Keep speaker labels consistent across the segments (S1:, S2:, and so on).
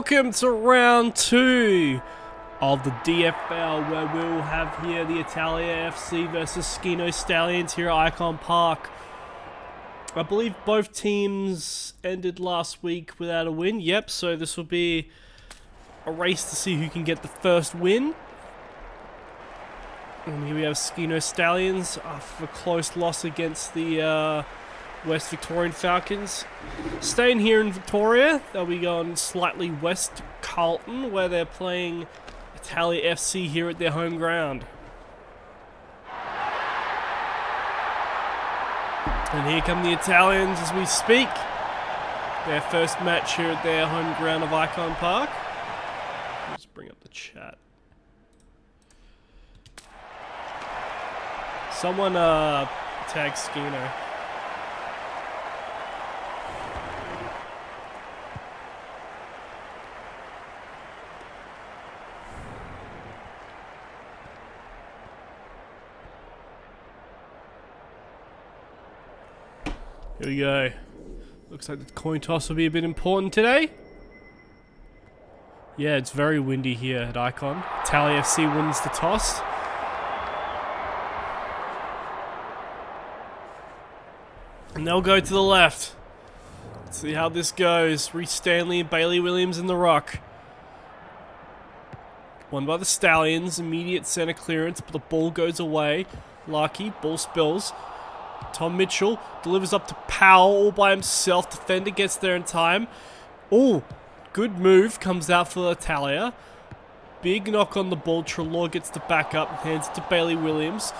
S1: welcome to round 2 of the DFL, where we will have here the Italia FC versus Skeno Stallions here at IKON Park. I believe both teams ended last week without a win. Yep, so this will be a race to see who can get the first win. And here we have Skeno Stallions after a close loss against the West Victorian Falcons. Staying here in Victoria, they'll be going slightly west to Carlton, where they're playing Italia FC here at their home ground. And here come the Italians as we speak. Their first match here at their home ground of IKON Park. Let's bring up the chat. Someone tag Skeno. Here we go. Looks like the coin toss will be a bit important today. Yeah, it's very windy here at IKON. Italia FC wins the toss. And they'll go to the left. Let's see how this goes. Reece Stanley and Bailey Williams in the ruck. Won by the Stallions. Immediate center clearance, but the ball goes away. Lucky, ball spills. Tom Mitchell delivers up to Powell all by himself. Defender gets there in time. Oh, good move. Comes out for Italia. Big knock on the ball. Trelaw gets the back up. Hands it to Bailey Williams.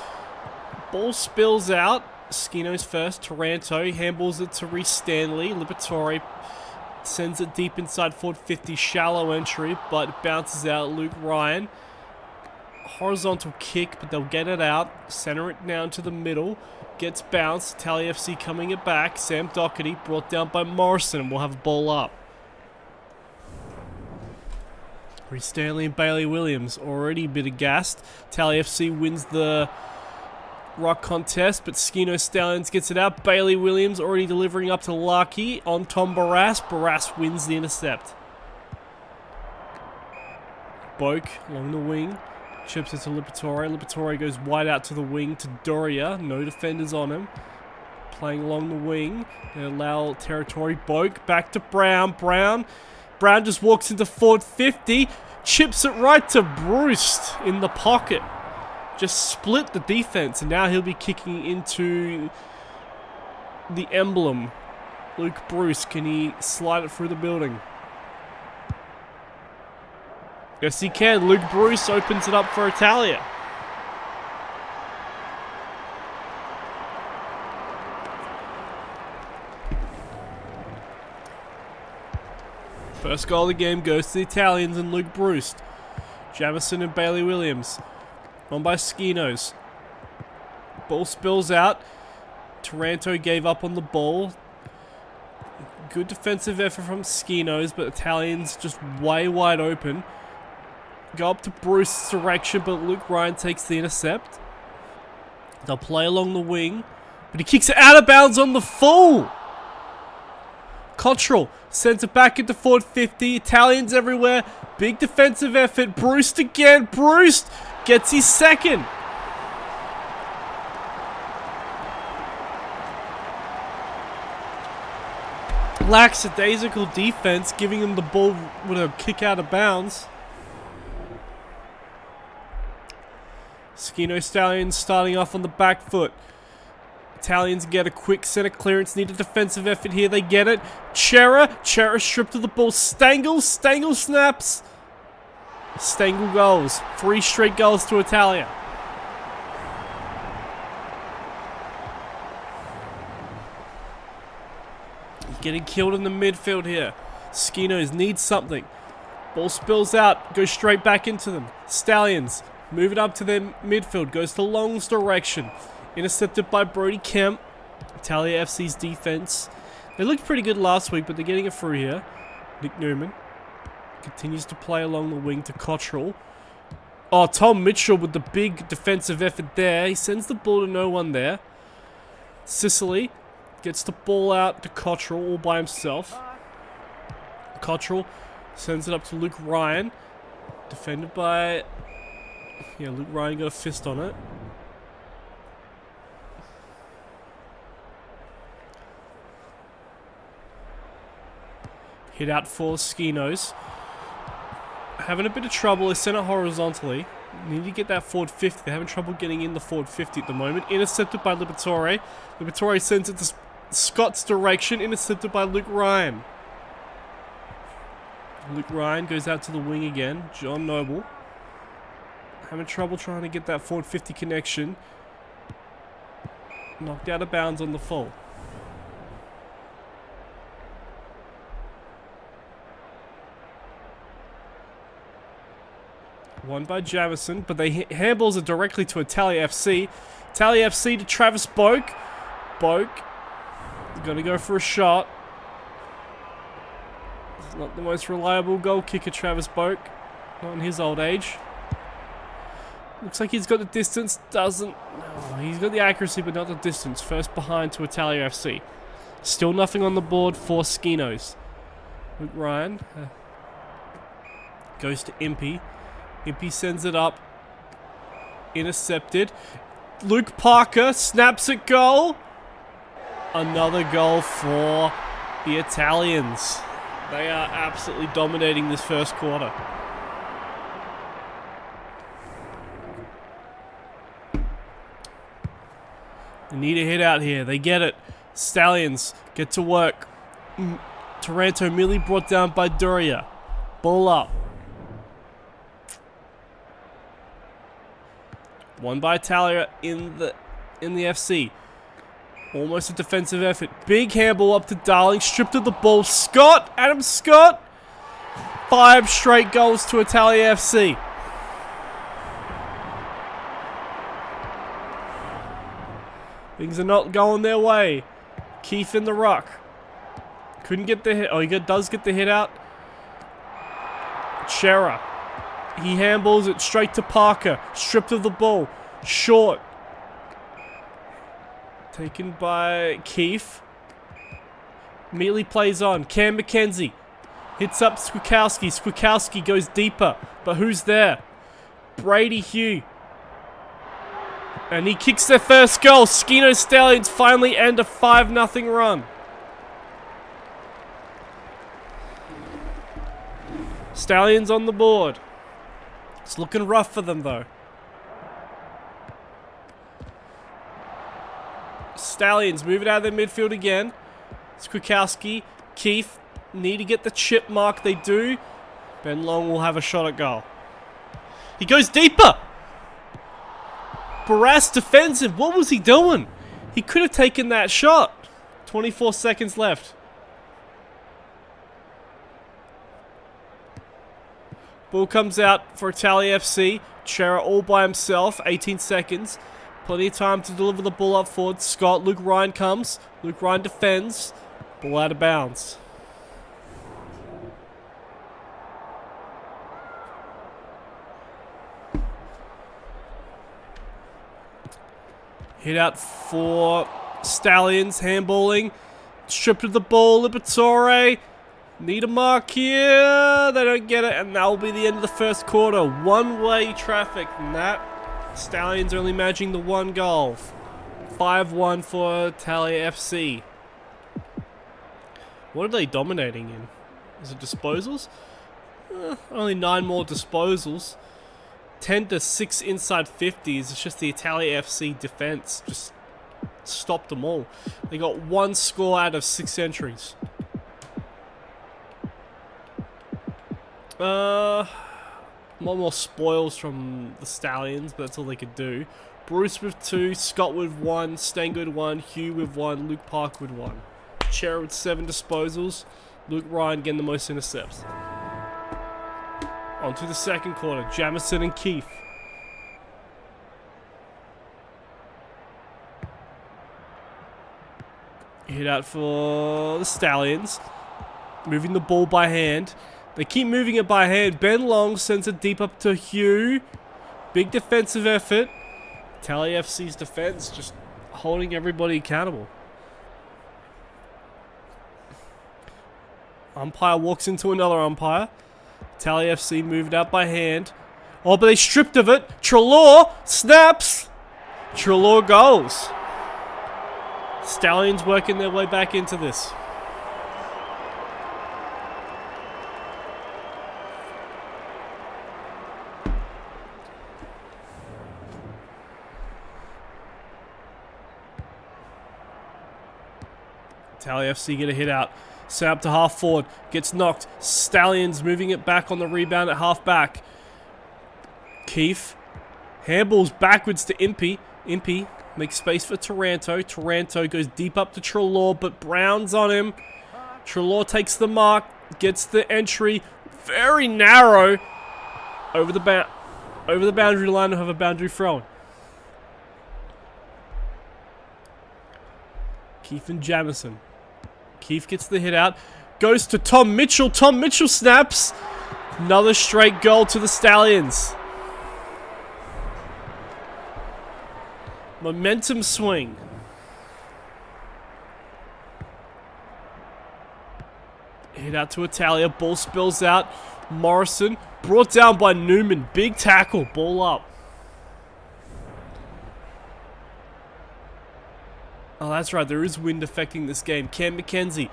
S1: Ball spills out. Skeno's first. Taranto handballs it to Reece Stanley. Liberatore sends it deep inside forward 50. Shallow entry, but it bounces out. Luke Ryan. Horizontal kick, but they'll get it out. Center it down to the middle. Gets bounced. Italia FC coming it back. Sam Doherty brought down by Morrison, and we'll have a ball up. Reece Stanley and Bailey Williams already a bit aghast. Italia FC wins the ruck contest, but Skeno Stallions gets it out. Bailey Williams already delivering up to Lucky on Tom Barras. Barras wins the intercept. Boak along the wing. Chips it to Liberatore. Liberatore goes wide out to the wing to Doria. No defenders on him. Playing along the wing. They allow territory. Boak back to Brown. Brown just walks into forward 50. Chips it right to Bruce in the pocket. Just split the defense. And now he'll be kicking into the emblem. Luke Bruce. Can he slide it through the building? Yes, he can. Luke Bruce opens it up for Italia. First goal of the game goes to the Italians and Luke Bruce. Jamison and Bailey Williams. On by Skenos. Ball spills out. Taranto gave up on the ball. Good defensive effort from Skenos, but Italians just way wide open. Go up to Bruce's direction, but Luke Ryan takes the intercept. They'll play along the wing, but he kicks it out of bounds on the full. Cottrell sends it back into forward 50. Italians everywhere. Big defensive effort. Bruce again. Bruce gets his second. Lackadaisical defense, giving him the ball with a kick out of bounds. Skeno Stallions starting off on the back foot. Italians get a quick center clearance. Need a defensive effort here. They get it. Chera stripped of the ball. Stengel snaps. Stengel goals. 3 straight goals to Italia. Getting killed in the midfield here. Skenos need something. Ball spills out. Goes straight back into them. Stallions move it up to their midfield. Goes to Long's direction. Intercepted by Brody Kemp. Italia FC's defense. They looked pretty good last week, but they're getting it through here. Nick Newman continues to play along the wing to Cottrell. Oh, Tom Mitchell with the big defensive effort there. He sends the ball to no one there. Sicily gets the ball out to Cottrell all by himself. Cottrell Sends it up to Luke Ryan. Defended by... Yeah, Luke Ryan got a fist on it. Hit out for Skenos. Having a bit of trouble. They sent it horizontally. Need to get that forward 50. They're having trouble getting in the forward 50 at the moment. Intercepted by Liberatore. Liberatore sends it to Scott's direction. Intercepted by Luke Ryan. Luke Ryan goes out to the wing again. John Noble. Having trouble trying to get that forward 50 connection. Knocked out of bounds on the full. Won by Jamison, but they handballs it directly to Italia FC. Italia FC to Travis Boak. Boak. Gonna go for a shot. He's not the most reliable goal kicker, Travis Boak. Not in his old age. Looks like he's got the distance. Doesn't. No, he's got the accuracy, but not the distance. First behind to Italia FC. Still nothing on the board for Skenos. Luke Ryan goes to Impey. Impey sends it up. Intercepted. Luke Parker snaps it goal. Another goal for the Italians. They are absolutely dominating this first quarter. They need a hit out here. They get it. Stallions get to work. Taranto merely brought down by Duria. Ball up. Won by Italia in the FC. Almost a defensive effort. Big handball up to Darling. Stripped of the ball. Scott! Adam Scott! 5 straight goals to Italia FC. Things are not going their way. Keith in the ruck. Couldn't get the hit. Oh, he does get the hit out. Chera. He handballs it straight to Parker. Stripped of the ball. Short. Taken by Keith. Immediately plays on. Cam McKenzie. Hits up Skwikowski. Skwikowski goes deeper. But who's there? Brady Hugh. And he kicks their first goal. Skeno Stallions finally end a 5-0 run. Stallions on the board. It's looking rough for them, though. Stallions move it out of their midfield again. Skwikowski, Keith need to get the chip mark. They do. Ben Long will have a shot at goal. He goes deeper. Barras defends him. What was he doing? He could have taken that shot. 24 seconds left. Ball comes out for Italia FC. Chera all by himself. 18 seconds. Plenty of time to deliver the ball up forward. Scott. Luke Ryan comes. Luke Ryan defends. Ball out of bounds. Hit out for Stallions. Handballing. Stripped of the ball. Liberatore. Need a mark here. They don't get it, and that will be the end of the first quarter. One-way traffic from that. Stallions only managing the 1 goal. 5-1 for Italia FC. What are they dominating in? Is it disposals? Only 9 more disposals. 10-6 inside 50s. It's just the Italia FC defense just stopped them all. They got 1 score out of 6 entries. One more spoils from the Stallions, but that's all they could do. Bruce with 2, Scott with 1, Stang with 1, Hugh with 1, Luke Park with 1. Chera with 7 disposals. Luke Ryan getting the most intercepts. On to the second quarter. Jamison and Keith. Hit out for the Stallions. Moving the ball by hand. They keep moving it by hand. Ben Long sends it deep up to Hugh. Big defensive effort. Italia FC's defense just holding everybody accountable. Umpire walks into another umpire. Italia FC moved out by hand. Oh, but they stripped of it. Traeger snaps. Traeger goals. Stallions working their way back into this. Italia FC get a hit out. Set up to half forward. Gets knocked. Stallions moving it back on the rebound at half back. Keefe. Handballs backwards to Impey. Impey makes space for Taranto. Taranto goes deep up to Traeger, but Brown's on him. Traeger takes the mark. Gets the entry. Very narrow. Over the boundary line to have a boundary throw. Keefe and Jamison. Keefe gets the hit out. Goes to Tom Mitchell. Tom Mitchell snaps. Another straight goal to the Stallions. Momentum swing. Hit out to Italia. Ball spills out. Morrison brought down by Newman. Big tackle. Ball up. Oh, that's right. There is wind affecting this game. Cam McKenzie.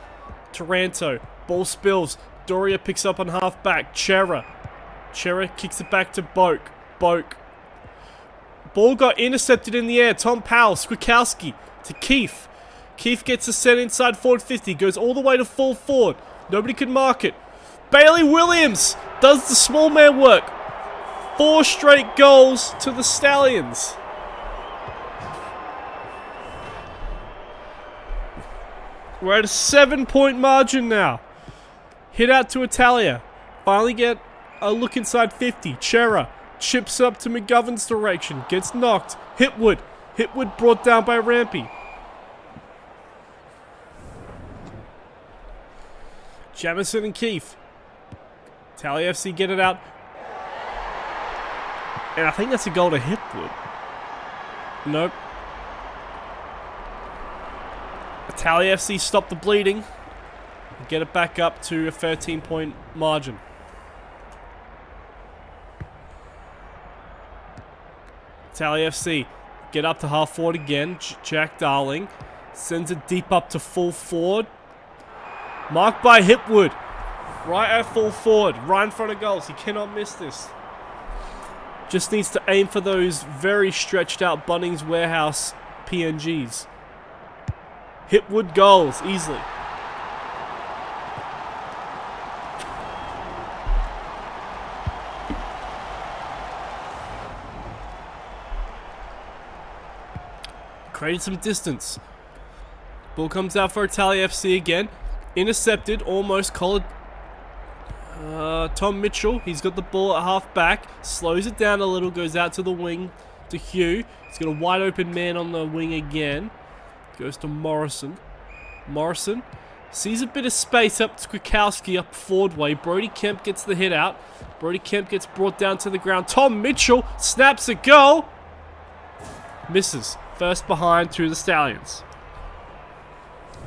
S1: Taranto. Ball spills. Doria picks up on halfback. Chera kicks it back to Boak. Ball got intercepted in the air. Tom Powell. Skwikowski to Keefe. Keefe gets a set inside forward 50. Goes all the way to full forward. Nobody can mark it. Bailey Williams does the small man work. 4 straight goals to the Stallions. We're at a 7-point margin now. Hit out to Italia. Finally get a look inside 50. Chera chips up to McGovern's direction. Gets knocked. Hitwood brought down by Rampy. Jamison and Keefe. Italia FC get it out. And I think that's a goal to Hitwood. Nope. Italia FC stop the bleeding. Get it back up to a 13-point margin. Italia FC get up to half forward again. Jack Darling sends it deep up to full forward. Marked by Hitwood. Right at full forward. Right in front of goals. He cannot miss this. Just needs to aim for those very stretched out Bunnings Warehouse PNGs. Hitwood goals easily. Created some distance. Ball comes out for Italia FC again. Intercepted, almost collared. Tom Mitchell, he's got the ball at half back. Slows it down a little, goes out to the wing to Hugh. He's got a wide open man on the wing again. Goes to Morrison. Morrison sees a bit of space up to Skwikowski up forward way. Brody Kemp gets the hit out. Brody Kemp gets brought down to the ground. Tom Mitchell snaps a goal. Misses. First behind to the Stallions.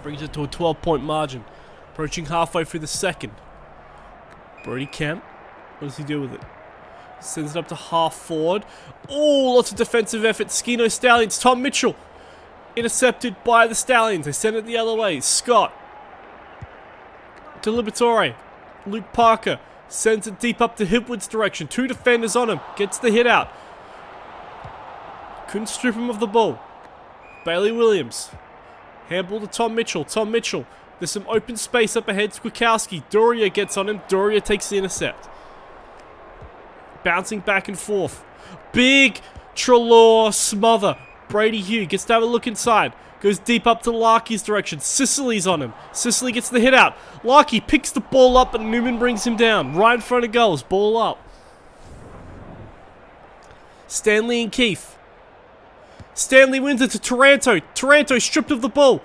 S1: Brings it to a 12-point margin. Approaching halfway through the second. Brody Kemp. What does he do with it? Sends it up to half forward. Oh, lots of defensive effort. Skeno Stallions. Tom Mitchell. Intercepted by the Stallions. They send it the other way. Scott. To Liberatore. Luke Parker. Sends it deep up to Hitwood's direction. 2 defenders on him. Gets the hit out. Couldn't strip him of the ball. Bailey Williams. Handball to Tom Mitchell. Tom Mitchell. There's some open space up ahead. Skwikowski. Doria gets on him. Doria takes the intercept. Bouncing back and forth. Big Traeger smother. Brady Hugh gets to have a look inside. Goes deep up to Larky's direction. Sicily's on him. Sicily gets the hit out. Larky picks the ball up and Newman brings him down. Right in front of goals. Ball up. Stanley and Keefe. Stanley wins it to Taranto. Taranto stripped of the ball.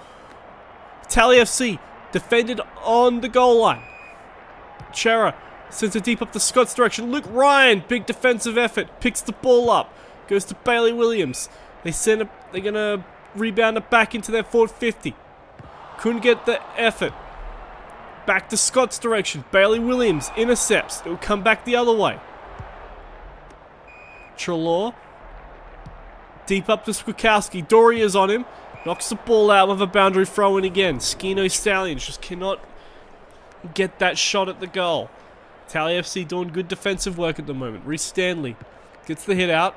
S1: Italia FC defended on the goal line. Chera sends it deep up to Scott's direction. Luke Ryan, big defensive effort, picks the ball up. Goes to Bailey Williams. They're gonna rebound it back into their forward 50. Couldn't get the effort. Back to Scott's direction. Bailey Williams intercepts. It will come back the other way. Trelaw. Deep up to Skokowski. Doria's on him. Knocks the ball out with a boundary throw in again. Skeno Stallions just cannot get that shot at the goal. Italia FC doing good defensive work at the moment. Reece Stanley gets the hit out.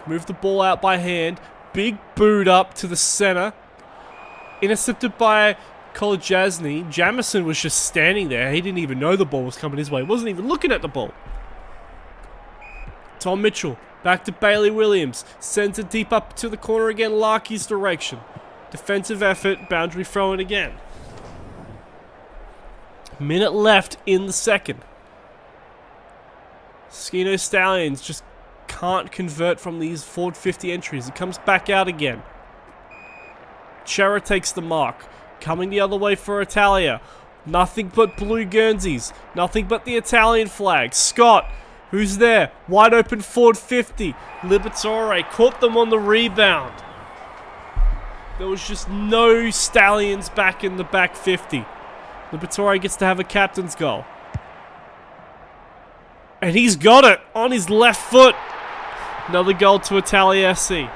S1: Move the ball out by hand. Big boot up to the center. Intercepted by Kolajasny. Jamison was just standing there. He didn't even know the ball was coming his way. He wasn't even looking at the ball. Tom Mitchell. Back to Bailey Williams. Sends it deep up to the corner again. Larky's direction. Defensive effort. Boundary throw in again. Minute left in the second. Skeno Stallions just can't convert from these forward 50 entries. It comes back out again. Chera takes the mark. Coming the other way for Italia. Nothing but blue Guernseys. Nothing but the Italian flag. Scott, who's there? Wide open forward 50. Liberatore caught them on the rebound. There was just no Stallions back in the back 50. Liberatore gets to have a captain's goal. And he's got it on his left foot. Another goal to Italia FC.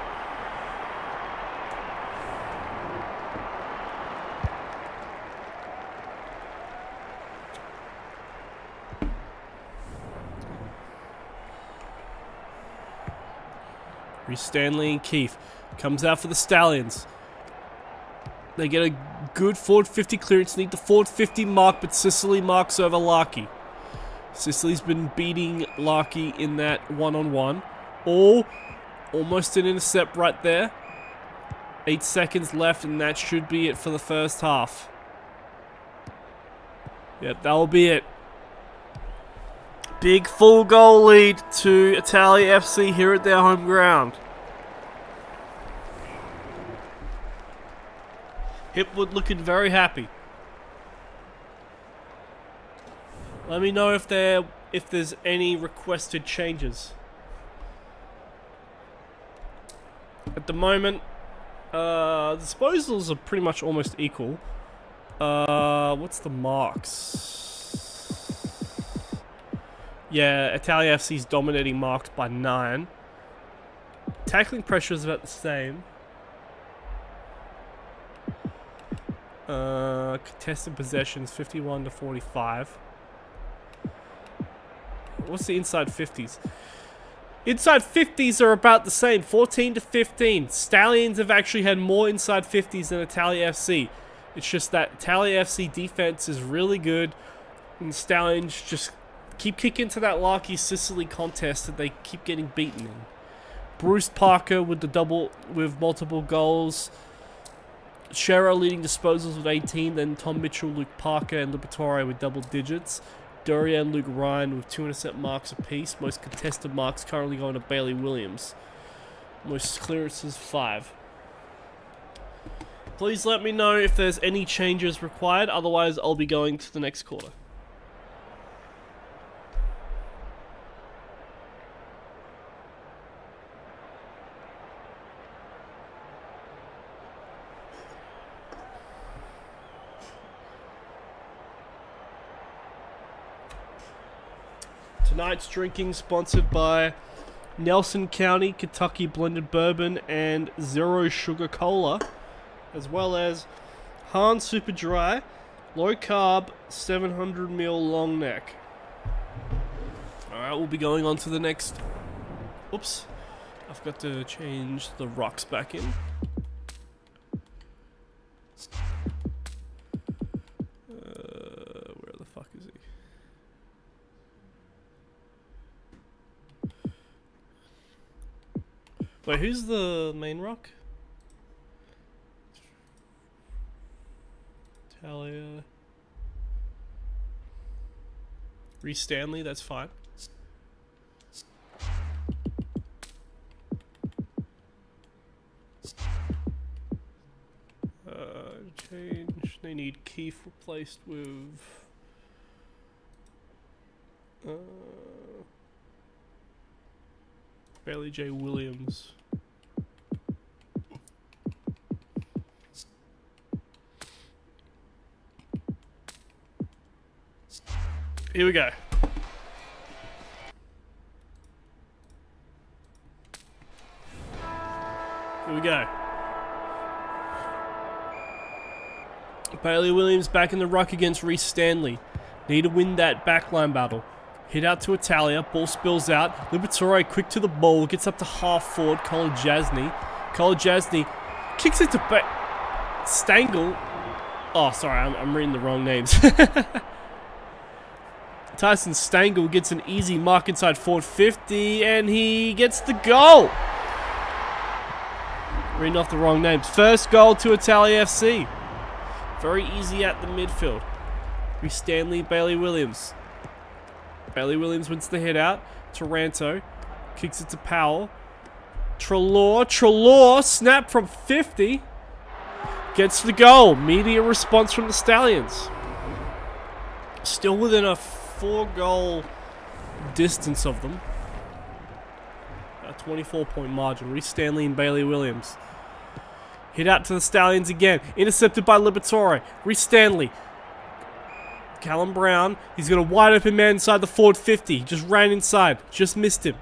S1: Reece Stanley and Keefe. Comes out for the Stallions. They get a good forward 50 clearance. Need the forward 50 mark, but Sicily marks over Larky. Sicily's been beating Larky in that one-on-one. Oh, almost an intercept right there. 8 seconds left, and that should be it for the first half. Yep, that will be it. Big full goal lead to Italia FC here at their home ground. Hipwood looking very happy. Let me know if there's any requested changes. At the moment, disposals are pretty much almost equal. What's the marks? Yeah, Italia FC's dominating marks by 9. Tackling pressure is about the same. Contested possessions 51 to 45. What's the inside 50s? Inside 50s are about the same, 14 to 15. Stallions have actually had more inside 50s than Italia FC. It's just that Italia FC defense is really good, and Stallions just keep kicking to that Larky Sicily contest that they keep getting beaten in. Bruce Parker with the double with multiple goals. Chera leading disposals with 18, then Tom Mitchell, Luke Parker, and Liberatore with double digits. Doria and Luke Ryan with 2 intercept marks apiece. Most contested marks currently going to Bailey Williams. Most clearances 5. Please let me know if there's any changes required, otherwise I'll be going to the next quarter. Tonight's drinking sponsored by Nelson County Kentucky Blended Bourbon and Zero Sugar Cola, as well as Han Super Dry Low Carb 700ml Long Neck. Alright, we'll be going on to the next. Oops, I've got to change the rocks back in. Where the fuck is he? Wait, who's the main rock? Italia. Reece Stanley, that's fine. Change. They need Keefe replaced with Bailey J. Williams. Here we go. Here we go. Bailey Williams back in the ruck against Reece Stanley. Need to win that backline battle. Hit out to Italia. Ball spills out. Liberatore quick to the ball. Gets up to half forward. Colin Jasny. Kicks it to Stangl. Oh, sorry. I'm reading the wrong names. Tyson Stangl gets an easy mark inside forward 50. And he gets the goal. Reading off the wrong names. First goal to Italia FC. Very easy at the midfield. Reece Stanley, Bailey Williams. Bailey Williams wins the hit out. Taranto kicks it to Powell. Treloar, snap from 50. Gets the goal. Media response from the Stallions. Still within a 4-goal distance of them. A 24-point margin. Reece Stanley and Bailey Williams. Hit out to the Stallions again. Intercepted by Liberatore. Reece Stanley. Callum Brown. He's got a wide open man inside the forward 50. Just ran inside. Just missed him.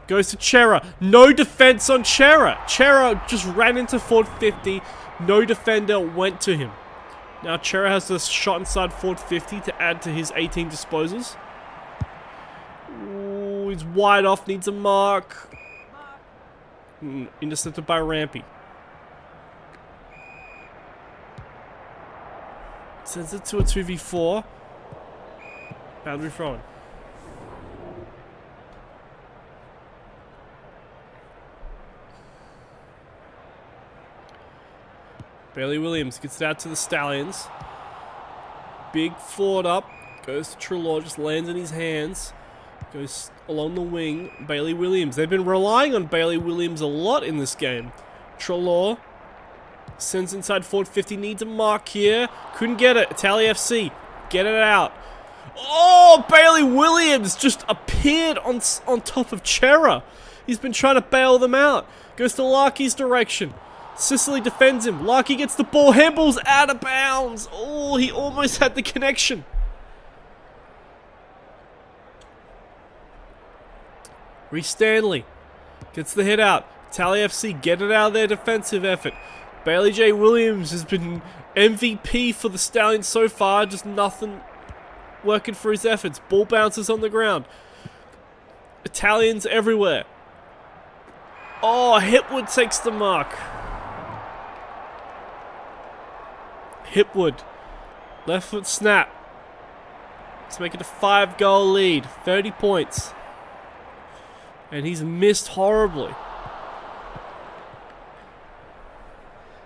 S1: Goes to Chera. No defense on Chera. Chera just ran into forward 50. No defender went to him. Now Chera has a shot inside forward 50 to add to his 18 disposals. Ooh, he's wide off. Needs a mark. Intercepted by Rampy. Sends it to a 2v4. Boundary thrown. Bailey Williams gets it out to the Stallions. Big forward up. Goes to Treloar, just lands in his hands. Goes along the wing. Bailey Williams. They've been relying on Bailey Williams a lot in this game. Treloar sends inside forward 50. Needs a mark here. Couldn't get it. Italia FC. Get it out. Oh, Bailey Williams just appeared on top of Chera. He's been trying to bail them out. Goes to Larky's direction. Sicily defends him. Larky gets the ball. Handball's out of bounds. Oh, he almost had the connection. Reece Stanley gets the hit out. Italia FC get it out of their defensive effort. Bailey J. Williams has been MVP for the Stallions so far. Just nothing working for his efforts. Ball bounces on the ground. Italians everywhere. Oh, Hipwood takes the mark. Hipwood. Left foot snap. Let's make it a 5-goal lead. 30 points. And he's missed horribly.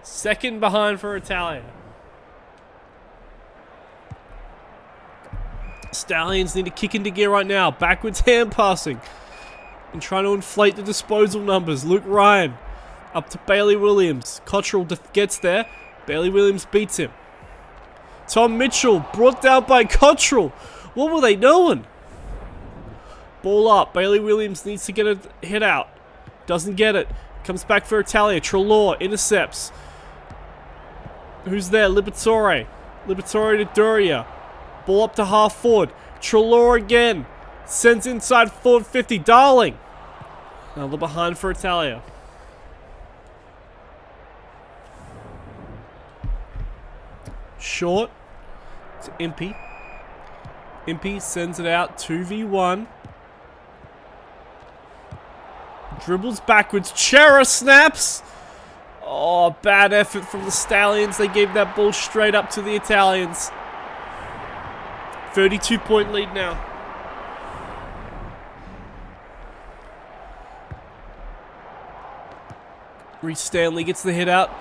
S1: Second behind for Italia. Stallions need to kick into gear right now. Backwards hand passing. And trying to inflate the disposal numbers. Luke Ryan up to Bailey Williams. Cottrell gets there. Bailey Williams beats him. Tom Mitchell brought down by Cottrell. What were they doing? Ball up. Bailey Williams needs to get a hit out. Doesn't get it. Comes back for Italia. Treloar intercepts. Who's there? Liberatore. Liberatore to Duria. Ball up to half forward. Treloar again. Sends inside forward 50. Darling. Another behind for Italia. Short to Impey. Impey sends it out. 2v1. Dribbles backwards. Chera snaps. Oh, bad effort from the Stallions. They gave that ball straight up to the Italians. 32-point lead now. Reece Stanley gets the hit out.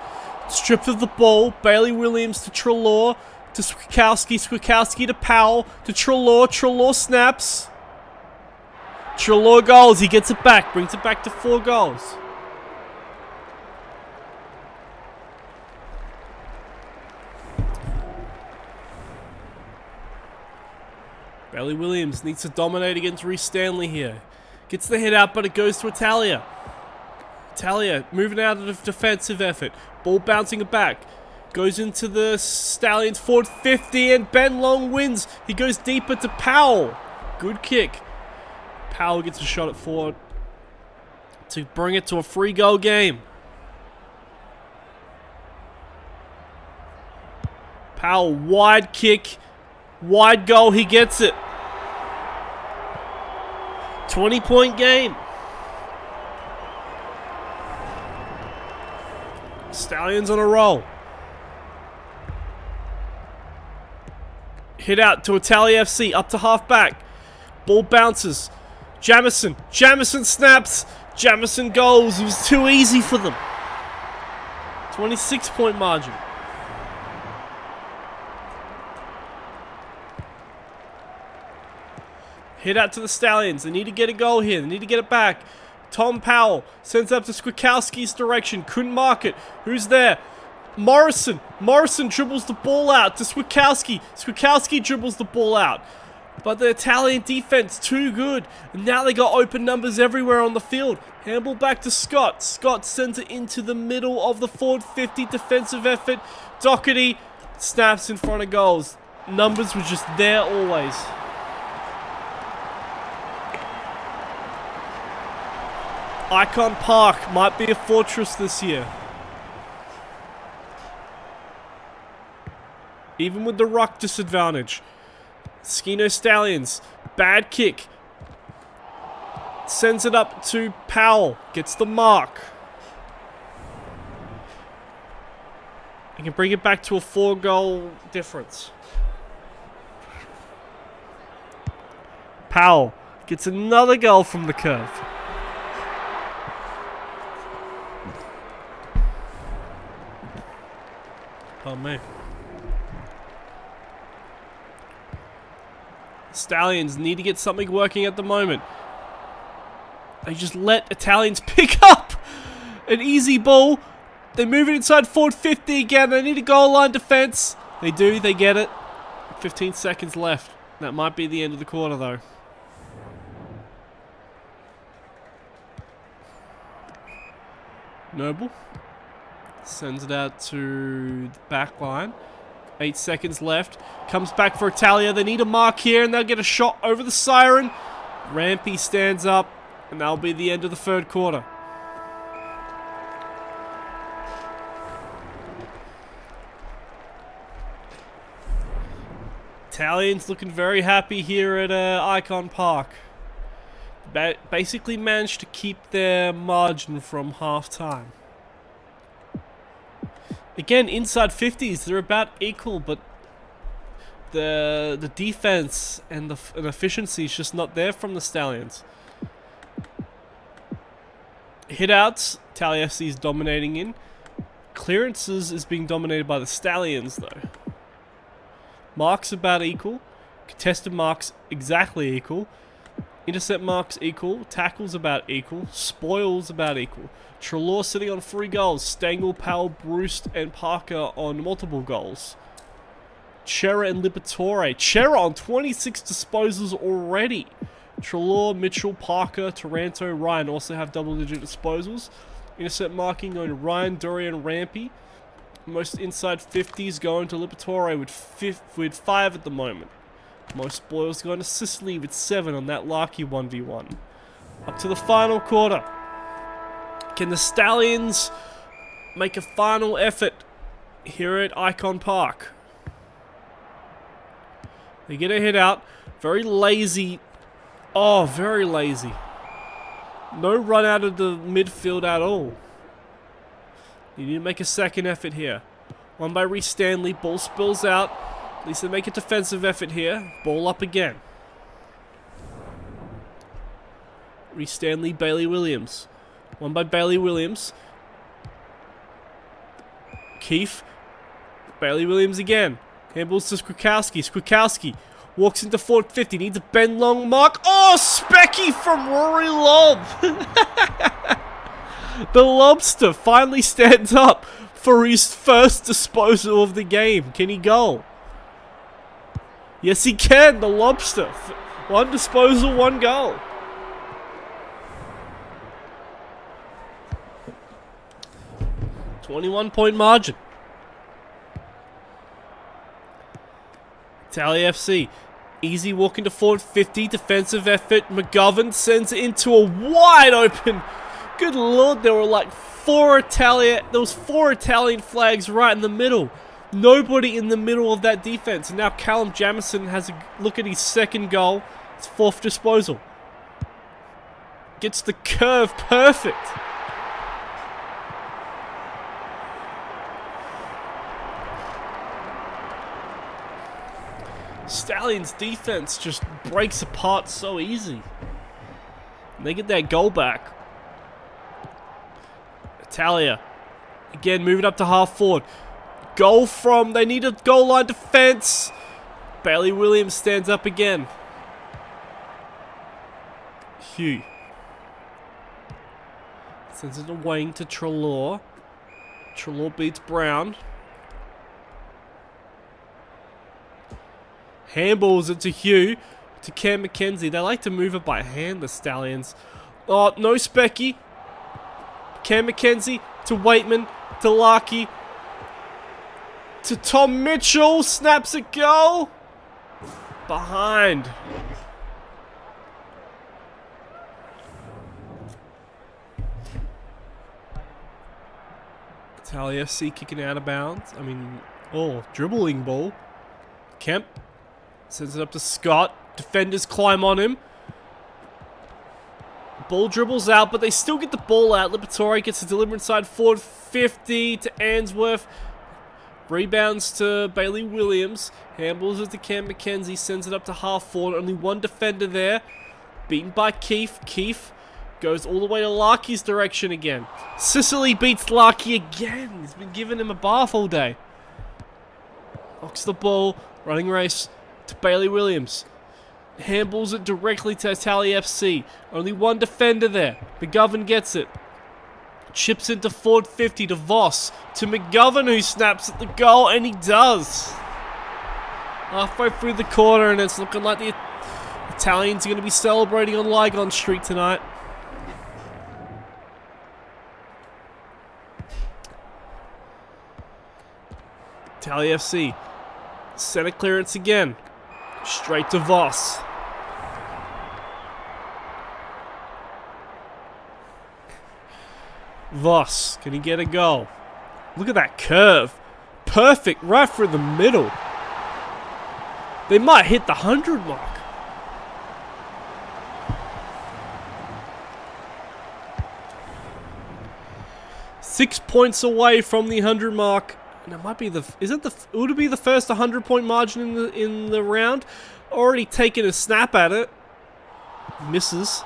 S1: Stripped of the ball. Bailey Williams to Treloar. To Swikowski. Swikowski to Powell. To Treloar. Treloar snaps. Treloar goals. He gets it back. Brings it back to 4 goals. Bailey Williams needs to dominate against Reece Stanley here. Gets the hit out, but it goes to Italia. Italia moving out of the defensive effort. Ball bouncing it back. Goes into the Stallions forward 50 and Ben Long wins. He goes deeper to Powell. Good kick. Powell gets a shot at forward to bring it to a free goal game. Powell, wide kick, wide goal, he gets it. 20-point game. Stallions on a roll. Hit out to Italia FC, up to half back. Ball bounces. Jamison snaps. Jamison goals. It was too easy for them. 26-point margin. Hit out to the Stallions. They need to get a goal here. They need to get it back. Tom Powell sends up to Skwikowski's direction. Couldn't mark it. Who's there? Morrison. Morrison dribbles the ball out to Skwikowski. Skwikowski dribbles the ball out. But the Italian defense too good. And now they got open numbers everywhere on the field. Handball back to Scott. Scott sends it into the middle of the forward 50 defensive effort. Doherty snaps in front of goals. Numbers were just there always. IKON Park might be a fortress this year. Even with the ruck disadvantage. Skeno Stallions. Bad kick. Sends it up to Powell. Gets the mark. He can bring it back to a 4-goal difference. Powell gets another goal from the curve. Oh man. Stallions need to get something working at the moment. They just let Italians pick up an easy ball. They move it inside forward 50 again. They need a goal line defense. They do. They get it. 15 seconds left. That might be the end of the quarter though. Noble sends it out to the back line. 8 seconds left. Comes back for Italia. They need a mark here and they'll get a shot over the siren. Rampy stands up and that'll be the end of the third quarter. Italians looking very happy here at IKON Park. Basically managed to keep their margin from half time. Again, inside 50s, they're about equal, but the defense and the efficiency is just not there from the Stallions. Hit-outs, Italia FC is dominating in. Clearances is being dominated by the Stallions, though. Marks about equal. Contested marks exactly equal. Intercept marks equal. Tackles about equal. Spoils about equal. Trelaw sitting on 3 goals. Stengel, Powell, Bruce, and Parker on multiple goals. Chera and Liberatore. Chera on 26 disposals already. Trelaw, Mitchell, Parker, Taranto, Ryan also have double-digit disposals. Intercept marking going to Ryan, Dorian, Rampy. Most inside 50s going to Liberatore with 5 at the moment. Most spoils going to Sicily with 7 on that Larky 1v1. Up to the final quarter. Can the Stallions make a final effort here at IKON Park? They get a hit out. Very lazy. Oh, very lazy. No run out of the midfield at all. You need to make a second effort here. One by Reece Stanley. Ball spills out. At least they make a defensive effort here. Ball up again. Reece Stanley, Bailey Williams. One by Bailey Williams. Keefe. Bailey Williams again. Handballs to Skwikowski. Skwikowski walks into forward 50. Needs a Ben Long mark. Oh, Specky from Rory Lobb. The Lobster finally stands up for his first disposal of the game. Can he go? Yes, he can. The Lobster. 1 disposal, 1 goal. .21 margin. Italia FC. Easy walk into forward 50. Defensive effort. McGovern sends it into a wide open. Good lord, there were like four Italian flags right in the middle. Nobody in the middle of that defense. And now Callum Jamison has a look at his second goal. His fourth disposal. Gets the curve perfect. Stallions defense just breaks apart so easy. And they get that goal back. Italia. Again, moving up to half forward. Goal from, they need a goal line defense. Bailey Williams stands up again. Hugh. Sends it away to Treloar. Treloar beats Brown. Handballs it to Hugh. To Cam McKenzie. They like to move it by hand, the Stallions. Oh, no Specky. Cam McKenzie to Waitman. To Larkey. To Tom Mitchell. Snaps a goal. Behind. Italia FC kicking out of bounds. Dribbling ball. Kemp sends it up to Scott. Defenders climb on him. Ball dribbles out, but they still get the ball out. Liberatore gets the delivery inside forward 50 to Answorth. Rebounds to Bailey Williams. Handballs it to Cam McKenzie. Sends it up to half forward. Only one defender there. Beaten by Keefe. Keefe goes all the way to Larkey's direction again. Sicily beats Larkey again. He's been giving him a bath all day. Knocks the ball. Running race to Bailey Williams. Handballs it directly to Italia FC. Only one defender there. McGovern gets it. Chips into forward 50 to Voss. To McGovern, who snaps at the goal, and he does. Halfway through the quarter, and it's looking like the Italians are going to be celebrating on Lygon Street tonight. Italia FC. Center clearance again. Straight to Voss. Voss, can he get a goal? Look at that curve. Perfect, right through the middle. They might hit the 100 mark. Six points away from the 100 mark. And it might be would it be the first 100-point margin in the round? Already taken a snap at it. Misses.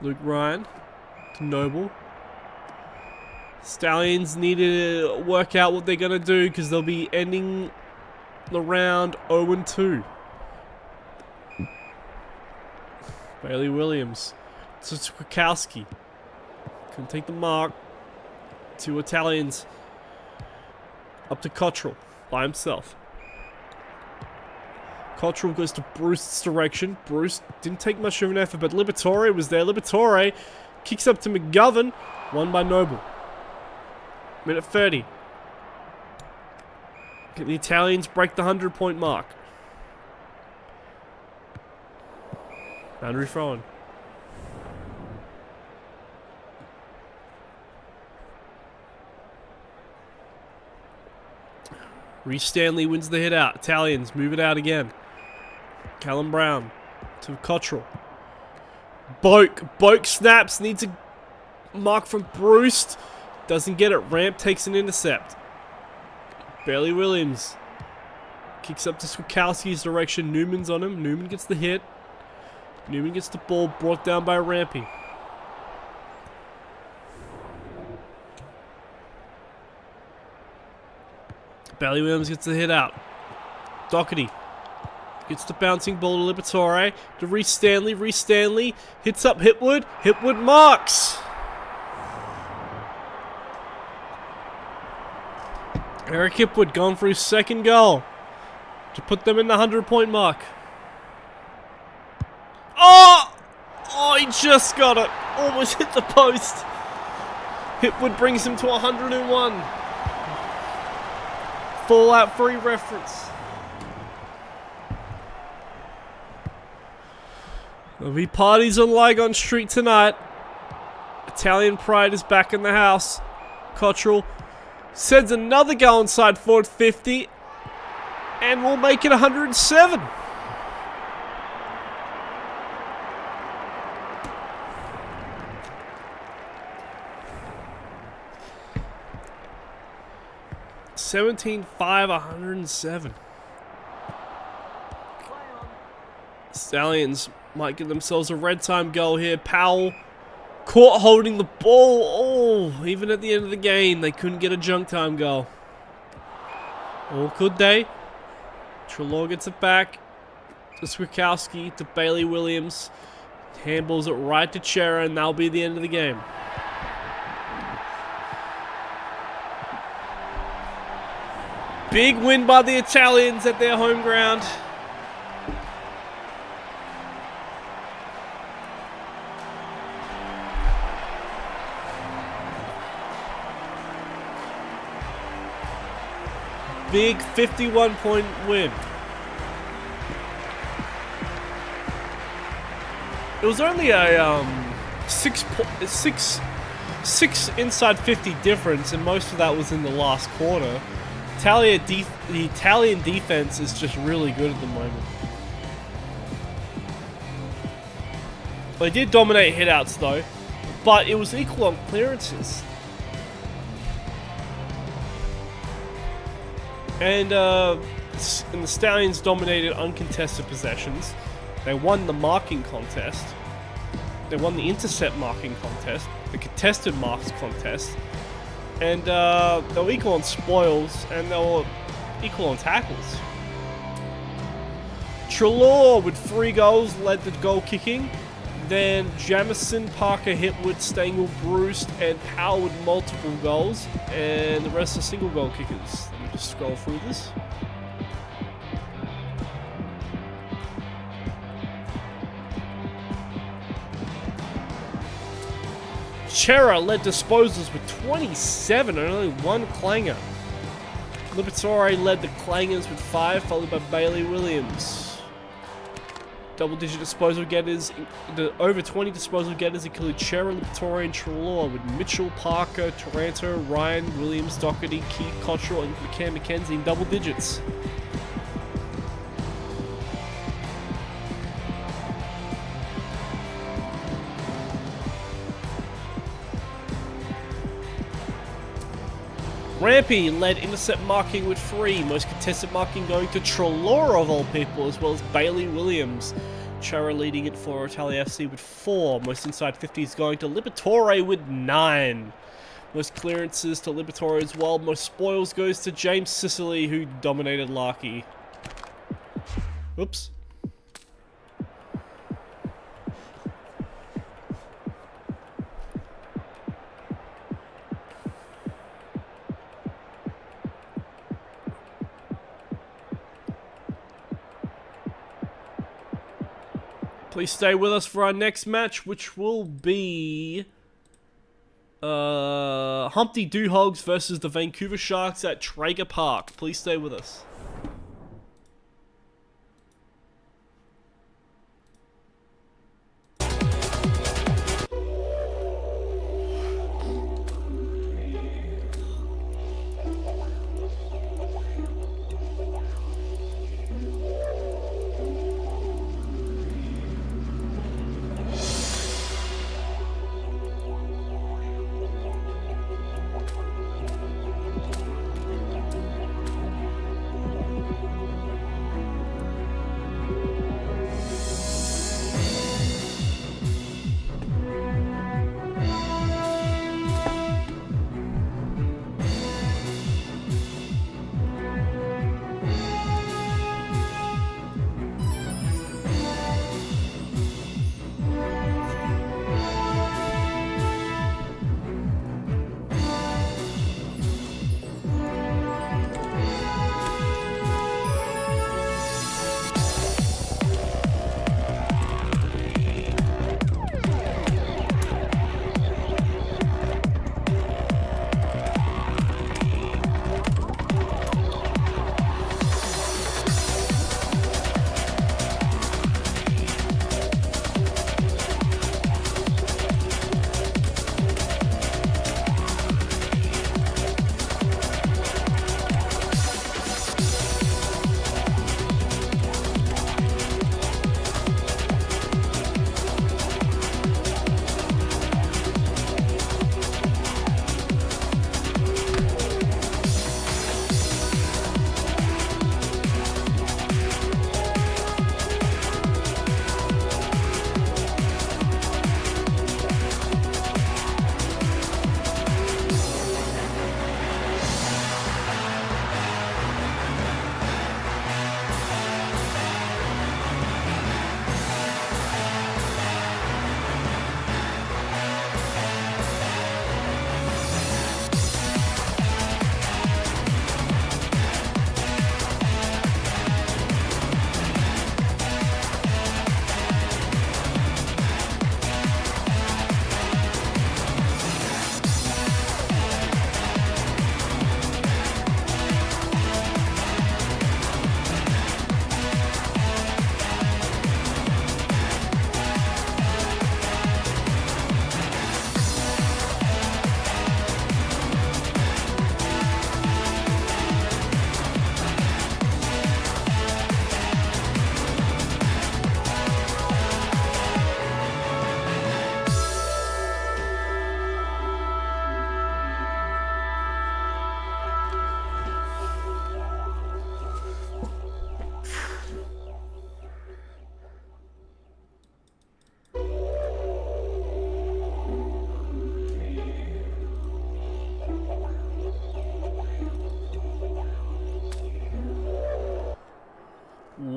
S1: Luke Ryan to Noble. Stallions need to work out what they're going to do because they'll be ending the round 0-2. Bailey Williams. To Kwiatkowski. Couldn't take the mark. Two Italians. Up to Cottrell. By himself. Cottrell goes to Bruce's direction. Bruce didn't take much of an effort, but Liberatore was there. Liberatore kicks up to McGovern. Won by Noble. Minute 30. Can the Italians break the 100-point mark? Boundary thrown. Reece Stanley wins the hit out. Italians move it out again. Callum Brown to Cottrell. Boak snaps. Needs a mark from Bruce. Doesn't get it. Ramp takes an intercept. Bailey Williams kicks up to Skokowski's direction. Newman's on him. Newman gets the hit. Newman gets the ball brought down by Rampy. Bailey Williams gets the hit out. Doherty gets the bouncing ball to Liberatore. To Reece Stanley. Reece Stanley hits up Hipwood. Hipwood marks. Eric Hipwood gone for his second goal to put them in the 100-point mark. Oh! Oh, he just got it. Almost hit the post. Hipwood brings him to 101. Fallout 3 reference. There'll be parties on Lygon Street tonight. Italian pride is back in the house. Cottrell sends another goal inside forward 50. And we'll make it 107. $17-5, 107. Stallions might get themselves a red time goal here. Powell caught holding the ball. Oh, even at the end of the game, they couldn't get a junk time goal. Or could they? Treloar gets it back to Swikowski, to Bailey Williams. Handballs it right to Chera, and that'll be the end of the game. Big win by the Italians at their home ground. Big 51-point win. It was only a six inside 50 difference, and most of that was in the last quarter. The Italian defense is just really good at the moment. They did dominate hitouts though, but it was equal on clearances. And the Stallions dominated uncontested possessions. They won the marking contest. They won the intercept marking contest, the contested marks contest. And they were equal on spoils, and they were equal on tackles. Treloar with 3 goals led the goal kicking. Then Jamison, Parker, Hipwood, Stengel, Bruce, and Powell with multiple goals. And the rest are single goal kickers. Let me just scroll through this. Chera led disposals with 27 and only 1 clanger. Liberatore led the clangers with 5, followed by Bailey Williams. Double-digit disposal getters, over 20 disposal getters include Chera, Liberatore, and Treloar, with Mitchell, Parker, Taranto, Ryan, Williams, Doherty, Keith, Cottrell, and McKenzie in double digits. Rampy led intercept marking with 3, most contested marking going to Treloar of all people, as well as Bailey Williams. Chera leading it for Italia FC with 4, most inside 50s going to Liberatore with 9. Most clearances to Liberatore as well, most spoils goes to James Sicily, who dominated Larky. Oops. Please stay with us for our next match, which will be Humpty Hogs versus the Vancouver Sharks at Traeger Park. Please stay with us.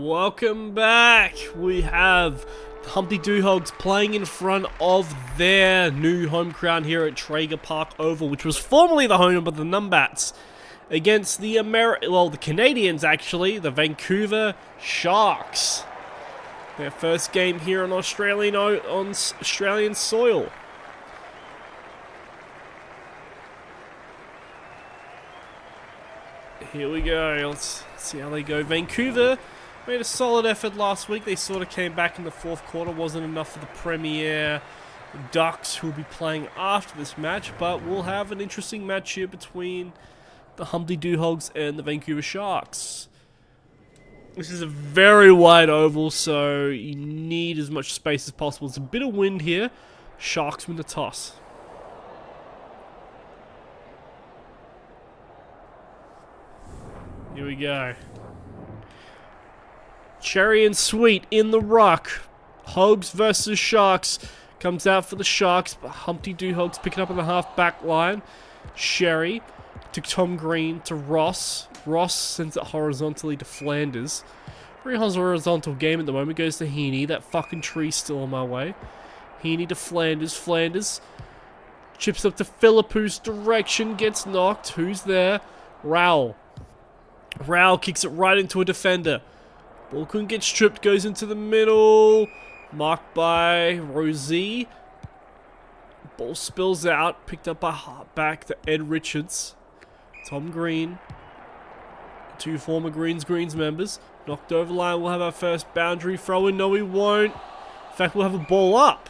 S1: Welcome back. We have the Humpty Hogs playing in front of their new home ground here at Traeger Park Oval, which was formerly the home of the Numbats, against the the Canadians actually, the Vancouver Sharks. Their first game here on Australian soil. Here we go. Let's see how they go. Vancouver made a solid effort last week. They sort of came back in the fourth quarter. Wasn't enough for the Premier Ducks, who will be playing after this match. But we'll have an interesting match here between the Humpty Hogs and the Vancouver Sharks. This is a very wide oval, so you need as much space as possible. There's a bit of wind here. Sharks win the toss. Here we go. Cherry and Sweet in the ruck. Hogs versus Sharks. Comes out for the Sharks, but Humpty Hogs picking up on the half back line. Sherry to Tom Green to Ross. Ross sends it horizontally to Flanders. Very horizontal game at the moment. Goes to Heaney. That fucking tree's still on my way. Heaney to Flanders. Flanders chips up to Phillip, whose direction gets knocked. Who's there? Rowell. Rowell kicks it right into a defender. Ball couldn't get stripped, goes into the middle. Marked by Rosie. Ball spills out, picked up by halfback to Ed Richards. Tom Green. Two former Greens members. Knocked over line, we'll have our first boundary throw in. No, we won't. In fact, we'll have a ball up.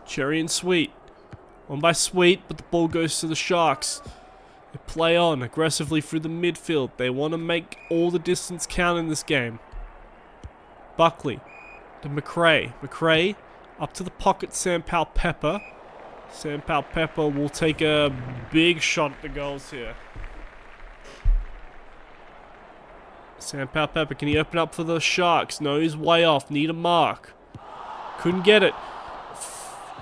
S1: Cherry and Sweet. One by Sweet, but the ball goes to the Sharks. They play on aggressively through the midfield. They want to make all the distance count in this game. Buckley to McRae. McRae up to the pocket, Sam Powell-Pepper. Sam Powell-Pepper will take a big shot at the goals here. Sam Powell-Pepper, can he open up for the Sharks? No, he's way off. Need a mark. Couldn't get it.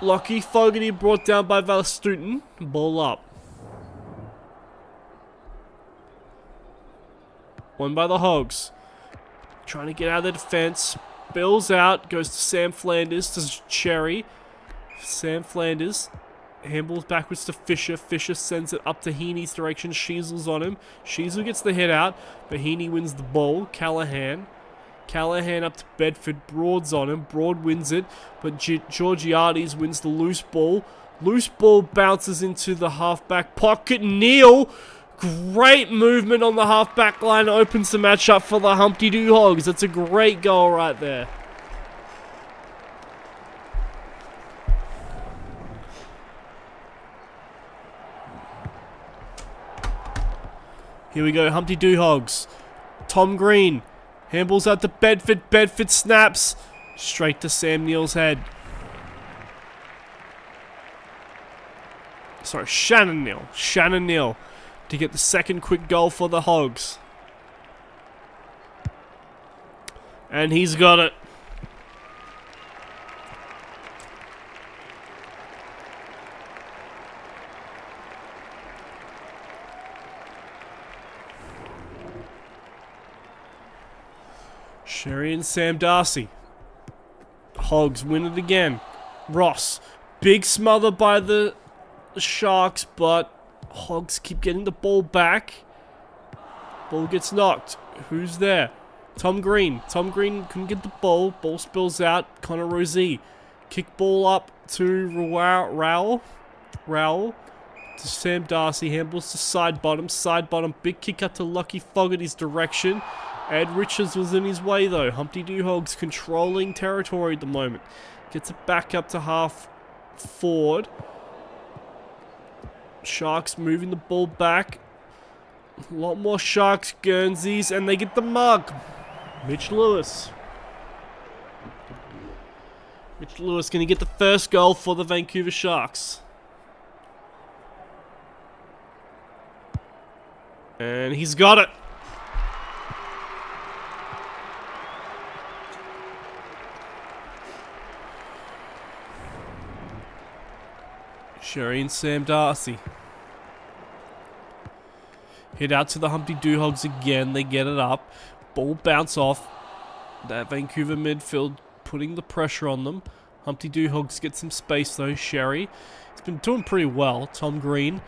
S1: Lockie Fogarty brought down by Valstuten. Ball up. One by the Hogs. Trying to get out of the defense. Spills out. Goes to Sam Flanders. To Cherry. Sam Flanders. Handballs backwards to Fisher. Fisher sends it up to Heaney's direction. Sheasel's on him. Sheasel gets the hit out. But Heaney wins the ball. Callahan up to Bedford. Broad's on him. Broad wins it. But Georgiades wins the loose ball. Loose ball bounces into the halfback pocket. Neal. Great movement on the halfback line. Opens the match up for the Humpty Hogs. That's a great goal right there. Here we go. Humpty Hogs. Tom Green. Handballs out to Bedford. Bedford snaps. Straight to Sam Neal's head. Sorry, Shannon Neal. Shannon Neal to get the second quick goal for the Hogs. And he's got it. Sherry and Sam Darcy. Hogs win it again. Ross. Big smother by the Sharks, but Hogs keep getting the ball back. Ball gets knocked. Who's there? Tom Green. Tom Green couldn't get the ball. Ball spills out. Connor Rosie. Kick ball up to Rowell. Rowell to Sam Darcy. Handballs to side bottom. Side bottom. Big kick up to Lucky Fogarty's direction. Ed Richards was in his way though. Humpty Hogs controlling territory at the moment. Gets it back up to half forward. Sharks moving the ball back. A lot more Sharks, Guernseys, and they get the mug. Mitch Lewis. Mitch Lewis going to get the first goal for the Vancouver Sharks. And he's got it. Sherry and Sam Darcy. Hit out to the Humpty Hogs again. They get it up. Ball bounce off. That Vancouver midfield putting the pressure on them. Humpty Hogs get some space though. Sherry. He's been doing pretty well. Tom Green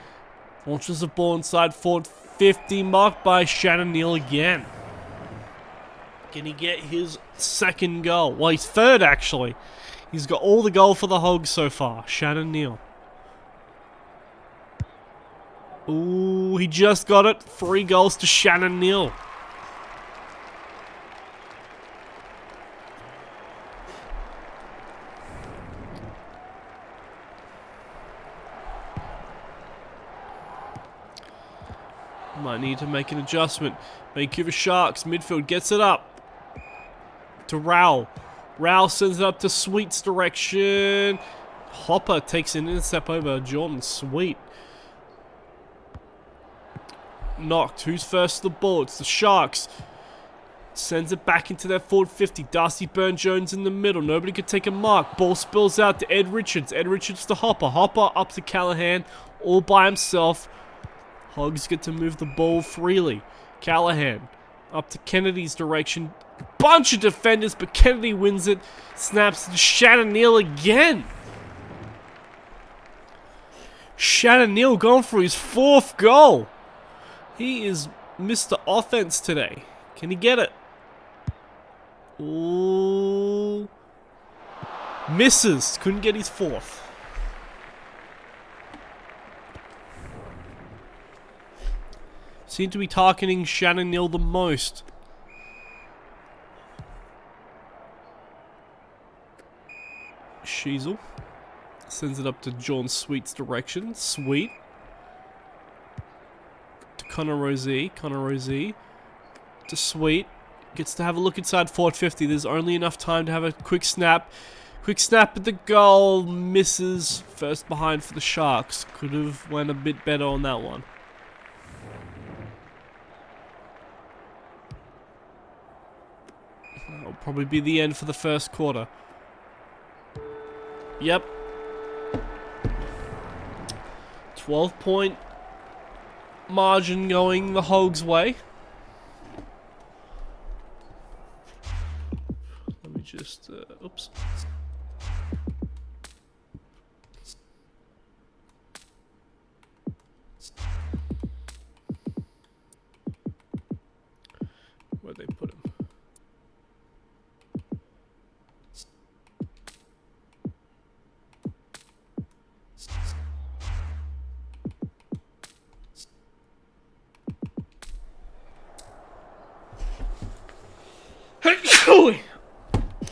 S1: launches the ball inside forward 50. Marked by Shannon Neal again. Can he get his second goal? Well, he's third actually. He's got all the goal for the Hogs so far. Shannon Neal. Ooh, he just got it. 3 goals to Shannon Neal. Might need to make an adjustment. Vancouver Sharks, midfield gets it up to Rao. Rao sends it up to Sweet's direction. Hopper takes an intercept over Jordan Sweet. Knocked. Who's first to the ball? It's the Sharks. Sends it back into their forward 50. Darcy Burn-Jones in the middle. Nobody could take a mark. Ball spills out to Ed Richards. Ed Richards to Hopper. Hopper up to Callahan. All by himself. Hogs get to move the ball freely. Callahan up to Kennedy's direction. Bunch of defenders, but Kennedy wins it. Snaps to Shannon Neal again. Shannon Neal going for his 4th goal. He is Mr. Offense today. Can he get it? Ooh. Misses. Couldn't get his 4th. Seem to be targeting Shannon Neal the most. Sheasel sends it up to John Sweet's direction. Sweet. To Connor Rosé. Connor Rosé. To Sweet. Gets to have a look inside forward 50. There's only enough time to have a quick snap. Quick snap at the goal. Misses. First behind for the Sharks. Could have went a bit better on that one. That'll probably be the end for the first quarter. Yep. 12-point margin going the Hogs' way. Let me just, oops. Where'd they put him?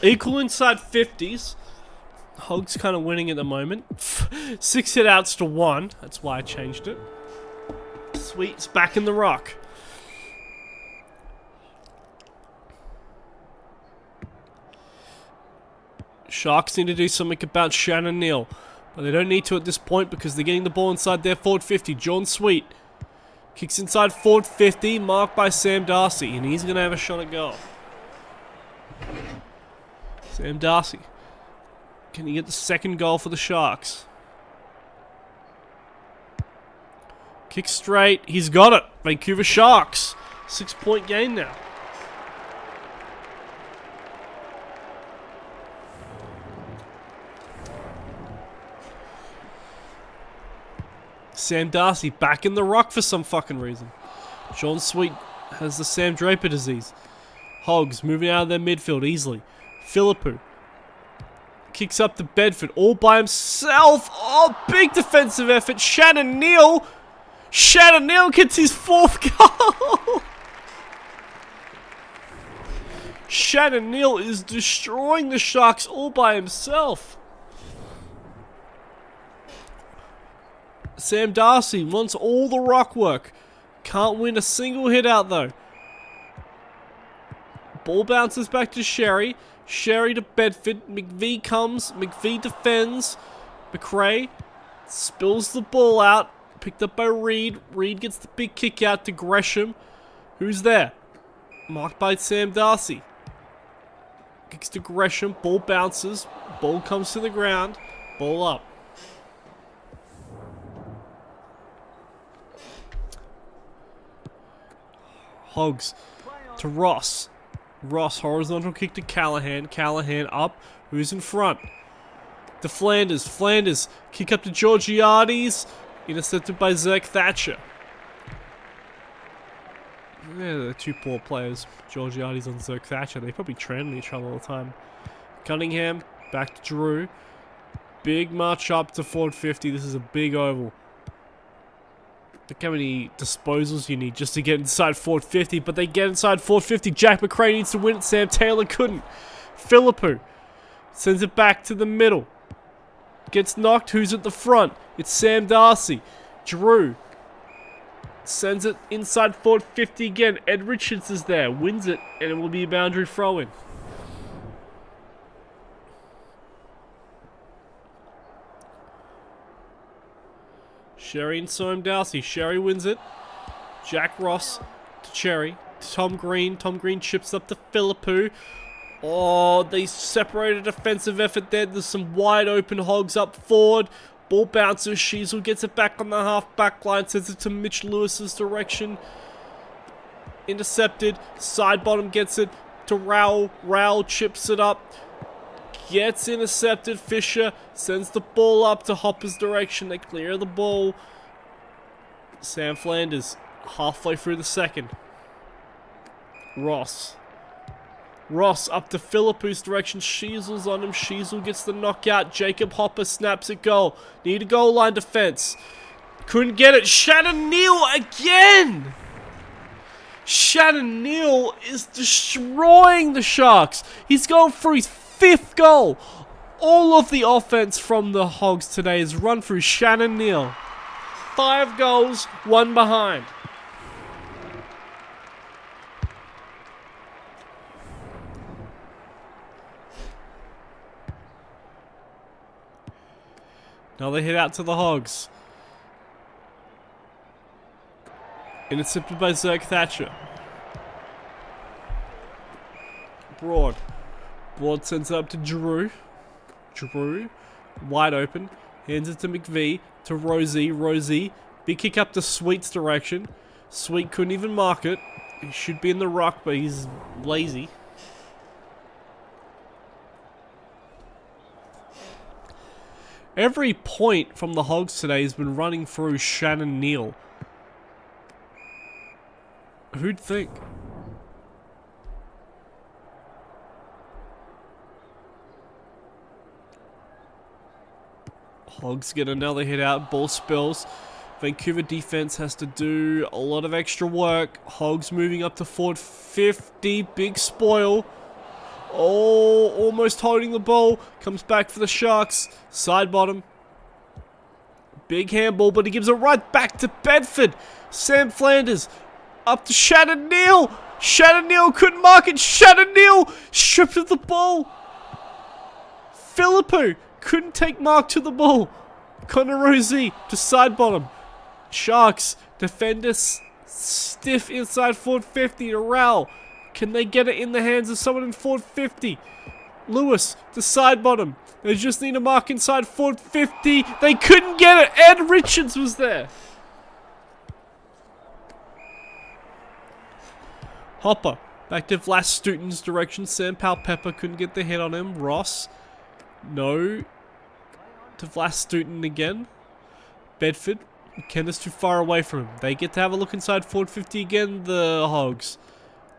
S1: Equal inside 50s. Hogs kind of winning at the moment. 6 hit outs to 1. That's why I changed it. Sweet's back in the rock. Sharks need to do something about Shannon Neal. But they don't need to at this point because they're getting the ball inside their forward 50. John Sweet kicks inside forward 50. Marked by Sam Darcy. And he's going to have a shot at goal. Sam Darcy. Can he get the second goal for the Sharks? Kick straight. He's got it. Vancouver Sharks. 6-point game now. Sam Darcy back in the rock for some fucking reason. John Sweet has the Sam Draper disease. Hogs moving out of their midfield easily. Philippou kicks up to Bedford all by himself. Oh, big defensive effort. Shannon Neal. Shannon Neal gets his 4th goal. Shannon Neal is destroying the Sharks all by himself. Sam Darcy wants all the rock work. Can't win a single hit out though. Ball bounces back to Sherry. Sherry to Bedford. McVie comes. McVie defends. McRae spills the ball out. Picked up by Reed. Reed gets the big kick out to Gresham. Who's there? Marked by Sam Darcy. Kicks to Gresham. Ball bounces. Ball comes to the ground. Ball up. Hogs to Ross. Ross, horizontal kick to Callahan. Callahan up. Who's in front? To Flanders. Flanders, kick up to Georgiades. Intercepted by Zerk Thatcher. Yeah, they're two poor players. Georgiades on Zerk Thatcher. They probably train each other all the time. Cunningham, back to Drew. Big march up to forward 50. This is a big oval. Look how many disposals you need just to get inside forward 50, but they get inside forward 50. Jack McRae needs to win it. Sam Taylor couldn't. Philippou sends it back to the middle. Gets knocked. Who's at the front? It's Sam Darcy. Drew sends it inside forward 50 again. Ed Richards is there. Wins it, and it will be a boundary throw-in. Sherry and Sam Darcy. Sherry wins it. Jack Ross to Cherry. To Tom Green. Tom Green chips up to Philippou. Oh, they separated a defensive effort there. There's some wide open Hogs up forward. Ball bounces. Sheasel gets it back on the half back line. Sends it to Mitch Lewis's direction. Intercepted. Side bottom gets it to Rowell. Rowell chips it up. Gets intercepted. Fisher sends the ball up to Hopper's direction. They clear the ball. Sam Flanders halfway through the second. Ross up to Philippou's direction. Sheasel's on him. Sheasel gets the knockout. Jacob Hopper snaps it goal. Need a goal line defense. Couldn't get it. Shannon Neal again! Shannon Neal is destroying the Sharks. He's going for his 5th goal. All of the offense from the Hogs today is run through Shannon Neal. 5 goals, 1 behind. Now they hit out to the Hogs. Intercepted by Zerk Thatcher. Broad sends it up to Drew. Drew, wide open. Hands it to McVie. To Rosie. Rosie, big kick up to Sweet's direction. Sweet couldn't even mark it. He should be in the ruck, but he's lazy. Every point from the Hogs today has been running through Shannon Neal. Who'd think? Hogs get another hit out. Ball spills. Vancouver defense has to do a lot of extra work. Hogs moving up to forward 50. Big spoil. Oh, almost holding the ball. Comes back for the Sharks. Side bottom. Big handball, but he gives it right back to Bedford. Sam Flanders. Up to Shannon Neal. Shannon Neal couldn't mark it. Shannon Neal stripped of the ball. Philippou couldn't take mark to the ball. Connor Rosie to side bottom. Sharks. Defenders stiff inside forward 50 to Rowell. Can they get it in the hands of someone in forward 50? Lewis to side bottom. They just need a mark inside forward 50. They couldn't get it. Ed Richards was there. Hopper back to Vlas Stuten's direction. Sam Powell-Pepper couldn't get the hit on him. Ross. No. To Vlas Stuten again. Bedford. McKenna's too far away from him. They get to have a look inside forward 50 again. The Hogs.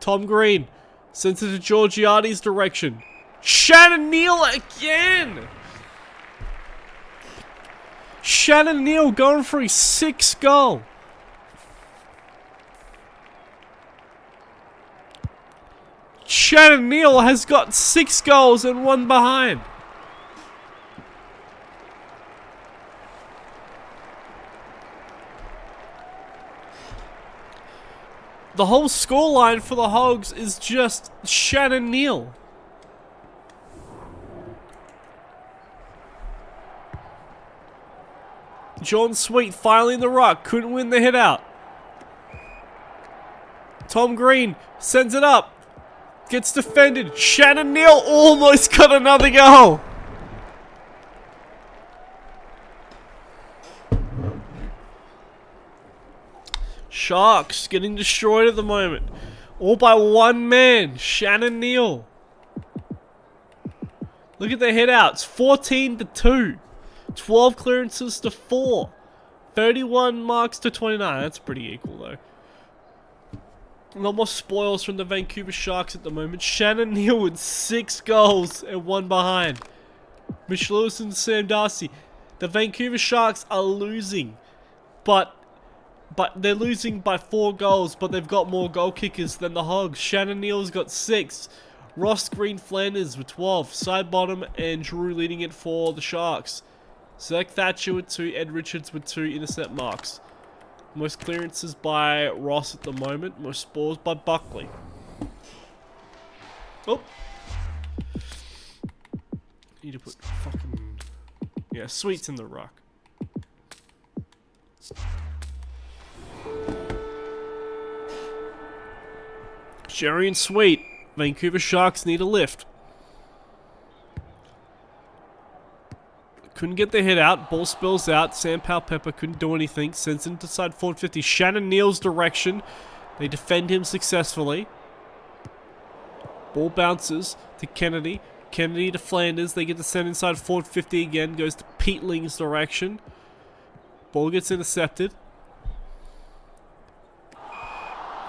S1: Tom Green sends it to Georgiades' direction. Shannon Neal again! Shannon Neal going for his 6th goal. Shannon Neal has got 6 goals and 1 behind. The whole scoreline for the Hogs is just Shannon Neal. John Sweet finally in the ruck. Couldn't win the hit out. Tom Green sends it up. Gets defended. Shannon Neal almost got another goal. Sharks getting destroyed at the moment. All by one man, Shannon Neal. Look at their head outs. 14-2. 12 clearances to 4. 31 marks to 29. That's pretty equal though. A lot more spoils from the Vancouver Sharks at the moment. Shannon Neal with 6 goals and 1 behind. Mitch Lewis and Sam Darcy. The Vancouver Sharks are losing. But they're losing by 4 goals, but they've got more goal kickers than the Hogs. Shannon Neal's got 6. Ross Green Flanders with 12. Side bottom and Drew leading it for the Sharks. Zach Thatcher with 2. Ed Richards with 2 intercept marks. Most clearances by Ross at the moment. Most spoils by Buckley. Oh. Need to put fucking... Yeah, Sweet's in the ruck. Jerry and Sweet. Vancouver Sharks need a lift. Couldn't get their head out. Ball spills out. Sam Powell-Pepper couldn't do anything. Sends him to side forward 50. Shannon Neal's direction. They defend him successfully. Ball bounces to Kennedy. Kennedy to Flanders. They get to send inside forward 50 again. Goes to Peatling's direction. Ball gets intercepted.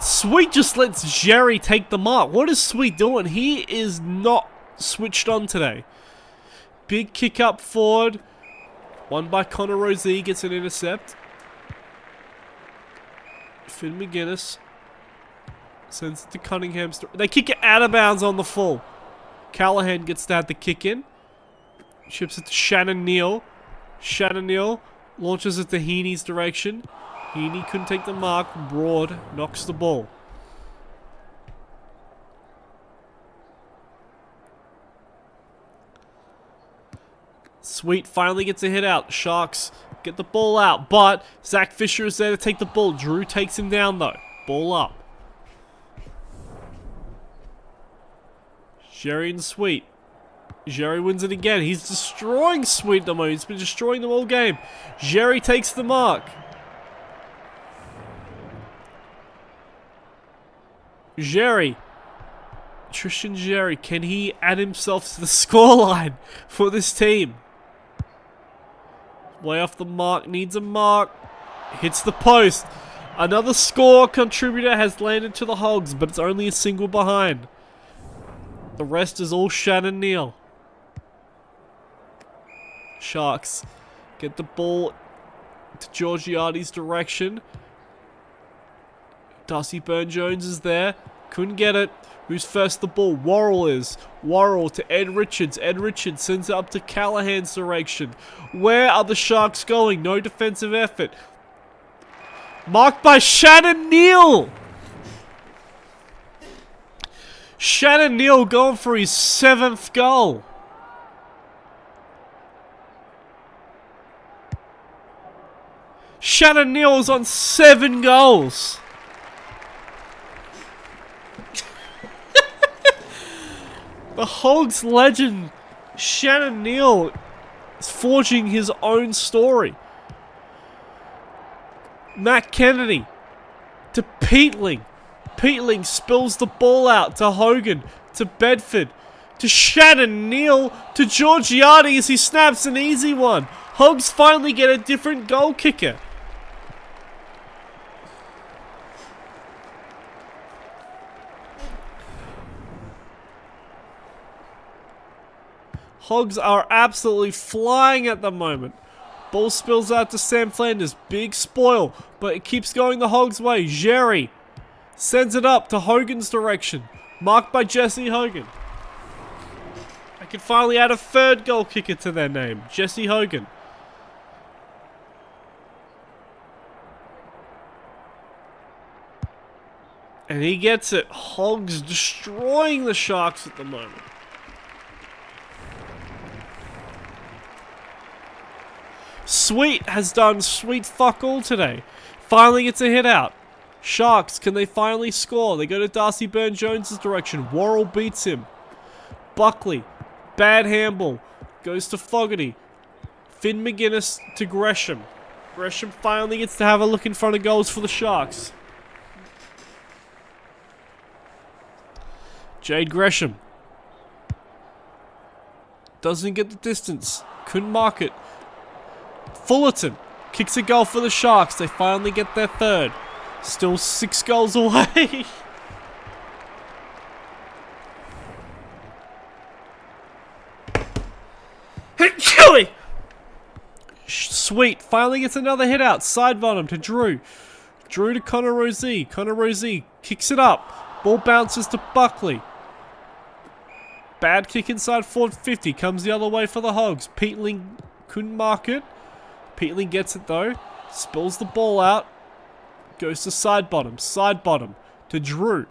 S1: Sweet just lets Jerry take the mark. What is Sweet doing? He is not switched on today. Big kick up forward. Won by Connor Rosey. Gets an intercept. Finn McGuinness sends it to Cunningham. They kick it out of bounds on the full. Callahan gets to have the kick in. Chips it to Shannon Neal. Shannon Neal launches it to Heaney's direction. Heaney couldn't take the mark. Broad knocks the ball. Sweet finally gets a hit out. Sharks get the ball out, but Zach Fisher is there to take the ball. Drew takes him down though. Ball up. Jerry and Sweet. Jerry wins it again. He's destroying Sweet at the moment. He's been destroying them all game. Jerry takes the mark. Jerry. Tristan Jerry. Can he add himself to the scoreline for this team? Way off the mark. Needs a mark. Hits the post. Another score contributor has landed to the Hogs, but it's only a single behind. The rest is all Shannon Neal. Sharks get the ball to Georgiades' direction. Darcy Burne-Jones is there. Couldn't get it. Who's first the ball? Worrell is. Worrell to Ed Richards. Ed Richards sends it up to Callahan's direction. Where are the Sharks going? No defensive effort. Marked by Shannon Neal. Shannon Neal going for his 7th goal. Shannon Neal is on 7 goals. The Hogs legend, Shannon Neal, is forging his own story. Matt Kennedy to Peatling. Peatling spills the ball out to Hogan, to Bedford, to Shannon Neal, to Georgiades. He snaps an easy one. Hogs finally get a different goal kicker. Hogs are absolutely flying at the moment. Ball spills out to Sam Flanders. Big spoil, but it keeps going the Hogs' way. Jerry sends it up to Hogan's direction. Marked by Jesse Hogan. I can finally add a 3rd goal kicker to their name. Jesse Hogan. And he gets it. Hogs destroying the Sharks at the moment. Sweet has done sweet fuck all today. Finally gets a hit out. Sharks, can they finally score? They go to Darcy Burne-Jones' direction. Worrell beats him. Buckley, bad handball. Goes to Fogarty. Finn McGuinness to Gresham. Gresham finally gets to have a look in front of goals for the Sharks. Jade Gresham. Doesn't get the distance. Couldn't mark it. Fullerton kicks a goal for the Sharks. They finally get their third. Still 6 goals away. Kelly! Sweet. Finally gets another hit out. Side bottom to Drew. Drew to Connor Rosé. Connor Rosé kicks it up. Ball bounces to Buckley. Bad kick inside forward 50. Comes the other way for the Hogs. Peatling couldn't mark it. Peatling gets it though. Spills the ball out. Goes to side bottom. Side bottom to Drew.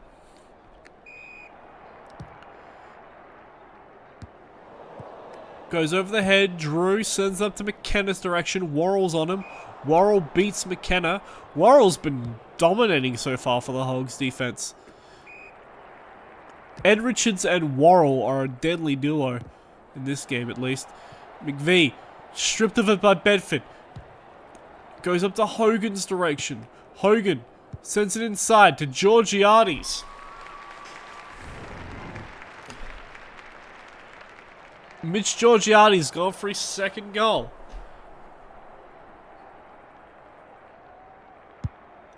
S1: Goes over the head. Drew sends up to McKenna's direction. Worrell's on him. Worrell beats McKenna. Worrell's been dominating so far for the Hogs defense. Ed Richards and Worrell are a deadly duo. In this game at least. McVie stripped of it by Bedford. Goes up to Hogan's direction. Hogan sends it inside to Georgiades. Mitch Georgiades going for his second goal.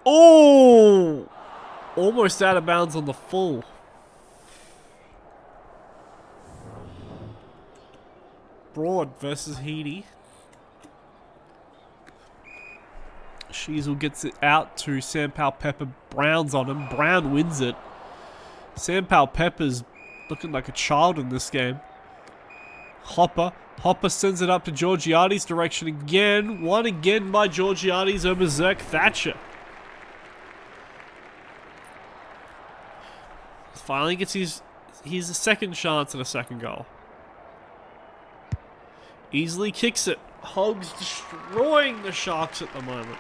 S1: Oh! Almost out of bounds on the full. Broad versus Heedy. Sheasel gets it out to Sam Powell-Pepper. Brown's on him. Brown wins it. Sam Powell-Pepper's looking like a child in this game. Hopper. Hopper sends it up to Georgiades' direction again. One again by Georgiades over Zerk Thatcher. Finally gets his second chance at a second goal. Easily kicks it. Hogs destroying the Sharks at the moment.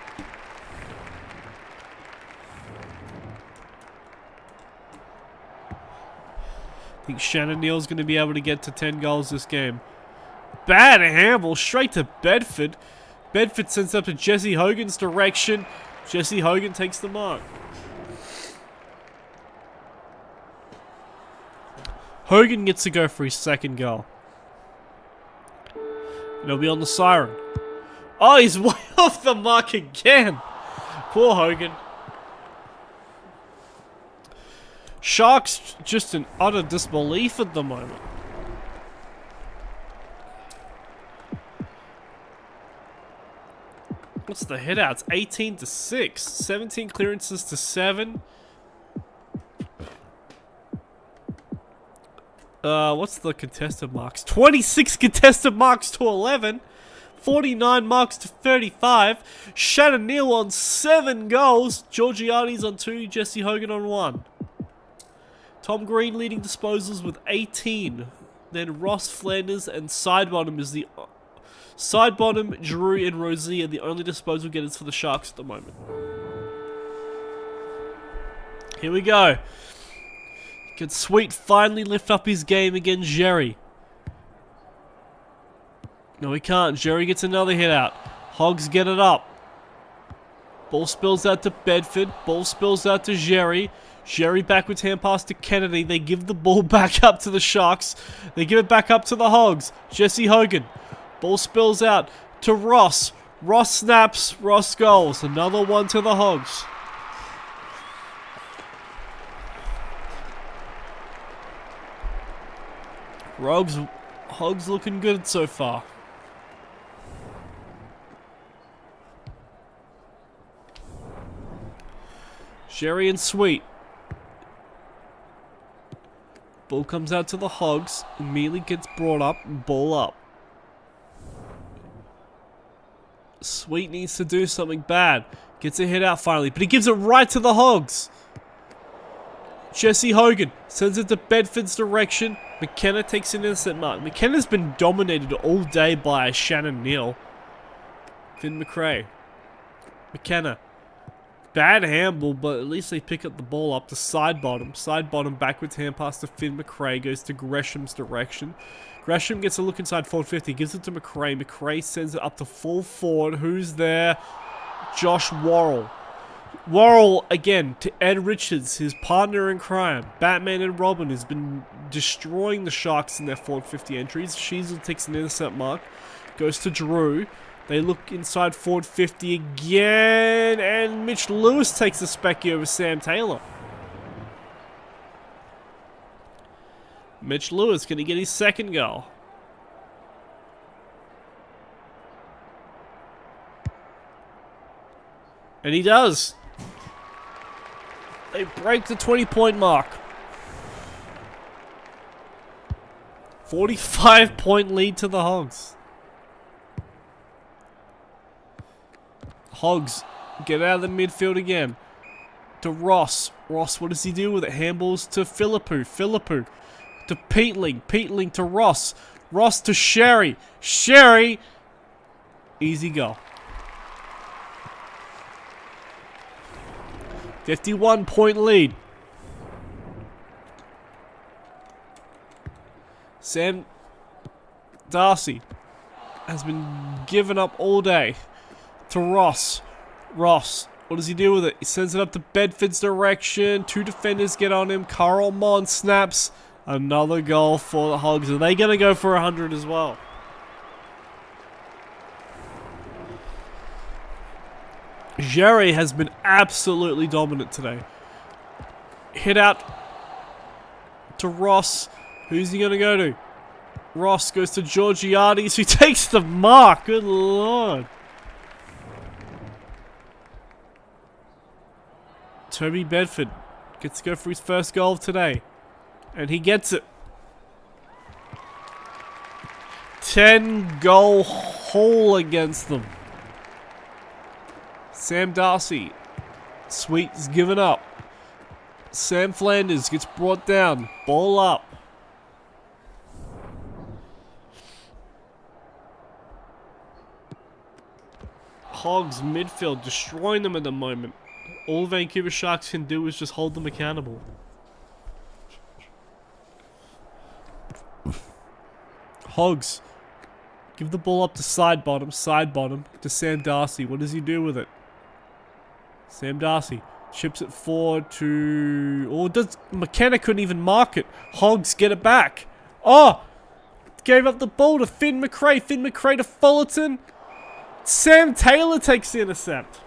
S1: I think Shannon Neal's going to be able to get to 10 goals this game. Bad handball straight to Bedford. Bedford sends up to Jesse Hogan's direction. Jesse Hogan takes the mark. Hogan gets to go for his second goal. And he'll be on the siren. Oh, he's way off the mark again. Poor Hogan. Sharks just in utter disbelief at the moment. What's the hit outs? 18 to 6. 17 clearances to 7. What's the contested marks? 26 contested marks to 11. 49 marks to 35. Shannon Neal on 7 goals. Georgiades on 2. Jesse Hogan on 1. Tom Green leading disposals with 18. Then Ross Flanders and Sidebottom is the... Sidebottom, Drew and Rosie are the only disposal getters for the Sharks at the moment. Here we go. Can Sweet finally lift up his game against Jerry? No, he can't. Jerry gets another hit out. Hogs get it up. Ball spills out to Bedford. Ball spills out to Jerry. Jerry backwards hand pass to Kennedy. They give the ball back up to the Sharks. They give it back up to the Hogs. Jesse Hogan. Ball spills out to Ross. Ross snaps. Ross goals. Another one to the Hogs. Hogs looking good so far. Jerry and Sweet. Ball comes out to the Hogs. Immediately gets brought up. Ball up. Sweet needs to do something bad. Gets a hit out finally. But he gives it right to the Hogs. Jesse Hogan sends it to Bedford's direction. McKenna takes an innocent mark. McKenna's been dominated all day by Shannon Neal. Finn McRae. McKenna. Bad handball, but at least they pick up the ball up to side bottom. Side bottom, backwards hand pass to Finn McRae. Goes to Gresham's direction. Gresham gets a look inside forward 50. Gives it to McRae. McRae sends it up to full forward. Who's there? Josh Worrell. Worrell again to Ed Richards, his partner in crime. Batman and Robin has been destroying the Sharks in their forward 50 entries. Sheasel takes an intercept mark. Goes to Drew. They look inside forward 50 again. And Mitch Lewis takes a specky over Sam Taylor. Mitch Lewis, can he get his second goal? And he does. They break the 20-point mark. 45-point lead to the Hogs. Hogs get out of the midfield again. To Ross. Ross, what does he do with it? Handballs to Philippou. Philippou to Peatling. Peatling to Ross. Ross to Sherry. Sherry. Easy goal. 51-point lead. Sam Darcy has been given up all day to Ross. Ross, what does he do with it? He sends it up to Bedford's direction. Two defenders get on him. Carl Mon snaps. Another goal for the Hogs. Are they going to go for 100 as well? Jerry has been absolutely dominant today. Hit out to Ross. Who's he going to go to? Ross goes to Georgiades, who takes the mark. Good lord. Toby Bedford gets to go for his first goal of today. And he gets it. 10-goal haul against them. Sam Darcy. Sweet is given up. Sam Flanders gets brought down. Ball up. Hogs midfield destroying them at the moment. All Vancouver Sharks can do is just hold them accountable. Hogs give the ball up to side bottom to Sam Darcy. What does he do with it? Sam Darcy chips it forward to... Oh, McKenna couldn't even mark it. Hogs get it back. Oh! Gave up the ball to Finn McRae. Finn McRae to Fullerton. Sam Taylor takes the intercept.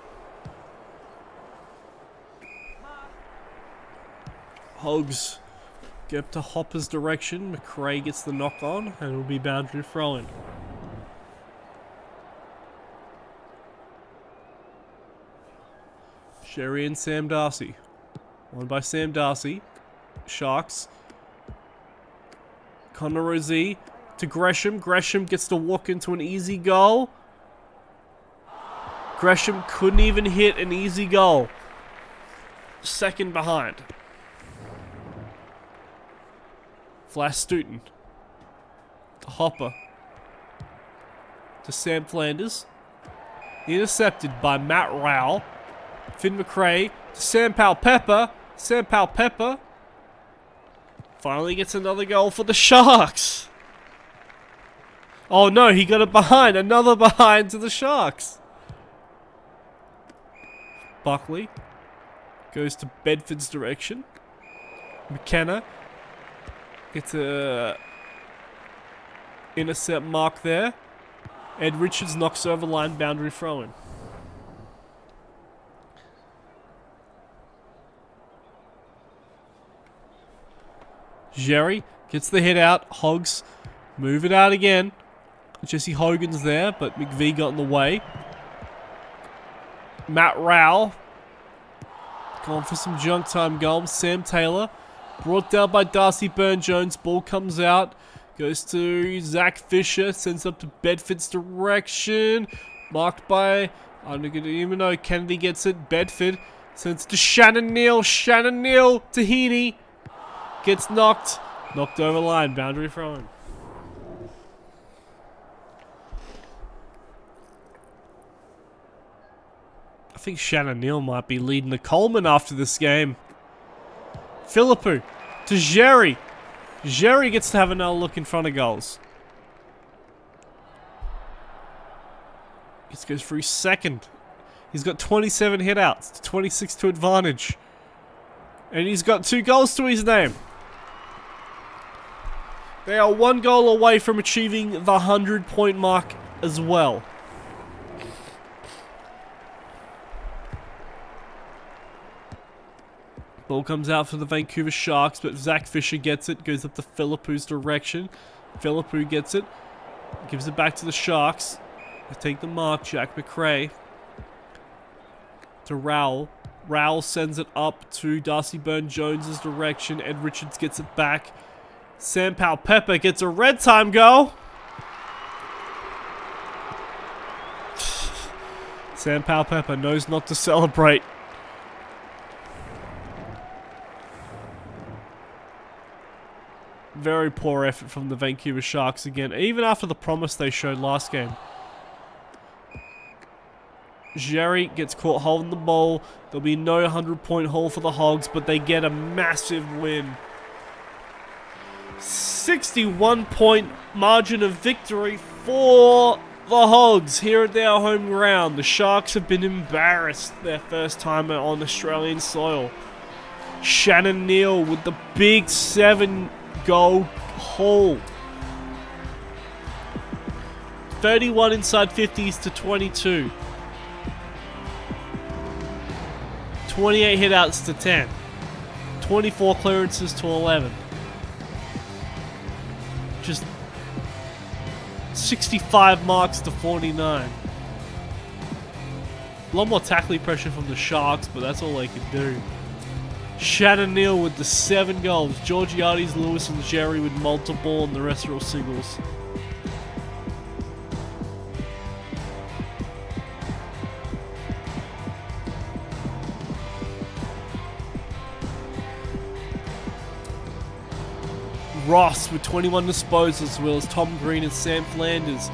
S1: Hogs get up to Hopper's direction. McRae gets the knock on and it'll be boundary throw-in. Sherry and Sam Darcy. Won by Sam Darcy. Sharks. Connor Rosé to Gresham. Gresham gets to walk into an easy goal. Gresham couldn't even hit an easy goal. Second behind. Flash Stoughton. To Hopper. To Sam Flanders. Intercepted by Matt Rowell. Finn McRae to Sam Powell-Pepper. Sam Powell-Pepper finally gets another goal for the Sharks. Oh no, he got it behind. Another behind to the Sharks. Buckley goes to Bedford's direction. McKenna gets a intercept mark there. Ed Richards knocks over line, boundary throw-in. Jerry gets the hit out. Hogs move it out again. Jesse Hogan's there, but McVie got in the way. Matt Rowell going for some junk time goals. Sam Taylor brought down by Darcy Burn-Jones. Ball comes out. Goes to Zach Fisher. Sends up to Bedford's direction. Marked by... I don't even know. Kennedy gets it. Bedford sends it to Shannon Neal. Shannon Neal to Heaney. Gets knocked over line, boundary throw-in. I think Shannon Neal might be leading the Coleman after this game. Philippou to Jerry. Jerry gets to have another look in front of goals. This goes for his second. He's got 27 hitouts, 26 to advantage. And he's got 2 goals to his name. They are 1 goal away from achieving the 100-point mark as well. Ball comes out for the Vancouver Sharks, but Zach Fisher gets it, goes up to Philippu's direction. Philippu gets it, gives it back to the Sharks. They take the mark, Jack McRae. To Rowell. Rowell sends it up to Darcy Byrne-Jones' direction. Ed Richards gets it back. Sam Powerpuff gets a red time goal. Sam Powerpuff knows not to celebrate. Very poor effort from the Vancouver Sharks again, even after the promise they showed last game. Jerry gets caught holding the ball. There'll be no 100-point haul for the Hogs, but they get a massive win. 61-point margin of victory for the Hogs here at their home ground. The Sharks have been embarrassed their first time on Australian soil. Shannon Neal with the big 7-goal haul. 31 inside 50s to 22. 28 hitouts to 10. 24 clearances to 11. Just 65 marks to 49. A lot more tackling pressure from the Sharks, but that's all they can do. Shannon Neal with the 7 goals. Georgiades, Lewis, and Jerry with multiple, and the rest are all singles. Ross with 21 disposals, as well as Tom Green and Sam Flanders.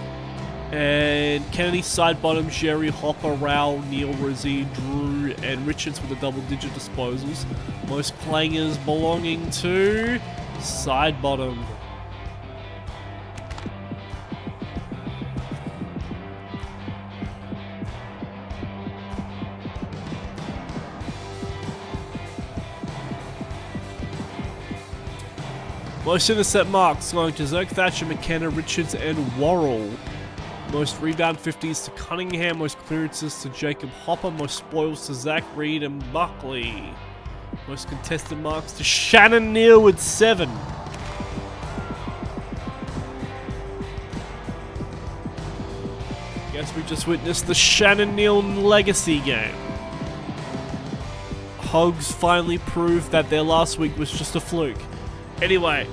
S1: And Kennedy, side bottom, Jerry, Hopper, Rowell, Neil, Rosie, Drew, and Richards with the double-digit disposals. Most clangers belonging to side bottom. Most intercept marks going to Zerk, Thatcher, McKenna, Richards, and Worrell. Most rebound 50s to Cunningham. Most clearances to Jacob Hopper. Most spoils to Zach Reed and Buckley. Most contested marks to Shannon Neal with 7. Guess we just witnessed the Shannon Neal legacy game. Hogs finally proved that their last week was just a fluke. Anyway,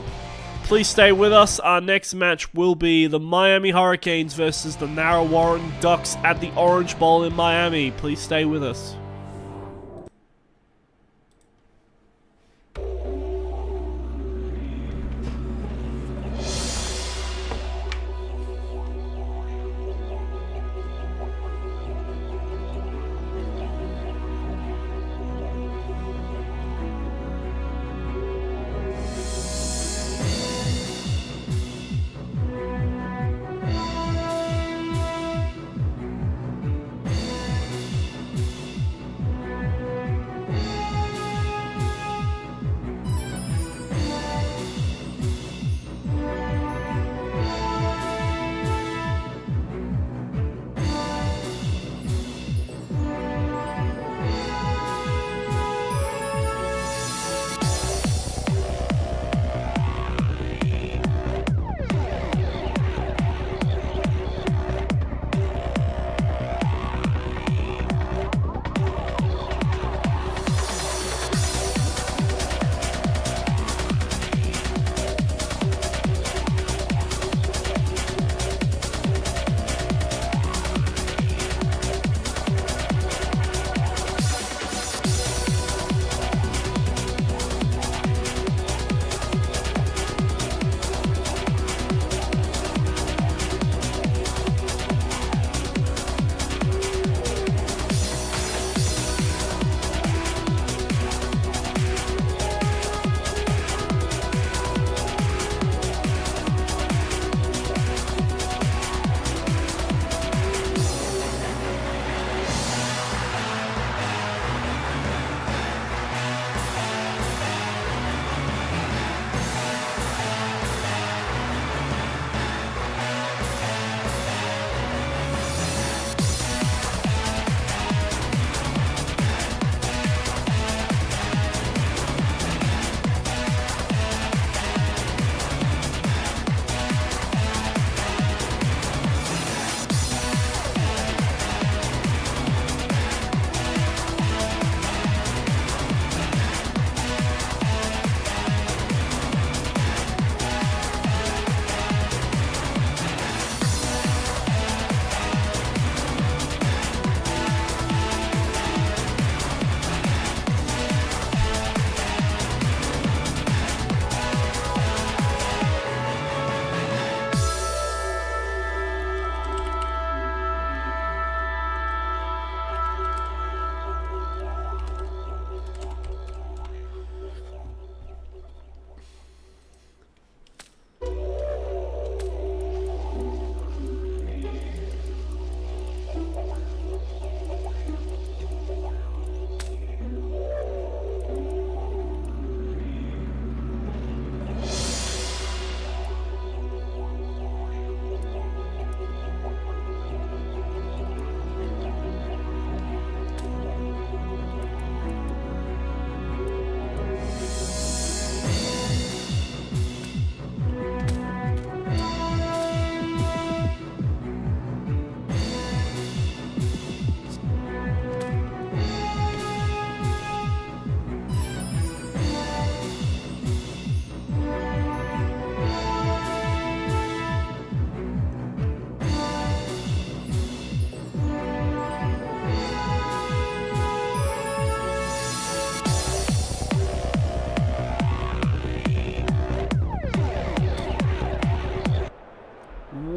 S1: please stay with us. Our next match will be the Miami Hurricanes versus the Narre Warren Ducks at the Orange Bowl in Miami. Please stay with us.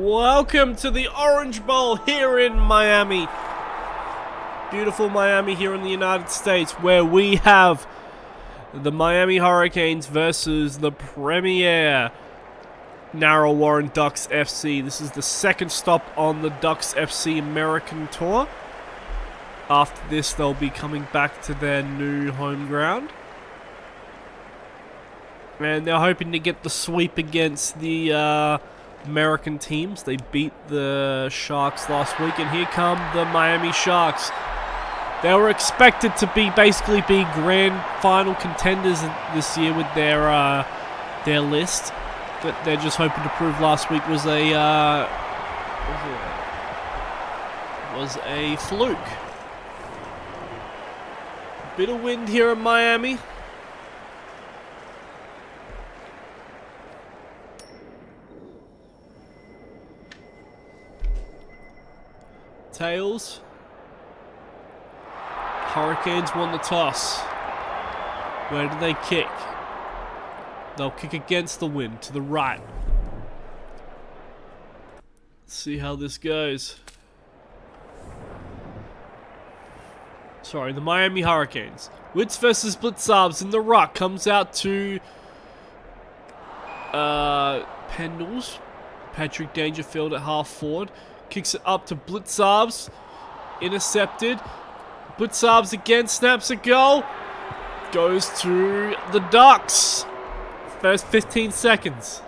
S1: Welcome to the Orange Bowl here in Miami. Beautiful Miami here in the United States, where we have the Miami Hurricanes versus the premier Narre Ducks FC. This is the second stop on the Ducks FC American Tour. After this, they'll be coming back to their new home ground. And they're hoping to get the sweep against the American teams. They beat the Sharks last week, and here come the Miami Sharks. They were expected to basically be grand final contenders this year with their list, but they're just hoping to prove last week was a fluke. Bit of wind here in Miami. Tails. Hurricanes won the toss. Where do they kick? They'll kick against the wind, to the right. Let's see how this goes. Sorry, the Miami Hurricanes. Wits versus Blitzabs in the ruck. Comes out to Pendles. Patrick Dangerfield at half forward. Kicks it up to Blitzabs. Intercepted. Blitzabs again, snaps a goal. Goes to the Ducks. First 15 seconds.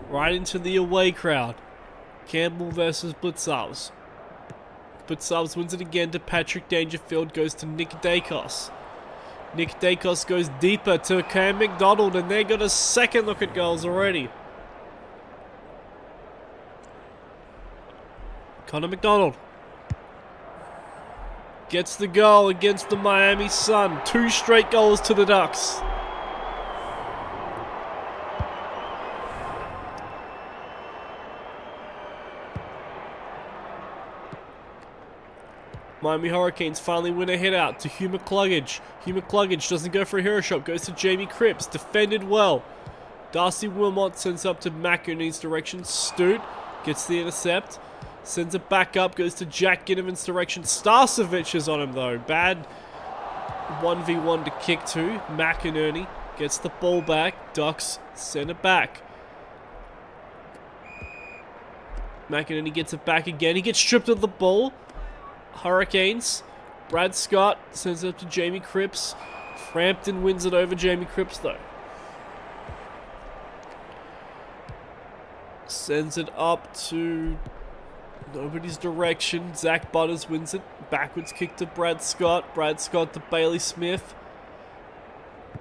S1: Right into the away crowd. Campbell versus Blitzabs. Blitzabs wins it again to Patrick Dangerfield. Goes to Nick Dacos. Nick Dacos goes deeper to Cam McDonald, and they got a second look at goals already. Connor McDonald gets the goal against the Miami Sun. 2 straight goals to the Ducks. Miami Hurricanes finally win a hit out to Hugh McCluggage. Hugh McCluggage doesn't go for a hero shot, goes to Jamie Cripps. Defended well. Darcy Wilmot sends up to McInerney's direction. Stute gets the intercept. Sends it back up, goes to Jack Ginnivan's direction. Starcevic is on him though. Bad 1v1 to kick to. McInerney gets the ball back. Ducks send it back. McInerney gets it back again. He gets stripped of the ball. Hurricanes. Brad Scott sends it up to Jamie Cripps. Frampton wins it over Jamie Cripps though. Sends it up to nobody's direction. Zach Butters wins it. Backwards kick to Brad Scott. Brad Scott to Bailey Smith.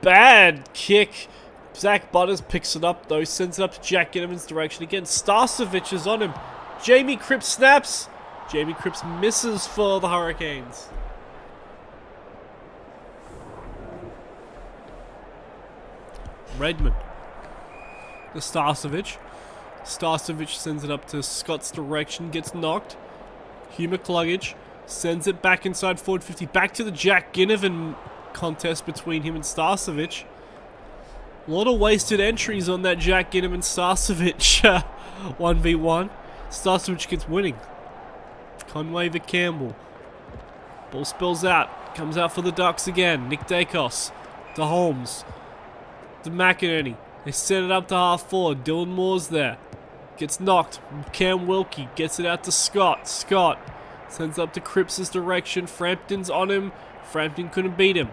S1: Bad kick. Zach Butters picks it up though. Sends it up to Jack Ginnivan's direction again. Starcevic is on him. Jamie Cripps snaps. Jamie Cripps misses for the Hurricanes. Redmond. The Starcevic. Starcevic sends it up to Scott's direction. Gets knocked. Hugh McCluggage sends it back inside forward 50. Back to the Jack Ginnivan contest between him and Starcevic. A lot of wasted entries on that Jack Ginnivan Starcevic 1v1. Starcevic gets winning. Conway to Campbell. Ball spills out. Comes out for the Ducks again. Nick Dacos to Holmes. To McInerney. They set it up to half forward. Dylan Moore's there. Gets knocked. Cam Wilkie gets it out to Scott. Scott sends up to Cripps' direction. Frampton's on him. Frampton couldn't beat him.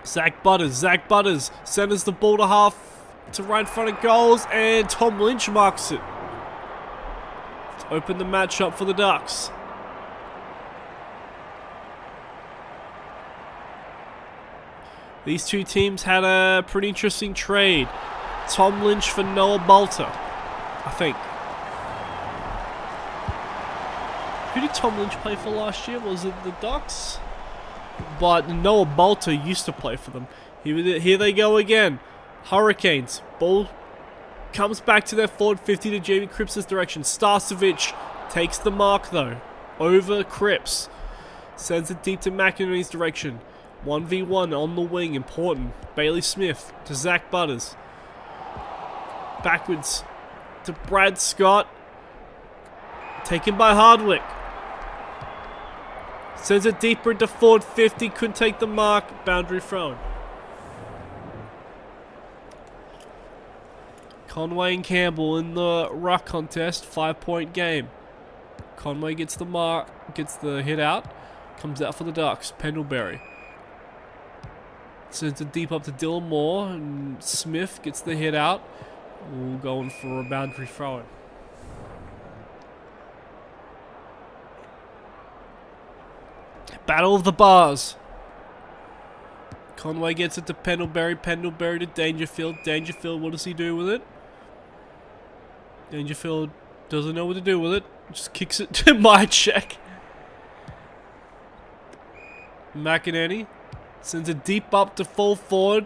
S1: Zach Butters. Zach Butters centers the ball to half to right in front of goals, and Tom Lynch marks it. Open the match up for the Ducks. These two teams had a pretty interesting trade. Tom Lynch for Noah Bolter, I think. Who did Tom Lynch play for last year? Was it the Ducks? But Noah Bolter used to play for them. Here they go again. Hurricanes. Ball comes back to their forward 50 to Jamie Cripps' direction. Starcevic takes the mark though. Over Cripps. Sends it deep to McInerney's direction. 1v1 on the wing. Important. Bailey Smith to Zach Butters. Backwards to Brad Scott. Taken by Hardwick. Sends it deeper into forward 50. Couldn't take the mark. Boundary thrown. Conway and Campbell in the ruck contest. 5-point game. Conway gets the mark. Gets the hit out. Comes out for the Ducks. Pendlebury. Sends it deep up to Dylan Moore. And Smith gets the hit out. We're going for a boundary throw-in. Battle of the bars. Conway gets it to Pendlebury. Pendlebury to Dangerfield. Dangerfield, what does he do with it? Dangerfield doesn't know what to do with it. Just kicks it to my check. McInerney sends it deep up to full forward.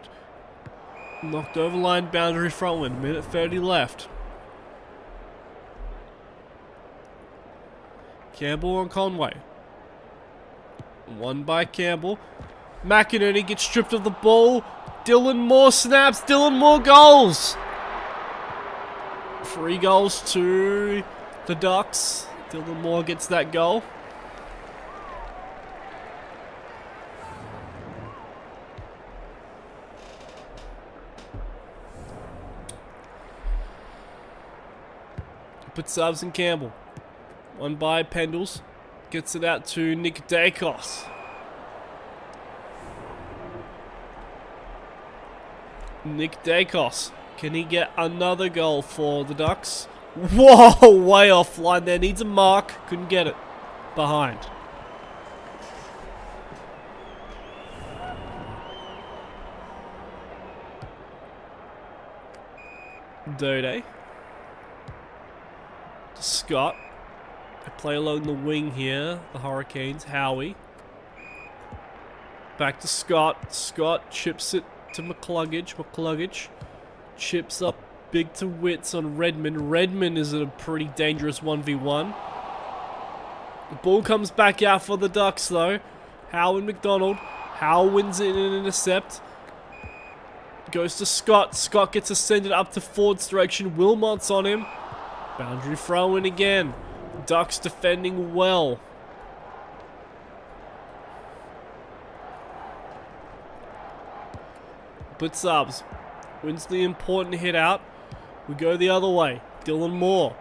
S1: Knocked over line, boundary throw-in. Minute 30 left. Campbell on Conway. Won by Campbell. McInerney gets stripped of the ball. Dylan Moore snaps. Dylan Moore goals. 3 goals to the Ducks. Dylan Moore gets that goal. Put subs in Campbell. One by Pendles. Gets it out to Nick Dacos. Nick Dacos. Can he get another goal for the Ducks? Whoa, way offline there. Needs a mark. Couldn't get it. Behind. Dode. Scott. They play along the wing here. The Hurricanes. Howie. Back to Scott. Scott chips it to McCluggage. McCluggage chips up big to Witts on Redmond. Redmond is a pretty dangerous 1v1. The ball comes back out for the Ducks though. Howe and McDonald. Howe wins it in an intercept. Goes to Scott. Scott gets ascended up to Ford's direction. Wilmot's on him. Boundary throw in again. Ducks defending well. But subs. Wins the important hit out. We go the other way. Dylan Moore.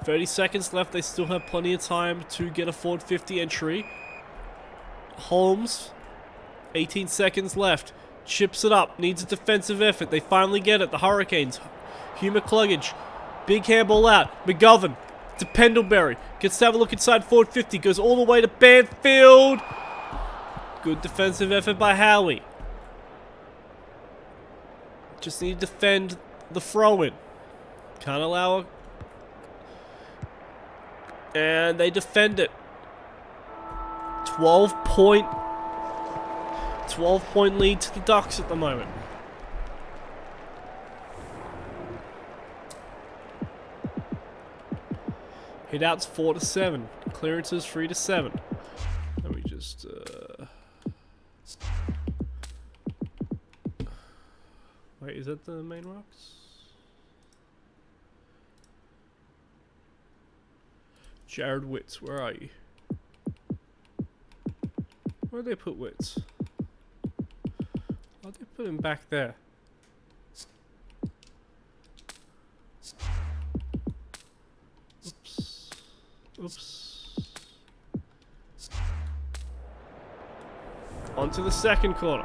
S1: 30 seconds left. They still have plenty of time to get a forward 50 entry. Holmes. 18 seconds left. Chips it up. Needs a defensive effort. They finally get it. The Hurricanes. Hugh McCluggage. Big handball out. McGovern to Pendlebury. Gets to have a look inside forward 50. Goes all the way to Banfield. Good defensive effort by Howie. Just need to defend the throw-in. Can't allow it. And they defend it. 12-point lead to the Ducks at the moment. Hit outs 4-7. Clearances 3-7. Let me just wait, is that the main rocks? Jared Witts, where are you? Where'd they put Witts? Why'd they put him back there? Oops. Oops. On to the second quarter.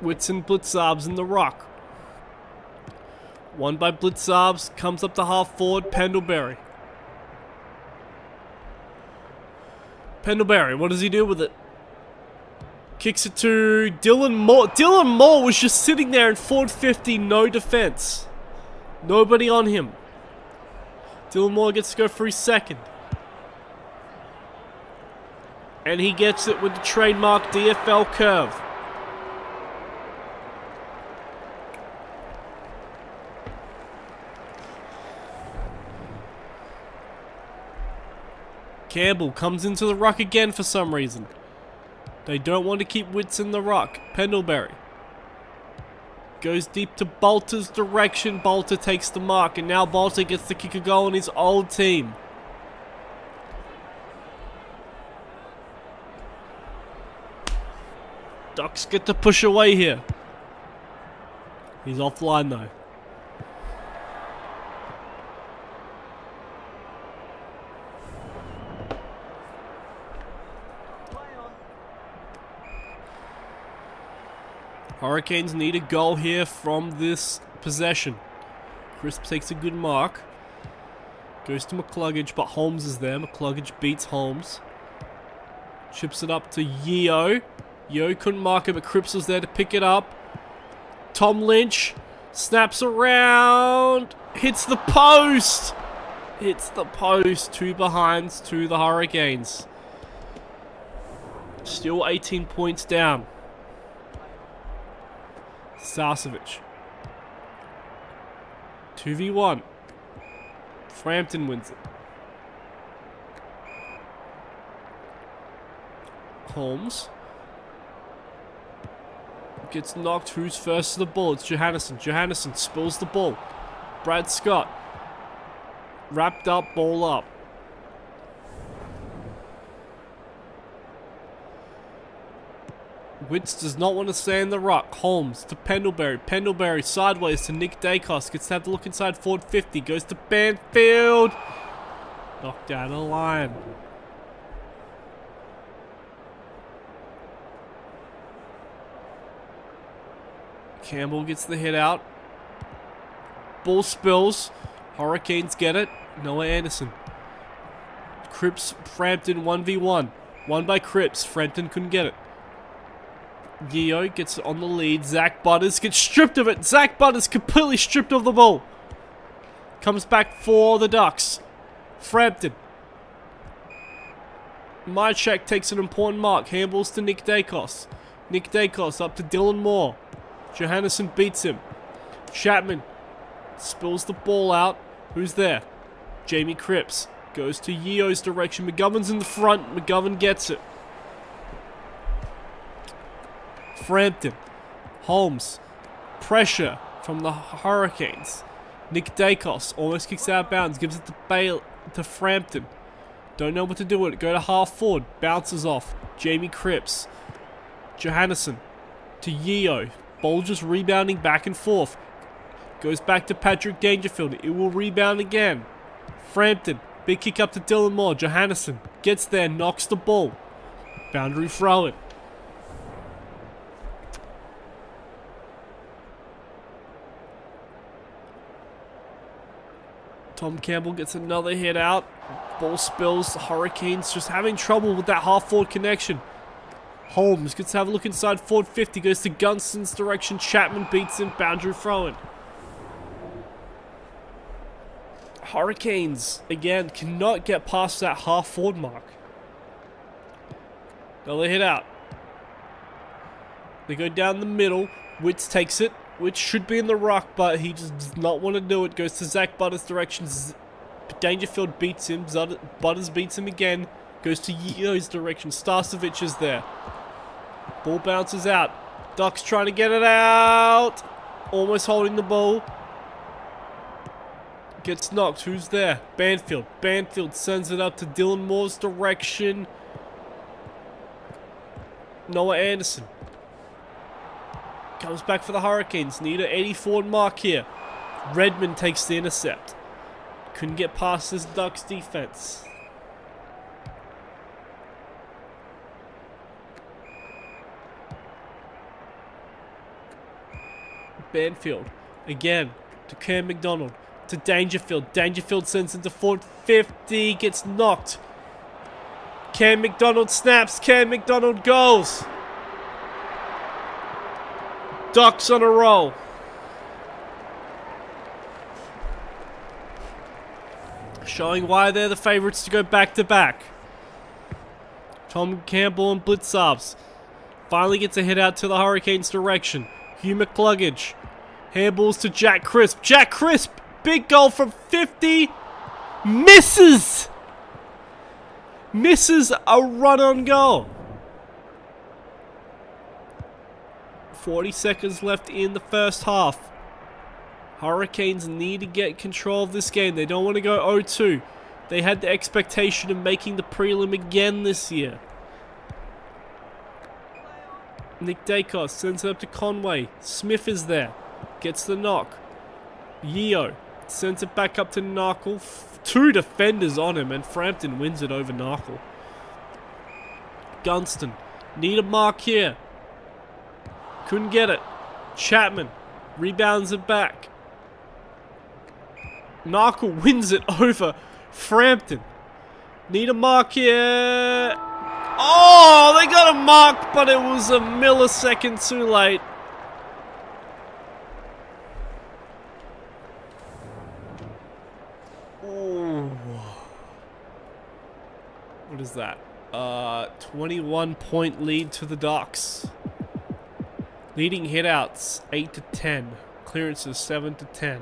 S1: Witts and Blitzarbs in the rock. One by Blitzarbs, comes up to half forward, Pendlebury. Pendlebury, what does he do with it? Kicks it to Dylan Moore. Dylan Moore was just sitting there in forward 50, no defense. Nobody on him. Dylan Moore gets to go for his second. And he gets it with the trademark DFL curve. Campbell comes into the ruck again for some reason. They don't want to keep Wits in the ruck. Pendlebury goes deep to Bolter's direction. Bolter takes the mark, and now Bolter gets to kick a goal on his old team. Ducks get to push away here. He's offline though. Hurricanes need a goal here from this possession. Crisp takes a good mark. Goes to McCluggage, but Holmes is there. McCluggage beats Holmes. Chips it up to Yeo. Yeo couldn't mark it, but Cripps was there to pick it up. Tom Lynch snaps around. Hits the post. Hits the post. 2 behinds to the Hurricanes. Still 18 points down. Sarcevic. 2v1. Frampton wins it. Holmes gets knocked. Who's first to the ball? It's Johannesson. Johannesson spills the ball. Brad Scott. Wrapped up, ball up. Wits does not want to stay in the ruck. Holmes to Pendlebury. Pendlebury sideways to Nick Dacos. Gets to have the look inside forward 50. Goes to Banfield. Knocked down the line. Campbell gets the hit out. Ball spills. Hurricanes get it. Noah Anderson. Cripps, Frampton 1v1. Won by Cripps. Frampton couldn't get it. Yeo gets on the lead. Zach Butters gets stripped of it. Zach Butters completely stripped of the ball. Comes back for the Ducks. Frampton. Mychek takes an important mark. Handballs to Nick Dacos. Nick Dacos up to Dylan Moore. Johannesson beats him. Chapman spills the ball out. Who's there? Jamie Cripps goes to Yeo's direction. McGovern's in the front. McGovern gets it. Frampton. Holmes. Pressure from the Hurricanes. Nick Dacos almost kicks out of bounds. Gives it to Frampton. Don't know what to do with it. Go to half forward. Bounces off. Jamie Cripps. Johannesson to Yeo. Ball just rebounding back and forth. Goes back to Patrick Dangerfield. It will rebound again. Frampton. Big kick up to Dylan Moore. Johannesson gets there. Knocks the ball. Boundary throw it. Tom Campbell gets another hit out. Ball spills. The Hurricanes just having trouble with that half-forward connection. Holmes gets to have a look inside forward 50. Goes to Gunston's direction. Chapman beats him. Boundary throw-in. Hurricanes, again, cannot get past that half-forward mark. Another hit out. They go down the middle. Wits takes it. Which should be in the ruck, but he just does not want to do it. Goes to Zach Butters' direction. Dangerfield beats him. Butters beats him again. Goes to Yeo's direction. Starcevic is there. Ball bounces out. Ducks trying to get it out. Almost holding the ball. Gets knocked. Who's there? Banfield. Banfield sends it up to Dylan Moore's direction. Noah Anderson. Comes back for the Hurricanes. Need an 84 mark here. Redmond takes the intercept. Couldn't get past this Ducks defense. Banfield. Again. To Cam McDonald. To Dangerfield. Dangerfield sends into forward 50. Gets knocked. Cam McDonald snaps. Cam McDonald goes. Ducks on a roll. Showing why they're the favourites to go back-to-back. Tom Campbell and Blitzarves finally gets a hit out to the Hurricanes' direction. Hugh McCluggage. Handballs to Jack Crisp. Jack Crisp! Big goal from 50. Misses! Misses a run on goal. 40 seconds left in the first half. Hurricanes need to get control of this game. They don't want to go 0-2. They had the expectation of making the prelim again this year. Nick Dacos sends it up to Conway. Smith is there. Gets the knock. Yeo sends it back up to Narkle. 2 defenders on him, and Frampton wins it over Narkle. Gunston. Need a mark here. Couldn't get it. Chapman rebounds it back. Narkle wins it over Frampton. Need a mark here. Oh, they got a mark, but it was a millisecond too late. Ooh. What is that? 21-point lead to the Ducks. Leading hitouts 8-10. Clearances 7-10.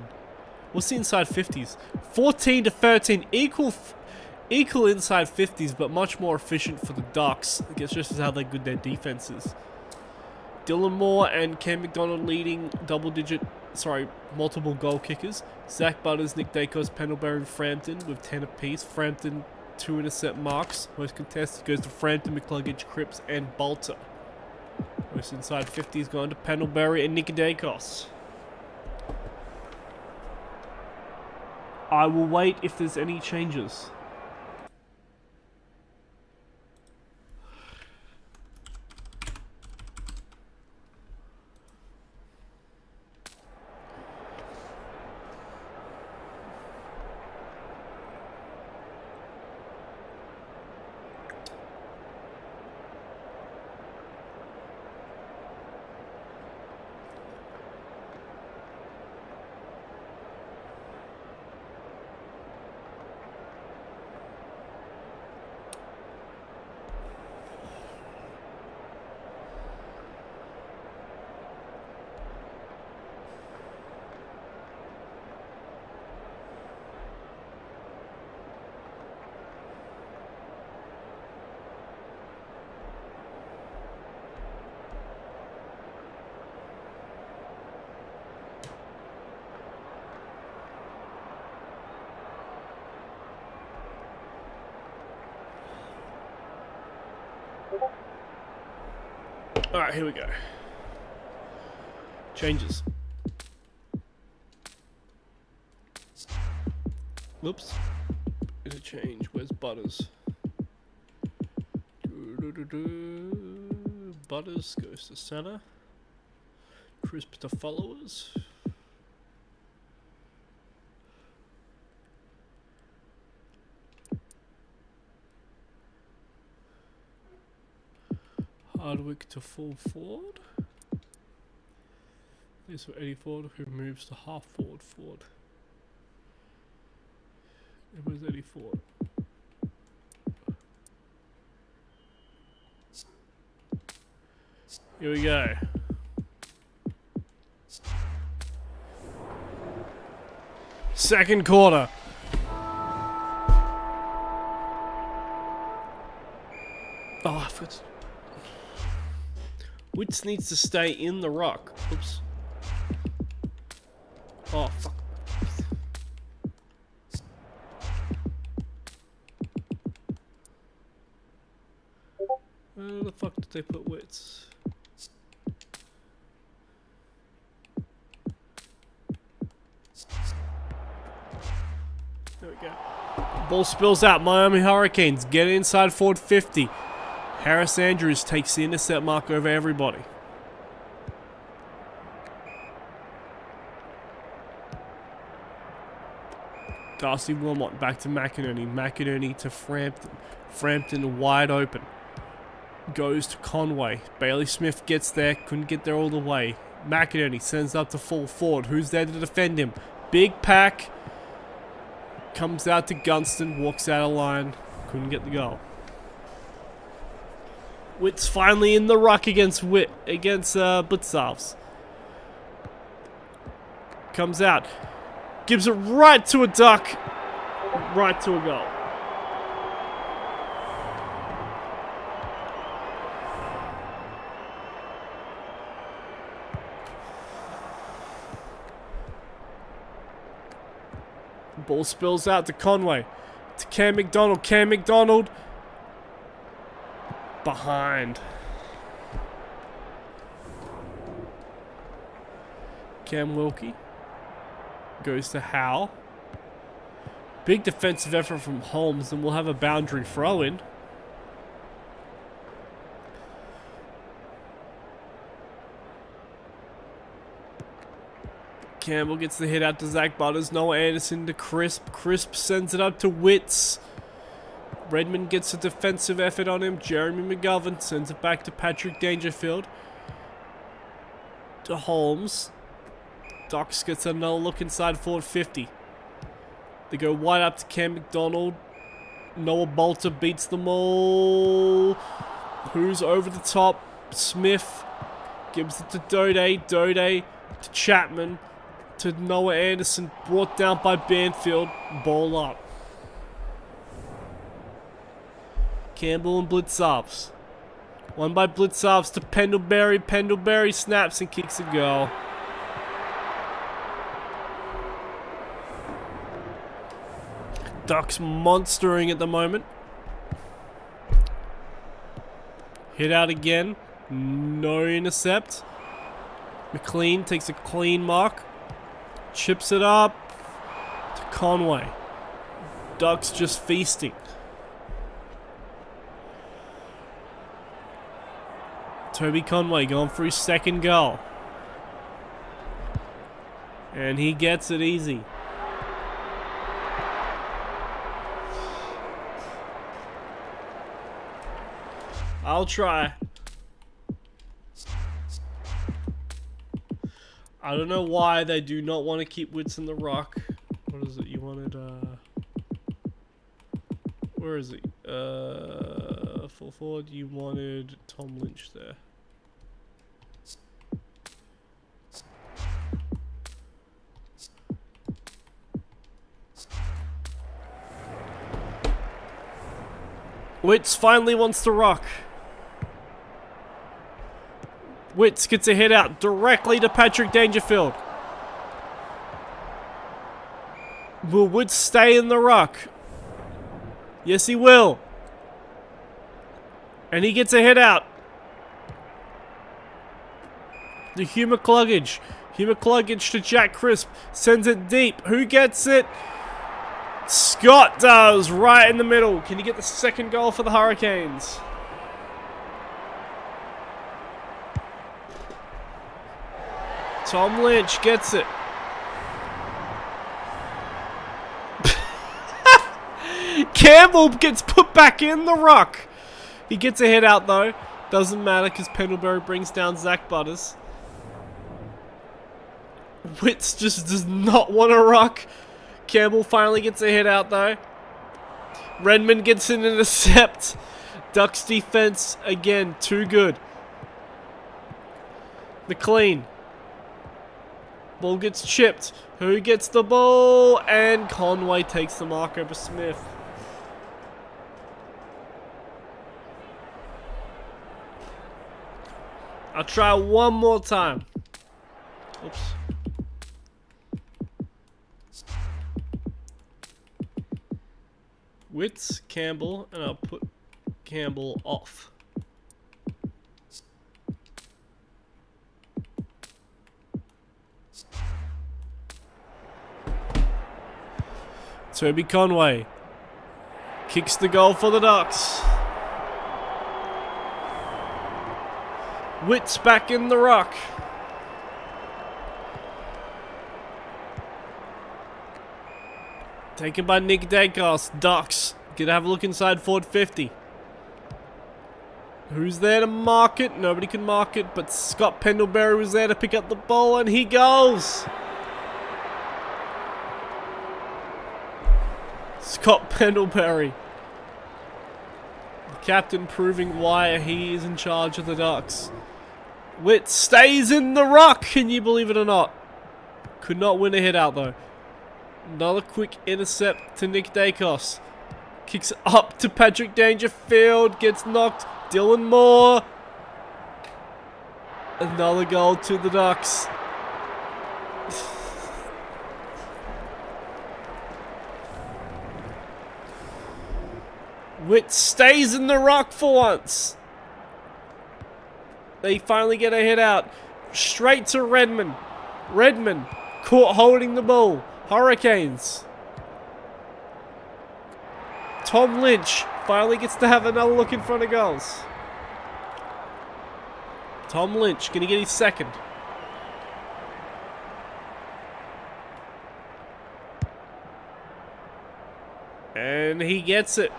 S1: What's the inside 50s? 14-13. Equal inside 50s, but much more efficient for the Ducks. I guess just as how good their defense is. Dylan Moore and Cam McDonald leading multiple goal kickers. Zach Butters, Nick Dacos, Pendlebury, and Frampton with 10 apiece. Frampton 2 intercept marks. Most contested goes to Frampton, McCluggage, Cripps, and Bolter. Most inside 50s going to Pendlebury and Nick Dacos. I will wait if there's any changes. Alright, here we go. Changes. Whoops. Is a change. Where's Butters? Butters goes to center. Crisp to followers. Hardwick to full forward. This for Eddie Ford, who moves to half forward. And where's Eddie Ford? Here we go. Second quarter. Oh, I forgot. Witz needs to stay in the rock. Oops. Oh, fuck. Where the fuck did they put Witz? There we go. Ball spills out. Miami Hurricanes get inside forward 50. Harris Andrews takes the intercept mark over everybody. Darcy Wilmot back to McInerney. McInerney to Frampton. Frampton wide open. Goes to Conway. Bailey Smith gets there. Couldn't get there all the way. McInerney sends up to full forward. Who's there to defend him? Big pack. Comes out to Gunston. Walks out of line. Couldn't get the goal. Witt's finally in the ruck against Blitzarves. Comes out. Gives it right to a duck. Right to a goal. Ball spills out to Conway. To Cam McDonald. Cam McDonald. Behind. Cam Wilkie. Goes to Howe. Big defensive effort from Holmes, and we'll have a boundary throw in. Campbell gets the hit out to Zach Butters. Noah Anderson to Crisp. Crisp sends it up to Witts. Redmond gets a defensive effort on him. Jeremy McGovern sends it back to Patrick Dangerfield. To Holmes. Docs gets another look inside forward 50. They go wide up to Cam McDonald. Noah Bolter beats them all. Who's over the top? Smith gives it to Dode. Dode to Chapman. To Noah Anderson. Brought down by Banfield. Ball up. Campbell and Blitzarves. One by Blitzarves to Pendlebury. Pendlebury snaps and kicks a goal. Ducks monstering at the moment. Hit out again. No intercept. McLean takes a clean mark. Chips it up to Conway. Ducks just feasting. Toby Conway going for his second goal. And he gets it easy. I'll try. I don't know why they do not want to keep Witts in the rock. What is it? You wanted, where is it? Full forward, you wanted Tom Lynch there. Witts finally wants to rock. Witts gets a hit out directly to Patrick Dangerfield. Will Witts stay in the ruck? Yes, he will. And he gets a hit out. The Hugh McCluggage. Hugh McCluggage to Jack Crisp. Sends it deep. Who gets it? Scott does. Right in the middle. Can he get the second goal for the Hurricanes? Tom Lynch gets it. Campbell gets put back in the ruck. He gets a hit out though. Doesn't matter because Pendlebury brings down Zach Butters. Witts just does not want to ruck. Campbell finally gets a hit out though. Redmond gets an intercept. Ducks defense again too good. McLean. Ball gets chipped. Who gets the ball? And Conway takes the mark over Smith. I'll try one more time. Oops. Witts, Campbell, and I'll put Campbell off. Toby Conway kicks the goal for the Ducks. Witts back in the ruck. Taken by Nick Dacos. Ducks. Gonna have a look inside forward 50. Who's there to mark it? Nobody can mark it, but Scott Pendlebury was there to pick up the ball, and he goes. Scott Pendlebury. The captain proving why he is in charge of the Ducks. Witts stays in the ruck, can you believe it or not? Could not win a hit out though. Another quick intercept to Nick Dacos. Kicks up to Patrick Dangerfield. Gets knocked. Dylan Moore. Another goal to the Ducks. Witt stays in the rock for once. They finally get a hit out. Straight to Redmond. Redmond caught holding the ball. Hurricanes. Tom Lynch finally gets to have another look in front of goals. Tom Lynch gonna get his second. And he gets it.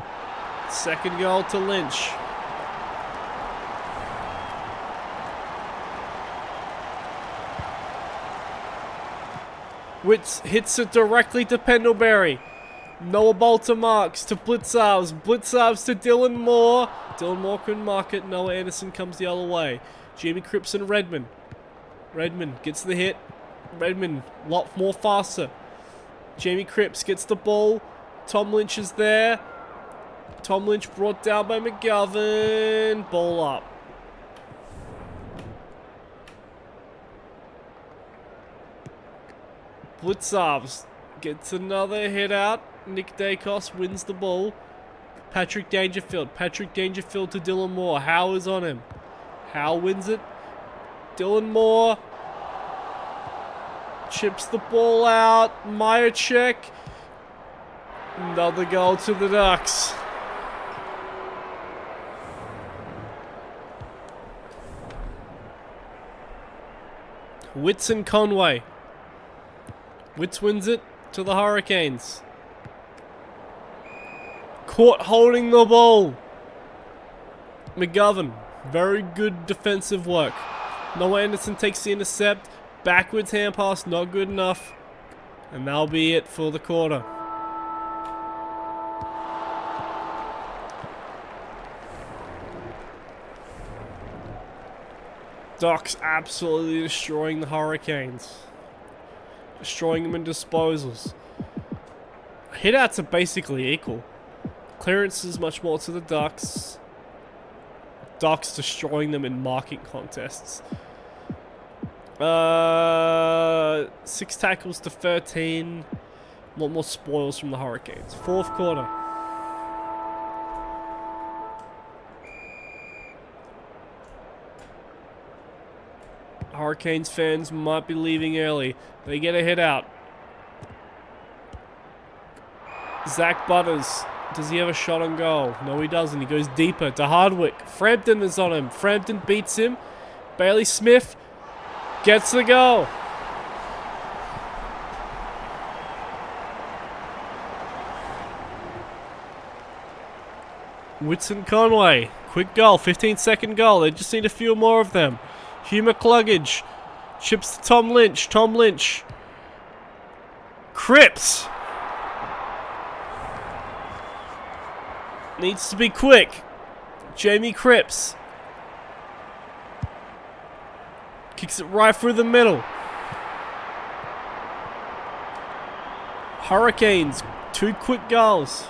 S1: Second goal to Lynch. Witz hits it directly to Pendlebury. Noah Bolter marks to Blitzarves. Blitzarves to Dylan Moore. Dylan Moore couldn't mark it. Noah Anderson comes the other way. Jamie Cripps and Redmond. Redmond gets the hit. Redmond a lot more faster. Jamie Cripps gets the ball. Tom Lynch is there. Tom Lynch brought down by McGovern. Ball up. Blitzarves gets another hit out. Nick Dacos wins the ball. Patrick Dangerfield. Patrick Dangerfield to Dylan Moore. Howe is on him. Howe wins it. Dylan Moore chips the ball out. Myercheck. Another goal to the Ducks. Whitson Conway. Witz wins it to the Hurricanes. Caught holding the ball. McGovern. Very good defensive work. Noah Anderson takes the intercept. Backwards hand pass, not good enough. And that'll be it for the quarter. Ducks absolutely destroying the Hurricanes. Destroying them in disposals. Hitouts are basically equal. Clearances much more to the Ducks. Ducks destroying them in marking contests. 6 tackles to 13. A lot more spoils from the Hurricanes. Fourth quarter. Hurricanes fans might be leaving early. They get a hit out. Zach Butters. Does he have a shot on goal? No, he doesn't. He goes deeper to Hardwick. Frampton is on him. Frampton beats him. Bailey Smith gets the goal. Whitson Conway. Quick goal. 15-second goal. They just need a few more of them. Hugh McCluggage chips to Tom Lynch. Tom Lynch. Cripps. Needs to be quick. Jamie Cripps. Kicks it right through the middle. Hurricanes. 2 quick goals.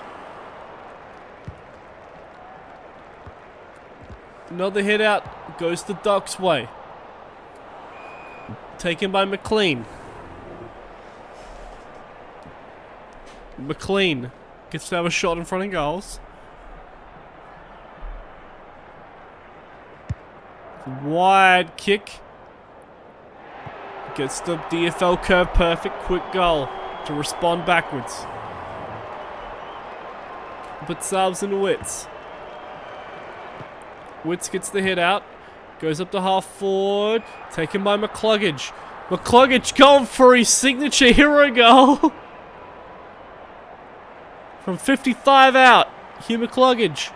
S1: Another hit out. Goes the Ducks' way. Taken by McLean. McLean gets to have a shot in front of goals. Wide kick. Gets the DFL curve perfect. Quick goal to respond backwards. But Subs and Witz. Witz gets the hit out. Goes up to half forward. Taken by McCluggage. McCluggage going for his signature hero goal. From 55 out. Hugh McCluggage.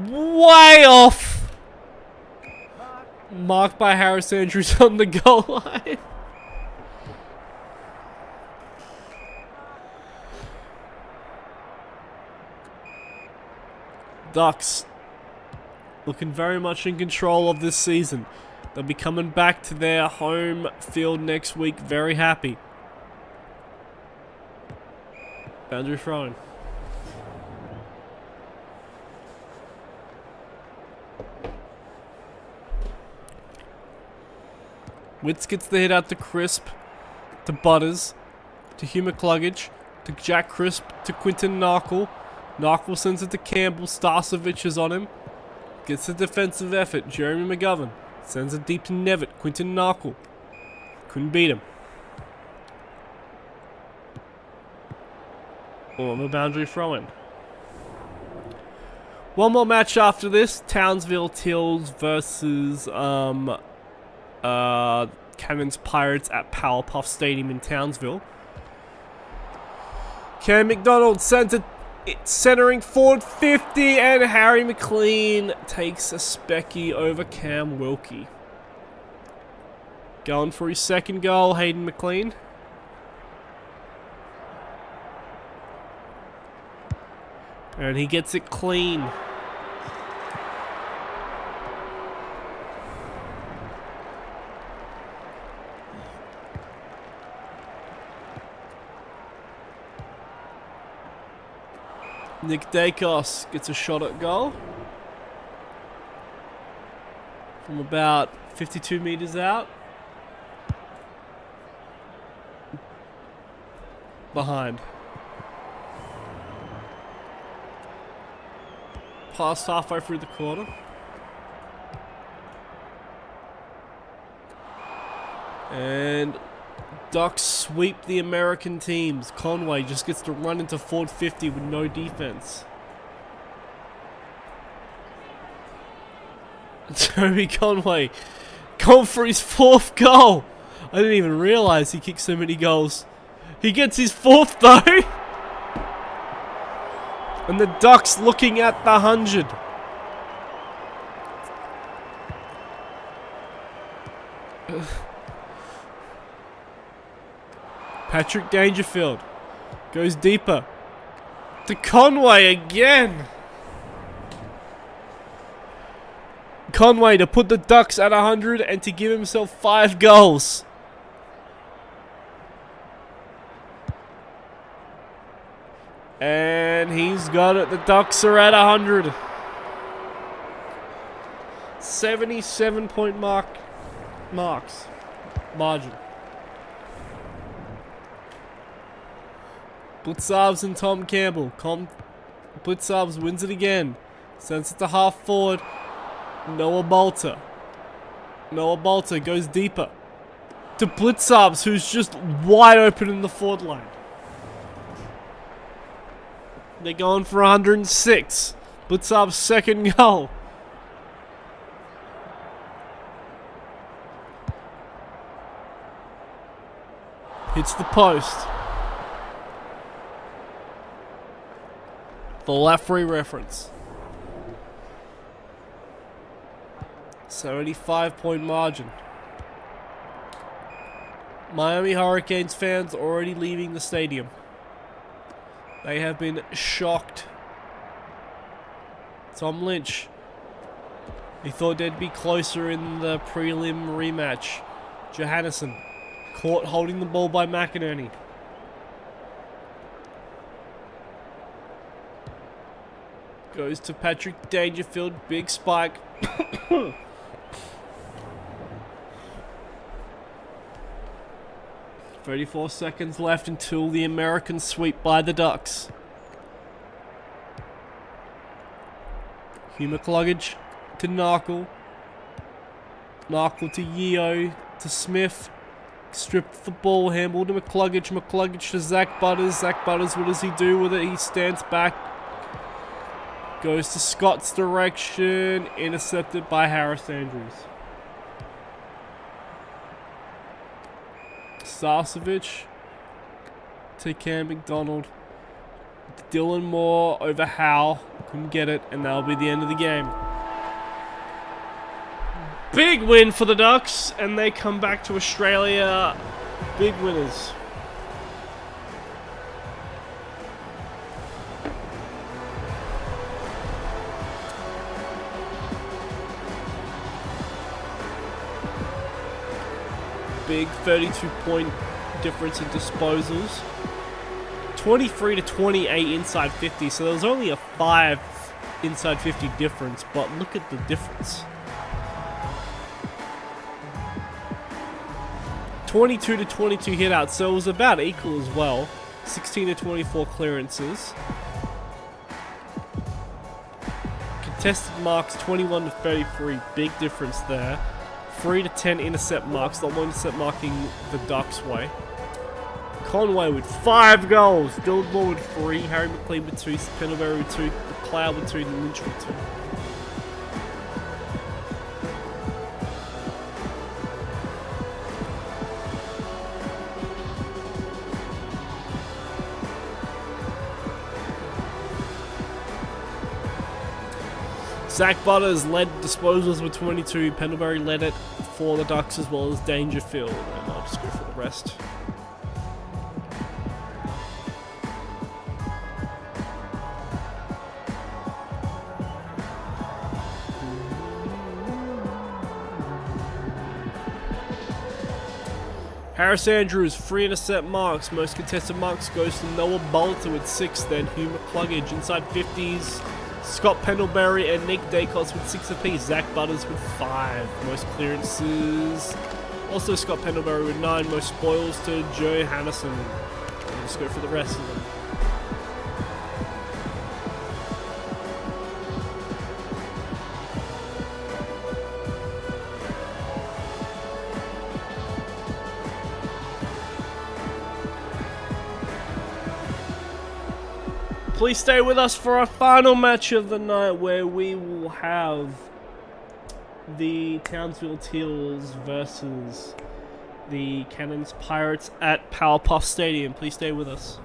S1: Way off. Marked by Harris Andrews on the goal line. Ducks looking very much in control of this season. They'll be coming back to their home field next week very happy. Boundary thrown. Witz gets the hit out to Crisp, to Butters, to Hugh McCluggage, to Jack Crisp, to Quinton Narkle. Narre sends it to Campbell. Starcevic is on him. Gets the defensive effort. Jeremy McGovern sends it deep to Nevitt. Quinton Narre. Couldn't beat him. On the boundary throw-in. One more match after this. Townsville Tiels versus Cannons Pirates at Powerpuff Stadium in Townsville. Cam McDonald sends it centering forward 50, and Harry McLean takes a specky over Cam Wilkie. Going for his second goal, Hayden McLean. And he gets it clean. Nick Dacos gets a shot at goal from about 52 meters out. Behind. Past halfway through the quarter. And Ducks sweep the American teams. Conway just gets to run into forward 50 with no defense. Toby Conway going for his 4th goal. I didn't even realize he kicked so many goals. He gets his 4th though. And the Ducks looking at the 100. Patrick Dangerfield goes deeper to Conway again. Conway to put the Ducks at 100 and to give himself 5 goals. And he's got it. The Ducks are at 100. 77-point marks. Margin. Blitzarves and Tom Campbell. Blitzarves wins it again. Sends it to half forward. Noah Bolter. Noah Bolter goes deeper. To Blitzarves, who's just wide open in the forward line. They're going for 106. Blitzarves' second goal. Hits the post. The Laffrey reference. 75-point margin. Miami Hurricanes fans already leaving the stadium. They have been shocked. Tom Lynch. He thought they'd be closer in the prelim rematch. Johannesson. Caught holding the ball by McInerney. Goes to Patrick Dangerfield. Big spike. 34 seconds left until the American sweep by the Ducks. Hugh McCluggage to Narkle. Narkle to Yeo to Smith. Stripped the ball, handball to McCluggage. McCluggage to Zach Butters. Zach Butters, what does he do with it? He stands back. Goes to Scott's direction. Intercepted by Harris Andrews. Starcevic to Cam McDonald. Dylan Moore over Howe. Couldn't get it, and that'll be the end of the game. Big win for the Ducks, and they come back to Australia big winners. Big 32-point difference in disposals. 23 to 28 inside 50, so there was only a 5 inside 50 difference, but look at the difference. 22 to 22 hitouts, so it was about equal as well. 16 to 24 clearances. Contested marks 21 to 33, big difference there. 3 to 10 intercept marks, not one intercept marking the Ducks' way. Conway with 5 goals, Dillard with 3, Harry McLean with 2, Pendlebury with 2, McLeod with 2, and Lynch with 2. Zach Butters led disposals with 22. Pendlebury led it for the Ducks as well as Dangerfield. And I'll just go for the rest. Harris Andrews, 3 intercept marks. Most contested marks goes to Noah Bolter with 6. Then Hugh McCluggage inside 50s. Scott Pendlebury and Nick Dacos with 6 apiece. Zach Butters with 5. Most clearances. Also Scott Pendlebury with 9. Most spoils to Joe Hannison. I'll just go for the rest of them. Please stay with us for our final match of the night, where we will have the Townsville Tiels versus the Cannons Pirates at Powerpuff Stadium. Please stay with us.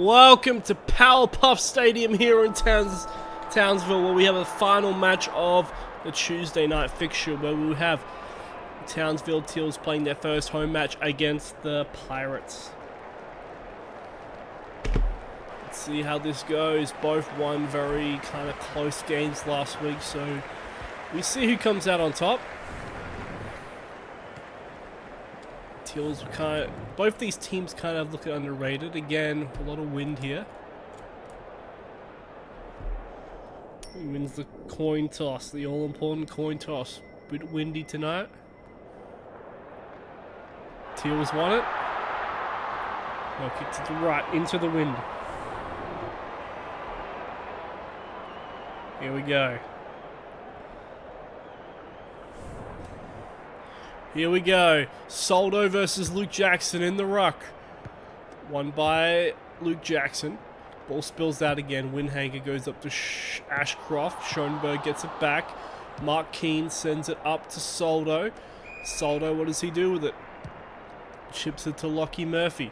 S1: Welcome to Powerpuff Stadium here in Townsville, where we have a final match of the Tuesday night fixture, where we have Townsville Tiels playing their first home match against the Pirates. Let's see how this goes. Both won very kind of close games last week, so we see who comes out on top. Tiels both these teams kind of look underrated. Again, a lot of wind here. Who wins the coin toss? The all-important coin toss. Bit windy tonight. Tiels won it. No, kick to the right, into the wind. Here we go. Here we go. Soldo versus Luke Jackson in the ruck. Won by Luke Jackson. Ball spills out again. Windhanger goes up to Ashcroft. Schoenberg gets it back. Mark Keane sends it up to Soldo. Soldo, what does he do with it? Chips it to Lockie Murphy.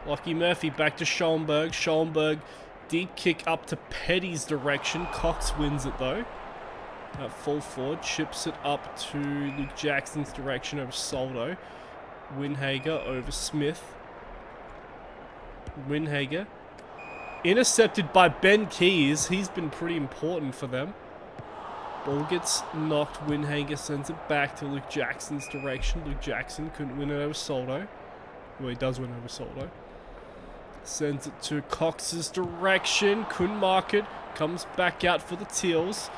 S1: Lockie Murphy back to Schoenberg. Schoenberg, deep kick up to Petty's direction. Cox wins it though. At full forward, chips it up to Luke Jackson's direction over Soldo. Windhager over Smith. Windhager intercepted by Ben Keys. He's been pretty important for them. Ball gets knocked. Windhager sends it back to Luke Jackson's direction. Luke Jackson couldn't win it over Soldo. Well, he does win over Soldo. Sends it to Cox's direction. Couldn't mark it. Comes back out for the Tiels.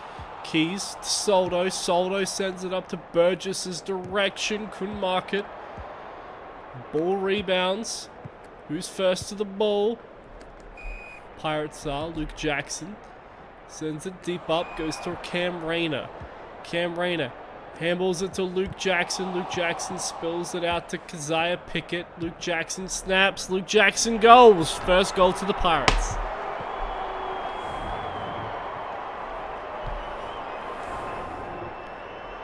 S1: Keys to Soldo. Soldo sends it up to Burgess's direction. Couldn't mark it. Ball rebounds. Who's first to the ball? Pirates are. Luke Jackson sends it deep up. Goes to Cam Rayner. Cam Rayner handballs it to Luke Jackson. Luke Jackson spills it out to Keziah Pickett. Luke Jackson snaps. Luke Jackson goals. First goal to the Pirates.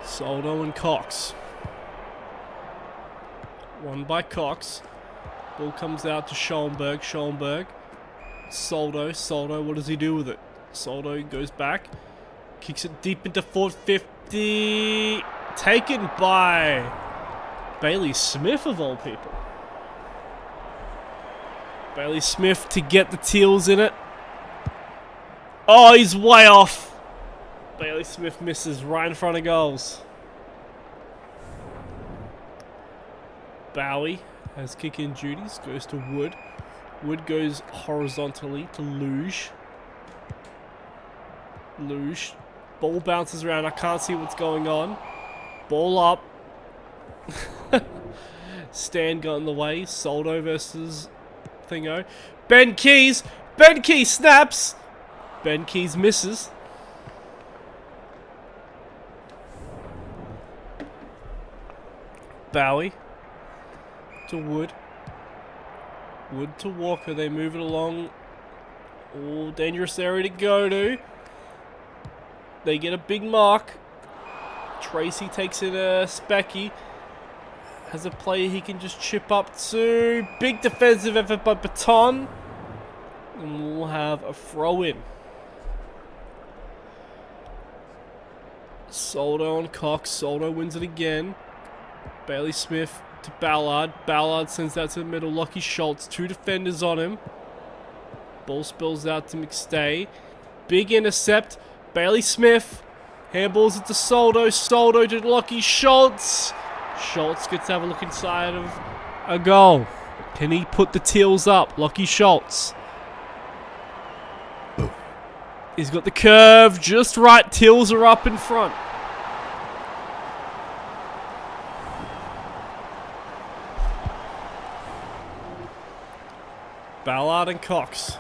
S1: Soldo and Cox. Won by Cox. Ball comes out to Schoenberg. Schoenberg. Soldo. Soldo, what does he do with it? Soldo goes back. Kicks it deep into 450. Taken by Bailey Smith of all people. Bailey Smith to get the Tiels in it. Oh, he's way off. Bailey Smith misses right in front of goals. Bowie has kick-in duties. Goes to Wood. Wood goes horizontally to Luge. Luge. Ball bounces around. I can't see what's going on. Ball up. Stan got in the way. Soldo versus Thingo. Ben Keys. Ben Keys snaps. Ben Keys misses. Bowie to Wood. Wood to Walker. They move it along. Oh, dangerous area to go to. They get a big mark. Tracy takes it Specky. Has a player he can just chip up to. Big defensive effort by Baton. And we'll have a throw in. Soldo on Cox. Soldo wins it again. Bailey Smith to Ballard. Ballard sends that to the middle. Lockie Schultz. Two defenders on him. Ball spills out to McStay. Big intercept. Bailey Smith. Handballs it to Soldo. Soldo to Lockie Schultz. Schultz gets to have a look inside of a goal. Can he put the Tiels up? Lockie Schultz. He's got the curve just right. Tiels are up in front. Ballard and Cox.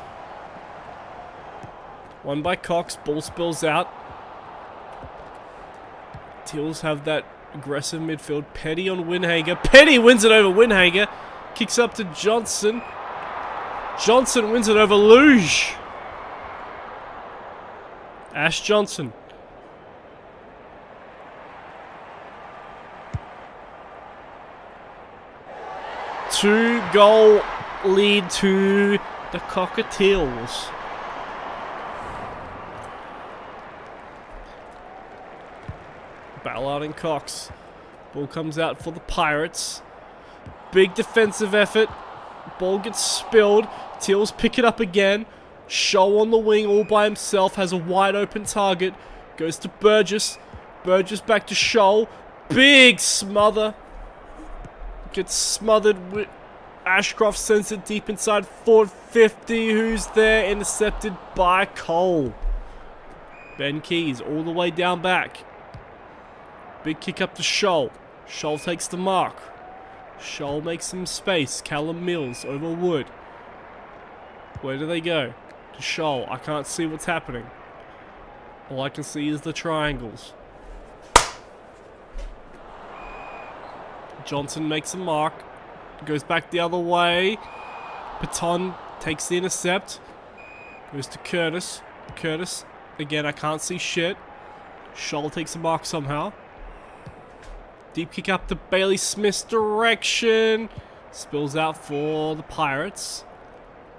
S1: Won by Cox. Ball spills out. Tiels have that aggressive midfield. Petty on Windhanger. Petty wins it over Windhanger. Kicks up to Johnson. Johnson wins it over Luge. Ash Johnson. 2-goal lead to the Cockatiels. Ballard and Cox. Ball comes out for the Pirates. Big defensive effort. Ball gets spilled. Tiels pick it up again. Show on the wing all by himself. Has a wide open target. Goes to Burgess. Burgess back to Shoal. Big smother. Gets smothered with Ashcroft, sends it deep inside 450. Who's there? Intercepted by Cole. Ben Keys all the way down back. Big kick up to Shoal. Shoal takes the mark. Shoal makes some space. Callum Mills over Wood. Where do they go? To Shoal. I can't see what's happening. All I can see is the triangles. Johnson makes a mark. Goes back the other way. Paton takes the intercept. Goes to Curtis. Curtis. Again, I can't see shit. Shoal takes a mark somehow. Deep kick up to Bailey Smith's direction. Spills out for the Pirates.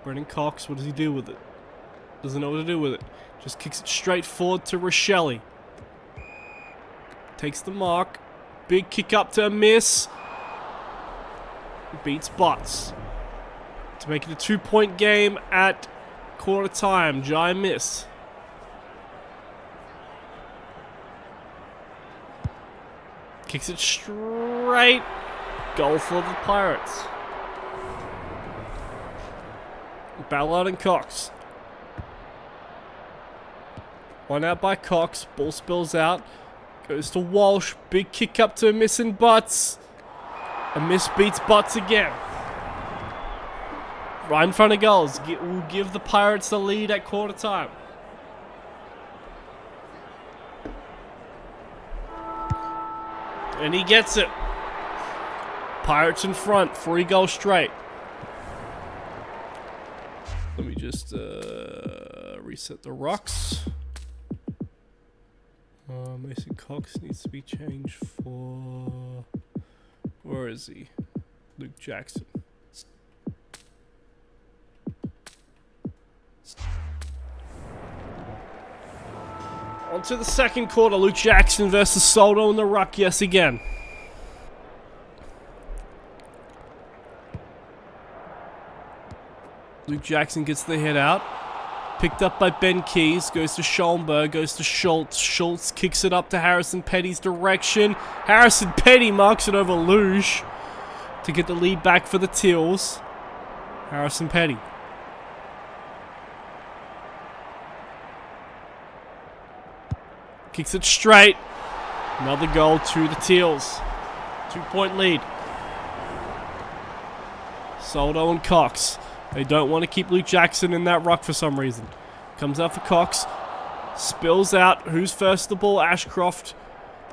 S1: Brennan Cox, what does he do with it? Doesn't know what to do with it. Just kicks it straight forward to Rochelle. Takes the mark. Big kick up to a miss. Beats Butts. To make it a 2-point game at quarter time. Jai miss. Kicks it straight. Goal for the Pirates. Ballard and Cox. One out by Cox. Ball spills out. Goes to Walsh. Big kick up to a missing Butts. A miss beats Butts again. Right in front of goals. Will give the Pirates the lead at quarter time. And he gets it. Pirates in front. 3 goals straight. Let me just reset the rocks. Mason Cox needs to be changed for... Where is he? Luke Jackson. On to the second quarter. Luke Jackson versus Soldo in the ruck. Yes, again. Luke Jackson gets the hit out. Picked up by Ben Keys. Goes to Schoenberg. Goes to Schultz. Schultz kicks it up to Harrison Petty's direction. Harrison Petty marks it over Luge to get the lead back for the Tiels. Harrison Petty. Kicks it straight. Another goal to the Tiels. 2-point lead. Soldo and Cox. They don't want to keep Luke Jackson in that ruck for some reason. Comes out for Cox. Spills out. Who's first the ball? Ashcroft.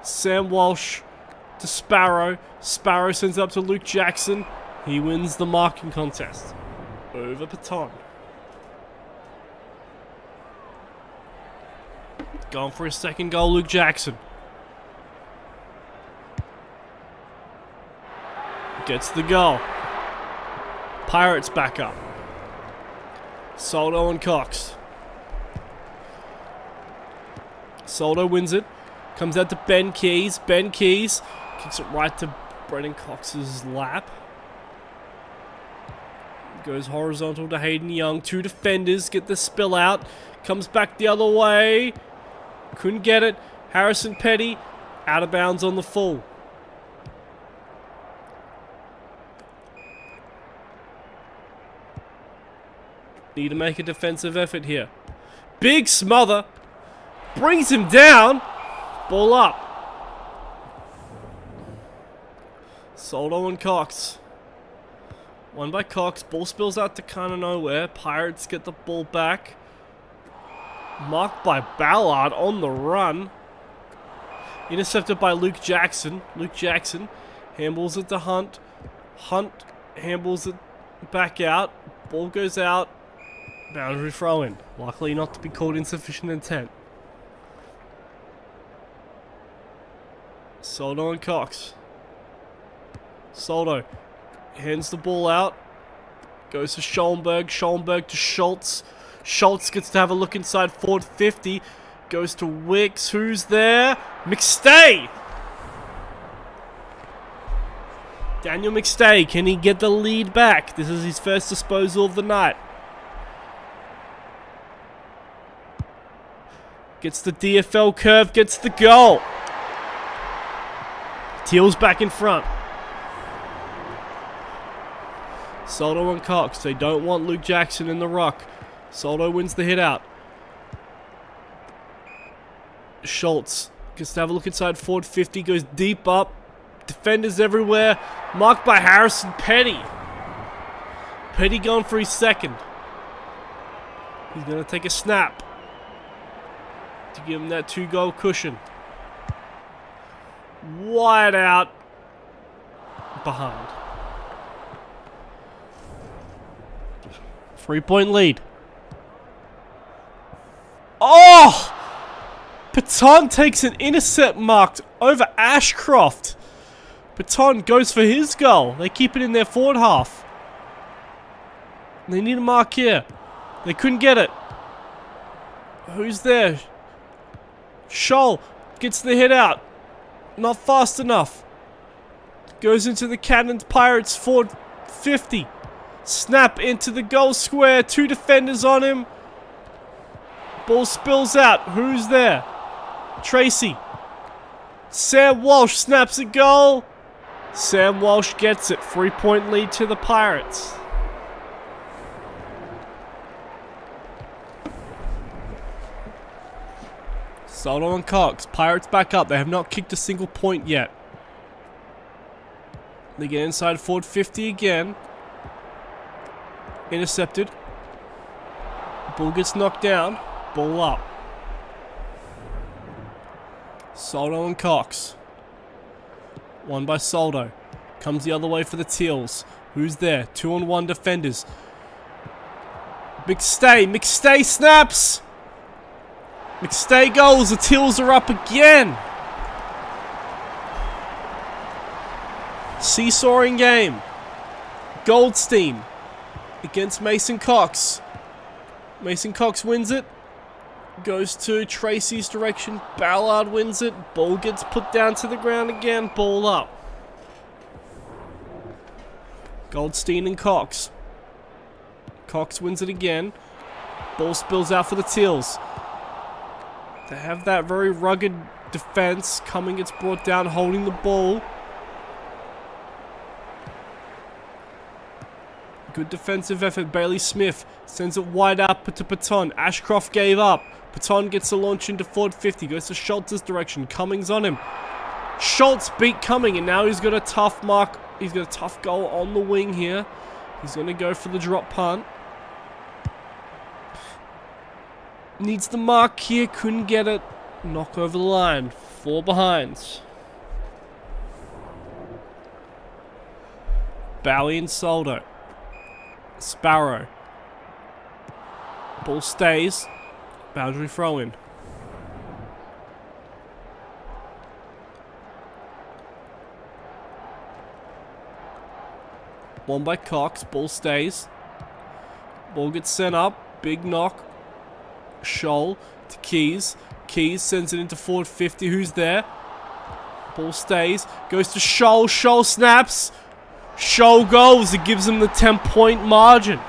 S1: Sam Walsh to Sparrow. Sparrow sends it up to Luke Jackson. He wins the marking contest over Paton. Going for his second goal, Luke Jackson. Gets the goal. Pirates back up. Soldo and Cox. Soldo wins it. Comes out to Ben Keys. Ben Keys kicks it right to Brennan Cox's lap. Goes horizontal to Hayden Young. 2 defenders get the spill out. Comes back the other way. Couldn't get it. Harrison Petty out of bounds on the full. Need to make a defensive effort here. Big smother. Brings him down. Ball up. Soldo and Cox. One by Cox. Ball spills out to kind of nowhere. Pirates get the ball back. Marked by Ballard on the run. Intercepted by Luke Jackson. Luke Jackson handballs it to Hunt. Hunt handballs it back out. Ball goes out. Boundary throw in. Likely not to be called insufficient intent. Soldo and Cox. Soldo hands the ball out. Goes to Schellenberg. Schellenberg to Schultz. Schultz gets to have a look inside forward 50. Goes to Wicks. Who's there? McStay! Daniel McStay, can he get the lead back? This is his first disposal of the night. Gets the DFL curve, gets the goal. Tiels back in front. Soldo and Cox, they don't want Luke Jackson in the ruck. Soldo wins the hit out. Schultz gets to have a look inside forward 50, goes deep up. Defenders everywhere. Marked by Harrison Petty. Petty going for his second. He's going to take a snap to give him that 2-goal cushion. Wide out. Behind. 3-point lead. Oh! Paton takes an intercept marked over Ashcroft. Paton goes for his goal. They keep it in their forward half. They need a mark here. They couldn't get it. Who's there? Scholl gets the hit out. Not fast enough. Goes into the Cannons Pirates forward 50. Snap into the goal square. 2 defenders on him. Ball spills out. Who's there? Tracy. Sam Walsh snaps a goal. Sam Walsh gets it. 3-point lead to the Pirates. Soldo and Cox. Pirates back up. They have not kicked a single point yet. They get inside forward 50 again. Intercepted. Ball gets knocked down. Ball up. Soldo and Cox. One by Soldo. Comes the other way for the Tiels. Who's there? 2-on-1 defenders. McStay. McStay snaps. McStay goals. The Tiels are up again. Seesawing game. Goldstein against Mason Cox. Mason Cox wins it. Goes to Tracy's direction. Ballard wins it. Ball gets put down to the ground again. Ball up. Goldstein and Cox. Cox wins it again. Ball spills out for the Tiels. They have that very rugged defense. Cumming gets brought down, holding the ball. Good defensive effort. Bailey Smith sends it wide out to Paton. Ashcroft gave up. Paton gets a launch into forward 50. Goes to Schultz's direction. Cummings on him. Schultz beat Cumming, and now he's got a tough mark. He's got a tough goal on the wing here. He's going to go for the drop punt. Needs the mark here. Couldn't get it. Knock over the line. 4 behinds. Bowie and Soldo. Sparrow. Ball stays. Boundary throw in. One by Cox. Ball stays. Ball gets sent up. Big knock. Scholl to Keys. Keys sends it into forward 50. Who's there? Ball stays. Goes to Scholl. Scholl snaps. Scholl goals. It gives them the 10-point margin.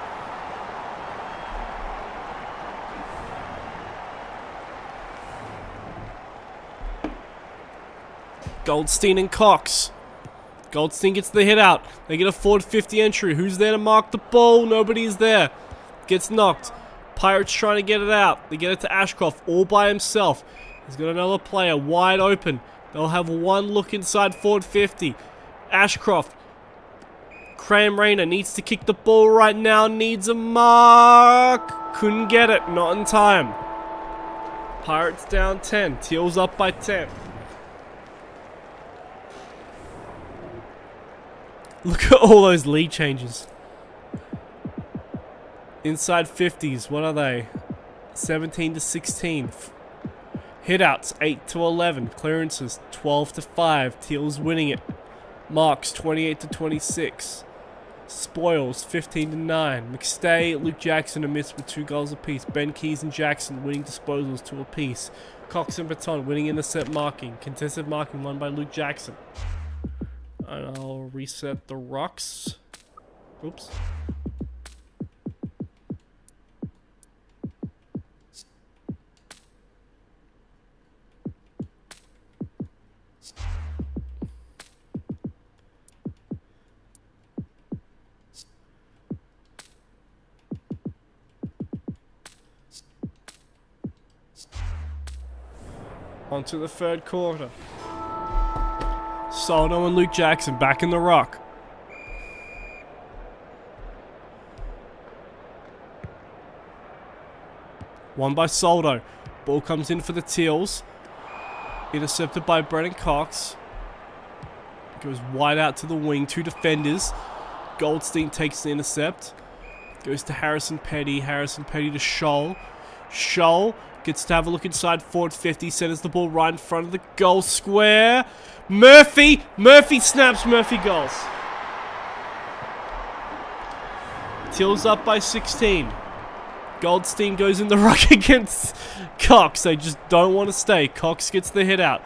S1: Goldstein and Cox. Goldstein gets the hit out. They get a forward 50 entry. Who's there to mark the ball? Nobody's there. Gets knocked. Pirates trying to get it out. They get it to Ashcroft all by himself. He's got another player wide open. They'll have one look inside forward 50. Ashcroft. Cram Rayner needs to kick the ball right now. Needs a mark. Couldn't get it. Not in time. Pirates down 10. Tiels up by 10. Look at all those lead changes. Inside 50s, what are they? 17 to 16. Hitouts, 8 to 11. Clearances, 12 to 5. Tiels winning it. Marks, 28 to 26. Spoils 15-9. McStay, Luke Jackson amidst with 2 goals apiece. Ben Keys and Jackson winning disposals 2 apiece. Cox and Baton winning intercept marking. Contested marking won by Luke Jackson. And I'll reset the rocks. Oops. On to the third quarter. Soldo and Luke Jackson back in the rock. Won by Soldo. Ball comes in for the Tiels. Intercepted by Brennan Cox. Goes wide out to the wing. 2 defenders. Goldstein takes the intercept. Goes to Harrison Petty. Harrison Petty to Scholl. Scholl gets to have a look inside forward 50. Centers the ball right in front of the goal square. Murphy! Murphy snaps. Murphy goals. Tiels up by 16. Goldstein goes in the ruck against Cox. They just don't want to stay. Cox gets the hit out.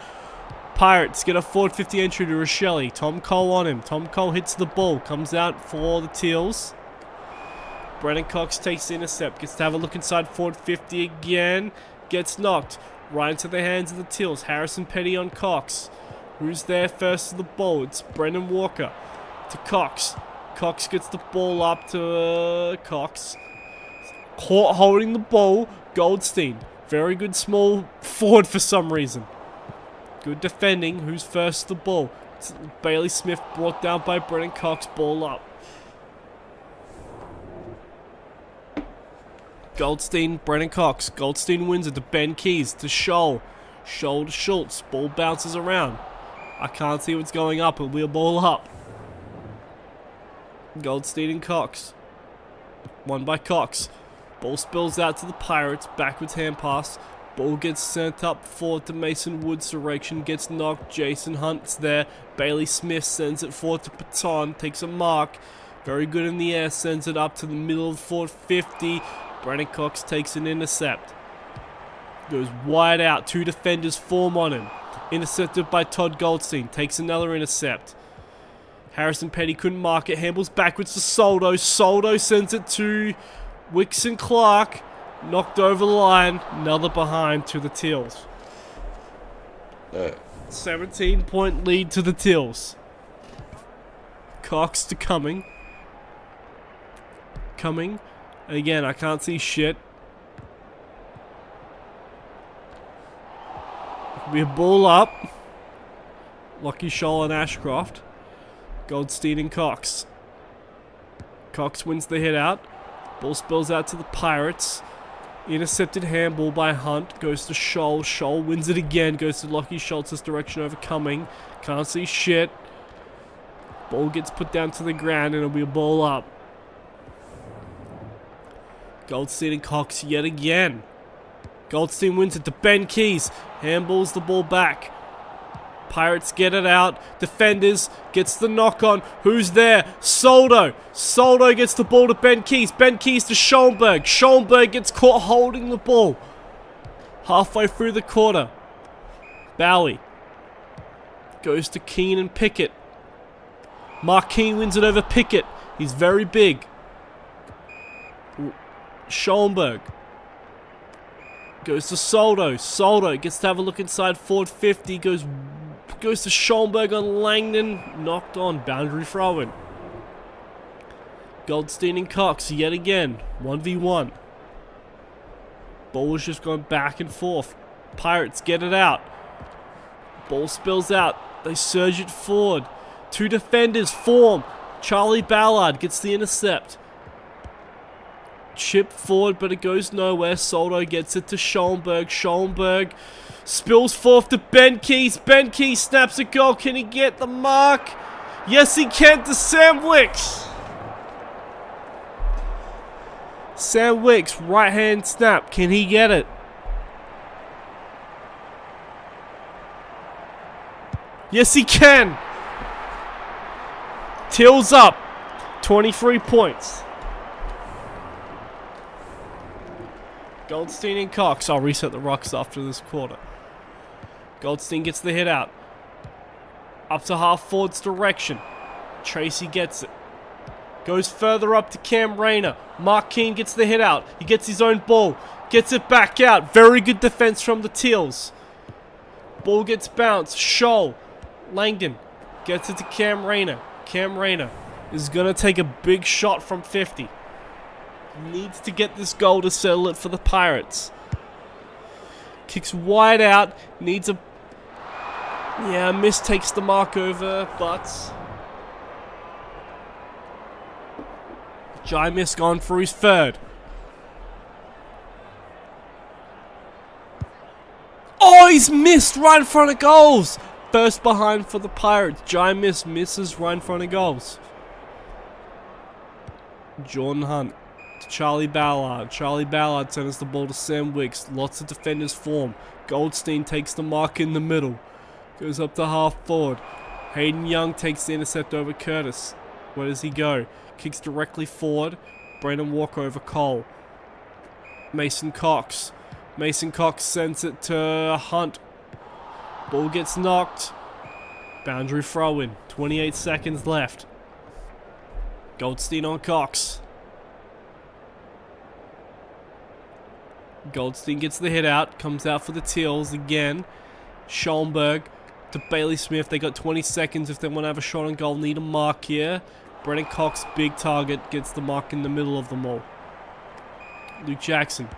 S1: Pirates get a forward 50 entry to Rochelle. Tom Cole on him. Tom Cole hits the ball. Comes out for the Tiels. Brennan Cox takes the intercept. Gets to have a look inside forward 50 again. Gets knocked right into the hands of the Tiels. Harrison Petty on Cox. Who's there first to the ball? It's Brendan Walker to Cox. Cox gets the ball up to Cox. Caught holding the ball. Goldstein. Very good small forward for some reason. Good defending. Who's first to the ball? It's Bailey Smith brought down by Brendan Cox. Ball up. Goldstein, Brennan Cox. Goldstein wins it to Ben Keys, to Scholl. Scholl to Schultz. Ball bounces around. I can't see what's going up. It'll be a ball up. Goldstein and Cox. Won by Cox. Ball spills out to the Pirates. Backwards hand pass. Ball gets sent up forward to Mason Woods. Direction gets knocked. Jason Hunt's there. Bailey Smith sends it forward to Paton. Takes a mark. Very good in the air. Sends it up to the middle of the forward 50. Brennan Cox takes an intercept. Goes wide out. 2 defenders form on him. Intercepted by Todd Goldstein. Takes another intercept. Harrison Petty couldn't mark it. Handballs backwards to Soldo. Soldo sends it to Wicks and Clark. Knocked over the line. Another behind to the Tiels. 17-point lead to the Tiels. Cox to Cumming. Cumming. Again, I can't see shit. We have ball up. Lucky Scholl and Ashcroft. Goldstein and Cox. Cox wins the hit out. Ball spills out to the Pirates. Intercepted handball by Hunt. Goes to Scholl. Scholl wins it again. Goes to Lockie Schultz's direction over Cumming. Can't see shit. Ball gets put down to the ground and it'll be a ball up. Goldstein and Cox yet again. Goldstein wins it to Ben Keys. Handballs the ball back. Pirates get it out. Defenders gets the knock on. Who's there? Soldo. Soldo gets the ball to Ben Keys. Ben Keys to Schoenberg. Schoenberg gets caught holding the ball. Halfway through the quarter. Bowie goes to Keane and Pickett. Mark Keane wins it over Pickett. He's very big. Schoenberg goes to Soldo. Soldo gets to have a look inside forward 50. Goes to Schoenberg on Langdon. Knocked on. Boundary throw-in. Goldstein and Cox yet again. 1v1. Ball was just going back and forth. Pirates get it out. Ball spills out. They surge it forward. 2 defenders form. Charlie Ballard gets the intercept. Chip forward, but it goes nowhere. Soldo gets it to Schoenberg. Schoenberg spills forth to Ben Keys. Ben Keys snaps a goal. Can he get the mark? Yes, he can, to Sam Wicks. Sam Wicks, right hand snap. Can he get it? Yes, he can. Tiels up. 23 points. Goldstein and Cox. I'll reset the rocks after this quarter. Goldstein gets the hit out. Up to half forward's direction. Tracy gets it. Goes further up to Cam Rayner. Mark Keane gets the hit out. He gets his own ball. Gets it back out. Very good defense from the Tiels. Ball gets bounced. Scholl. Langdon gets it to Cam Rayner. Cam Rayner is going to take a big shot from 50. Needs to get this goal to settle it for the Pirates. Kicks wide out. Needs a... Yeah, miss takes the mark over, but... Jai Miss gone for his third. Oh, he's missed right in front of goals. First behind for the Pirates. Jai Miss misses right in front of goals. Jordan Hunt to Charlie Ballard. Charlie Ballard sends the ball to Sam Wicks. Lots of defenders form. Goldstein takes the mark in the middle. Goes up to half forward. Hayden Young takes the intercept over Curtis. Where does he go? Kicks directly forward. Brandon Walker over Cole. Mason Cox. Mason Cox sends it to Hunt. Ball gets knocked. Boundary throw in. 28 seconds left. Goldstein on Cox. Goldstein gets the hit out. Comes out for the Tiels again. Schoenberg to Bailey Smith. They got 20 seconds if they want to have a shot on goal. Need a mark here. Brennan Cox, big target, gets the mark in the middle of them all. Luke Jackson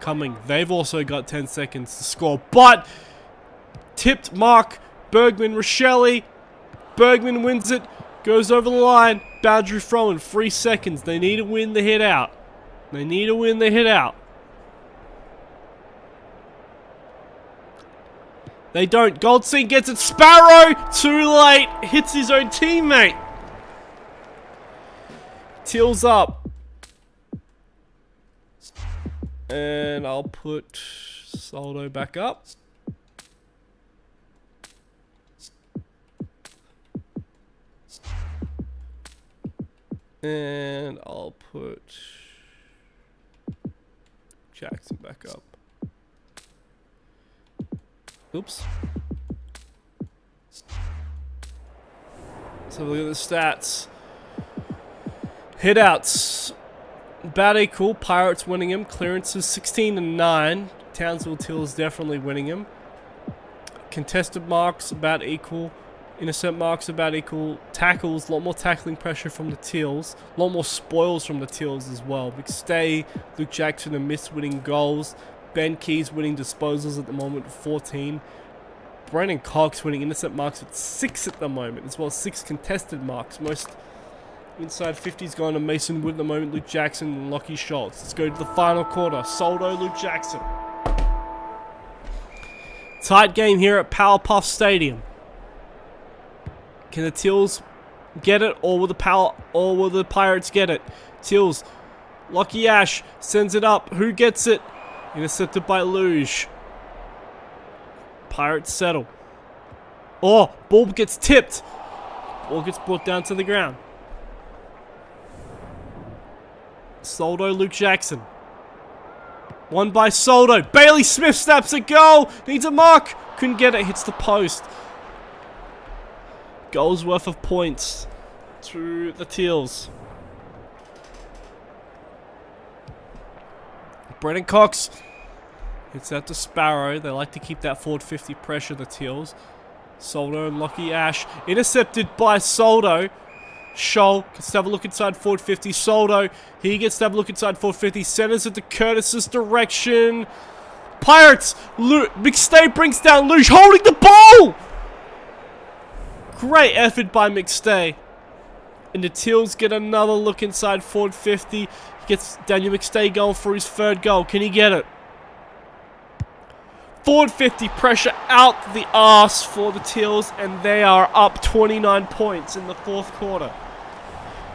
S1: coming. They've also got 10 seconds to score, but tipped mark. Bergman, Rochelle. Bergman wins it. Goes over the line. Boundary throw in 3 seconds. They need to win the hit out. They need to win the hit out. They don't. Goldstein gets it. Sparrow! Too late. Hits his own teammate. Tiels up. And I'll put Soldo back up. And I'll put Jackson back up. Oops. So look at the stats. Hitouts. About equal. Pirates winning him. Clearances 16-9. Townsville Tiels definitely winning him. Contested marks about equal. Intercept marks about equal. Tackles. A lot more tackling pressure from the Tiels. A lot more spoils from the Tiels as well. McStay, Luke Jackson and Miss winning goals. Ben Keys winning disposals at the moment with 14. Brandon Cox winning intercept marks with 6 at the moment, as well as 6 contested marks. Most inside 50's gone to Mason Wood at the moment, Luke Jackson and Lockie Schultz. Let's go to the final quarter. Soldo, Luke Jackson. Tight game here at Powerpuff Stadium. Can the Tiels get it, or will the Pirates get it? Tiels, Lockie Ash sends it up. Who gets it? Intercepted by Luge. Pirates settle. Oh, ball gets tipped. Ball gets brought down to the ground. Soldo, Luke Jackson. Won by Soldo. Bailey Smith snaps a goal. Needs a mark. Couldn't get it. Hits the post. Goals worth of points to the Tiels. Brennan Cox hits out to Sparrow. They like to keep that forward 50 pressure, the Tiels. Soldo and Lockie Ash. Intercepted by Soldo. Scholl gets to have a look inside forward 50. Soldo, he gets to have a look inside forward 50. Centers it to Curtis's direction. Pirates! McStay brings down Luge, holding the ball! Great effort by McStay. And the Tiels get another look inside forward 50. He gets Daniel McStay going for his third goal. Can he get it? Forward 50 pressure out the arse for the Tiels, and they are up 29 points in the fourth quarter.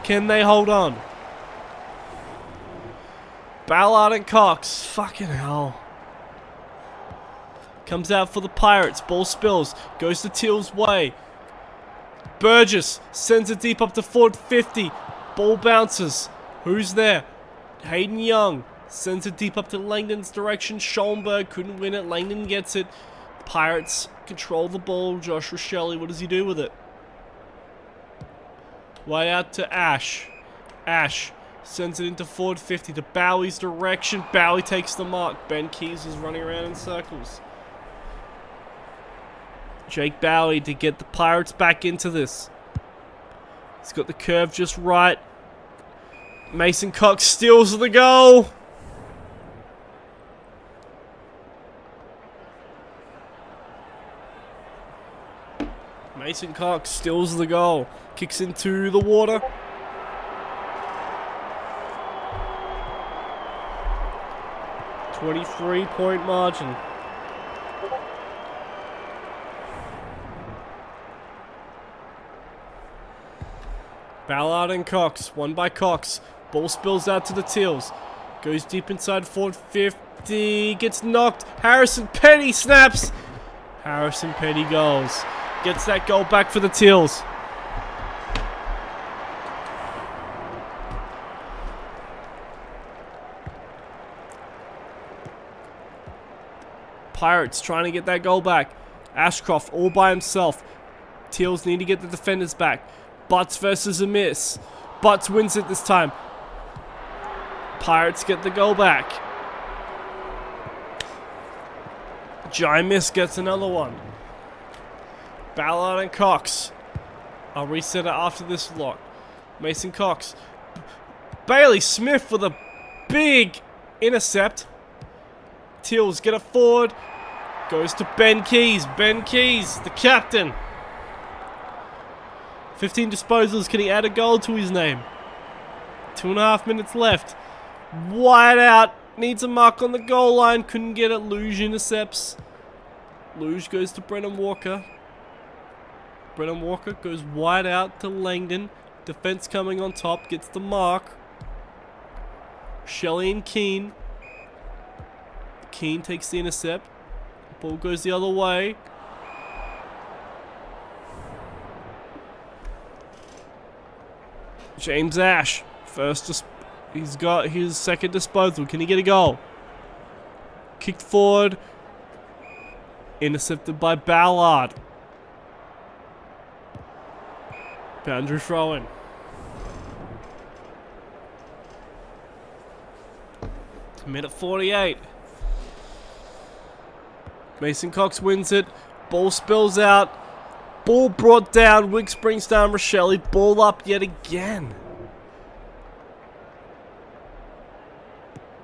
S1: Can they hold on? Ballard and Cox. Fucking hell. Comes out for the Pirates. Ball spills. Goes the Tiels' way. Burgess sends it deep up to forward 50. Ball bounces. Who's there? Hayden Young sends it deep up to Langdon's direction. Schoenberg couldn't win it. Langdon gets it. Pirates control the ball. Josh Rochelle, what does he do with it? Way out to Ash. Ash sends it into forward 50 to Bowie's direction. Bowie takes the mark. Ben Keys is running around in circles. Jake Bowie to get the Pirates back into this. He's got the curve just right. Mason Cox steals the goal. Mason Cox steals the goal. Kicks into the water. .23 margin. Ballard and Cox. One by Cox. Ball spills out to the Tiels. Goes deep inside forward 50. Gets knocked. Harrison Petty snaps. Harrison Petty goals. Gets that goal back for the Tiels. Pirates trying to get that goal back. Ashcroft all by himself. Tiels need to get the defenders back. Butts versus a miss. Butts wins it this time. Pirates get the goal back. Jimis gets another one. Ballard and Cox. I'll reset it after this lot. Mason Cox. Bailey Smith with a big intercept. Tiels get it forward. Goes to Ben Keys. Ben Keys, the captain. 15 disposals. Can he add a goal to his name? 2.5 minutes left. Wide out. Needs a mark on the goal line. Couldn't get it. Luge intercepts. Luge goes to Brennan Walker. Brennan Walker goes wide out to Langdon. Defense coming on top. Gets the mark. Shelley and Keane. Keane takes the intercept. Ball goes the other way. James Ash. He's got his second disposal. Can he get a goal? Kicked forward. Intercepted by Ballard. Boundary throw-in. Minute 48. Mason Cox wins it. Ball spills out. Ball brought down. Wicks brings down Rochelle. Ball up yet again.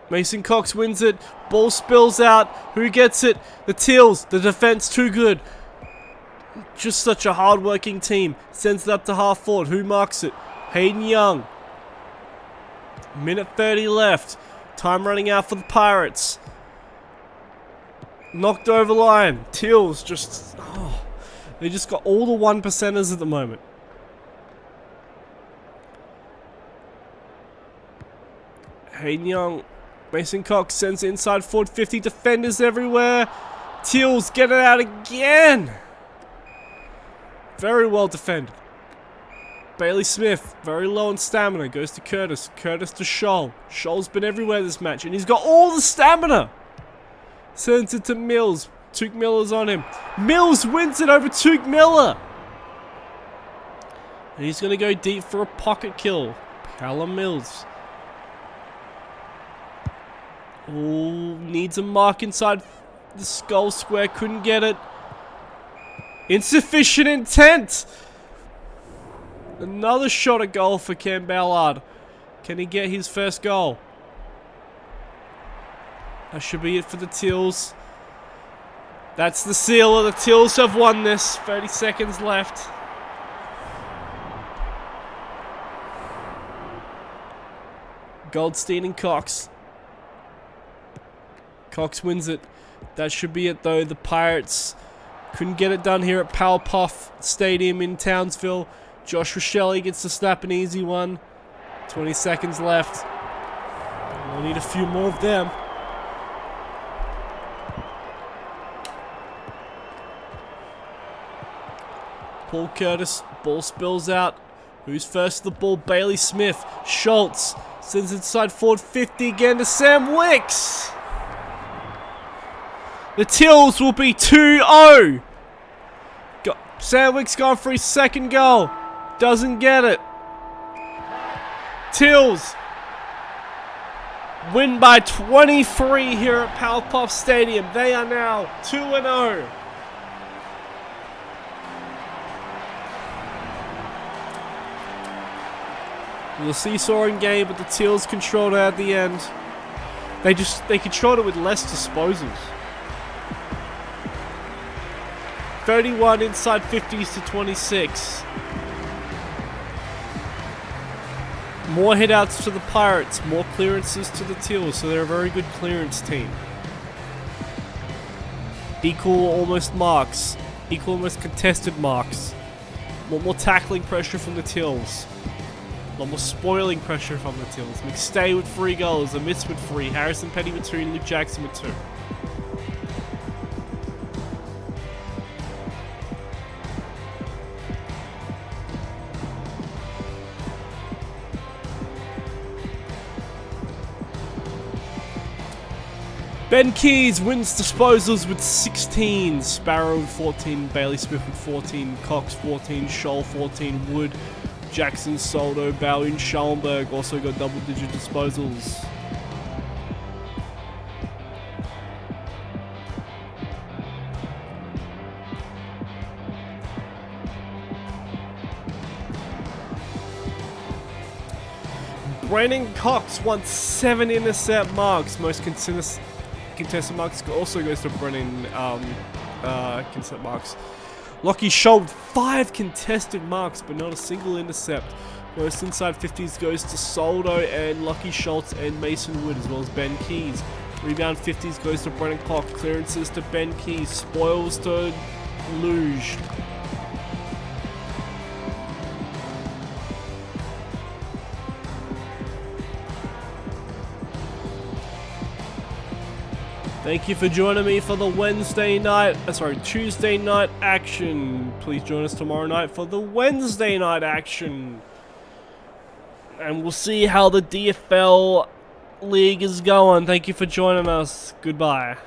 S1: Mason Cox wins it. Ball spills out. Who gets it? The Tiels. The defense too good. Just such a hard-working team. Sends it up to half forward. Who marks it? Hayden Young. Minute 30 left. Time running out for the Pirates. Knocked over line. Tiels just... Oh, they just got all the 1%ers at the moment. Hayden Young. Mason Cox sends it inside forward 50. Defenders everywhere. Tiels get it out again. Very well defended. Bailey Smith, very low on stamina, goes to Curtis. Curtis to Scholl. Scholl's been everywhere this match, and he's got all the stamina. Sends it to Mills. Tuke Miller's on him. Mills wins it over Tuke Miller. And he's going to go deep for a pocket kill. Callum Mills. Oh, needs a mark inside the skull square. Couldn't get it. Insufficient intent. Another shot at goal for Cam Ballard. Can he get his first goal? That should be it for the Tiels. That's the seal. The Tiels have won this. 30 seconds left. Goldstein and Cox. Cox wins it. That should be it though. The Pirates couldn't get it done here at Powerpuff Stadium in Townsville. Josh Rochelle gets to snap an easy one. 20 seconds left. We'll need a few more of them. Paul Curtis, ball spills out. Who's first to the ball? Bailey Smith. Schultz sends inside forward 50 again to Sam Wicks. The Tiels will be 2-0. Sam Wicks going for his second goal. Doesn't get it. Tiels win by 23 here at Powerpuff Stadium. They are now 2-0. It was a seesawing game, but the Tiels controlled it at the end. They controlled it with less disposals. 31 inside 50s to 26. More hitouts to the Pirates, more clearances to the Tiels, so they're a very good clearance team. Equal almost marks, equal almost contested marks. More tackling pressure from the Tiels. A lot more spoiling pressure from the Tiels. McStay with 3 goals, Amitz with 3, Harrison Petty with 2, and Luke Jackson with 2. Ben Keys wins disposals with 16. Sparrow with 14. Bailey Smith with 14. Cox 14. Scholl 14. Wood, Jackson, Soldo, Bowie, and Schallenberg also got double-digit disposals. Brennan Cox won 7 intercept marks. Most contested marks also goes to Brennan contested marks. Lockie Scholl with 5 contested marks, but not a single intercept. Most inside 50s goes to Soldo and Lockie Schultz and Mason Wood, as well as Ben Keys. Rebound 50s goes to Brennan Cox. Clearances to Ben Keys. Spoils to Luge. Thank you for joining me for the Tuesday night action. Please join us tomorrow night for the Wednesday night action. And we'll see how the DFL League is going. Thank you for joining us. Goodbye.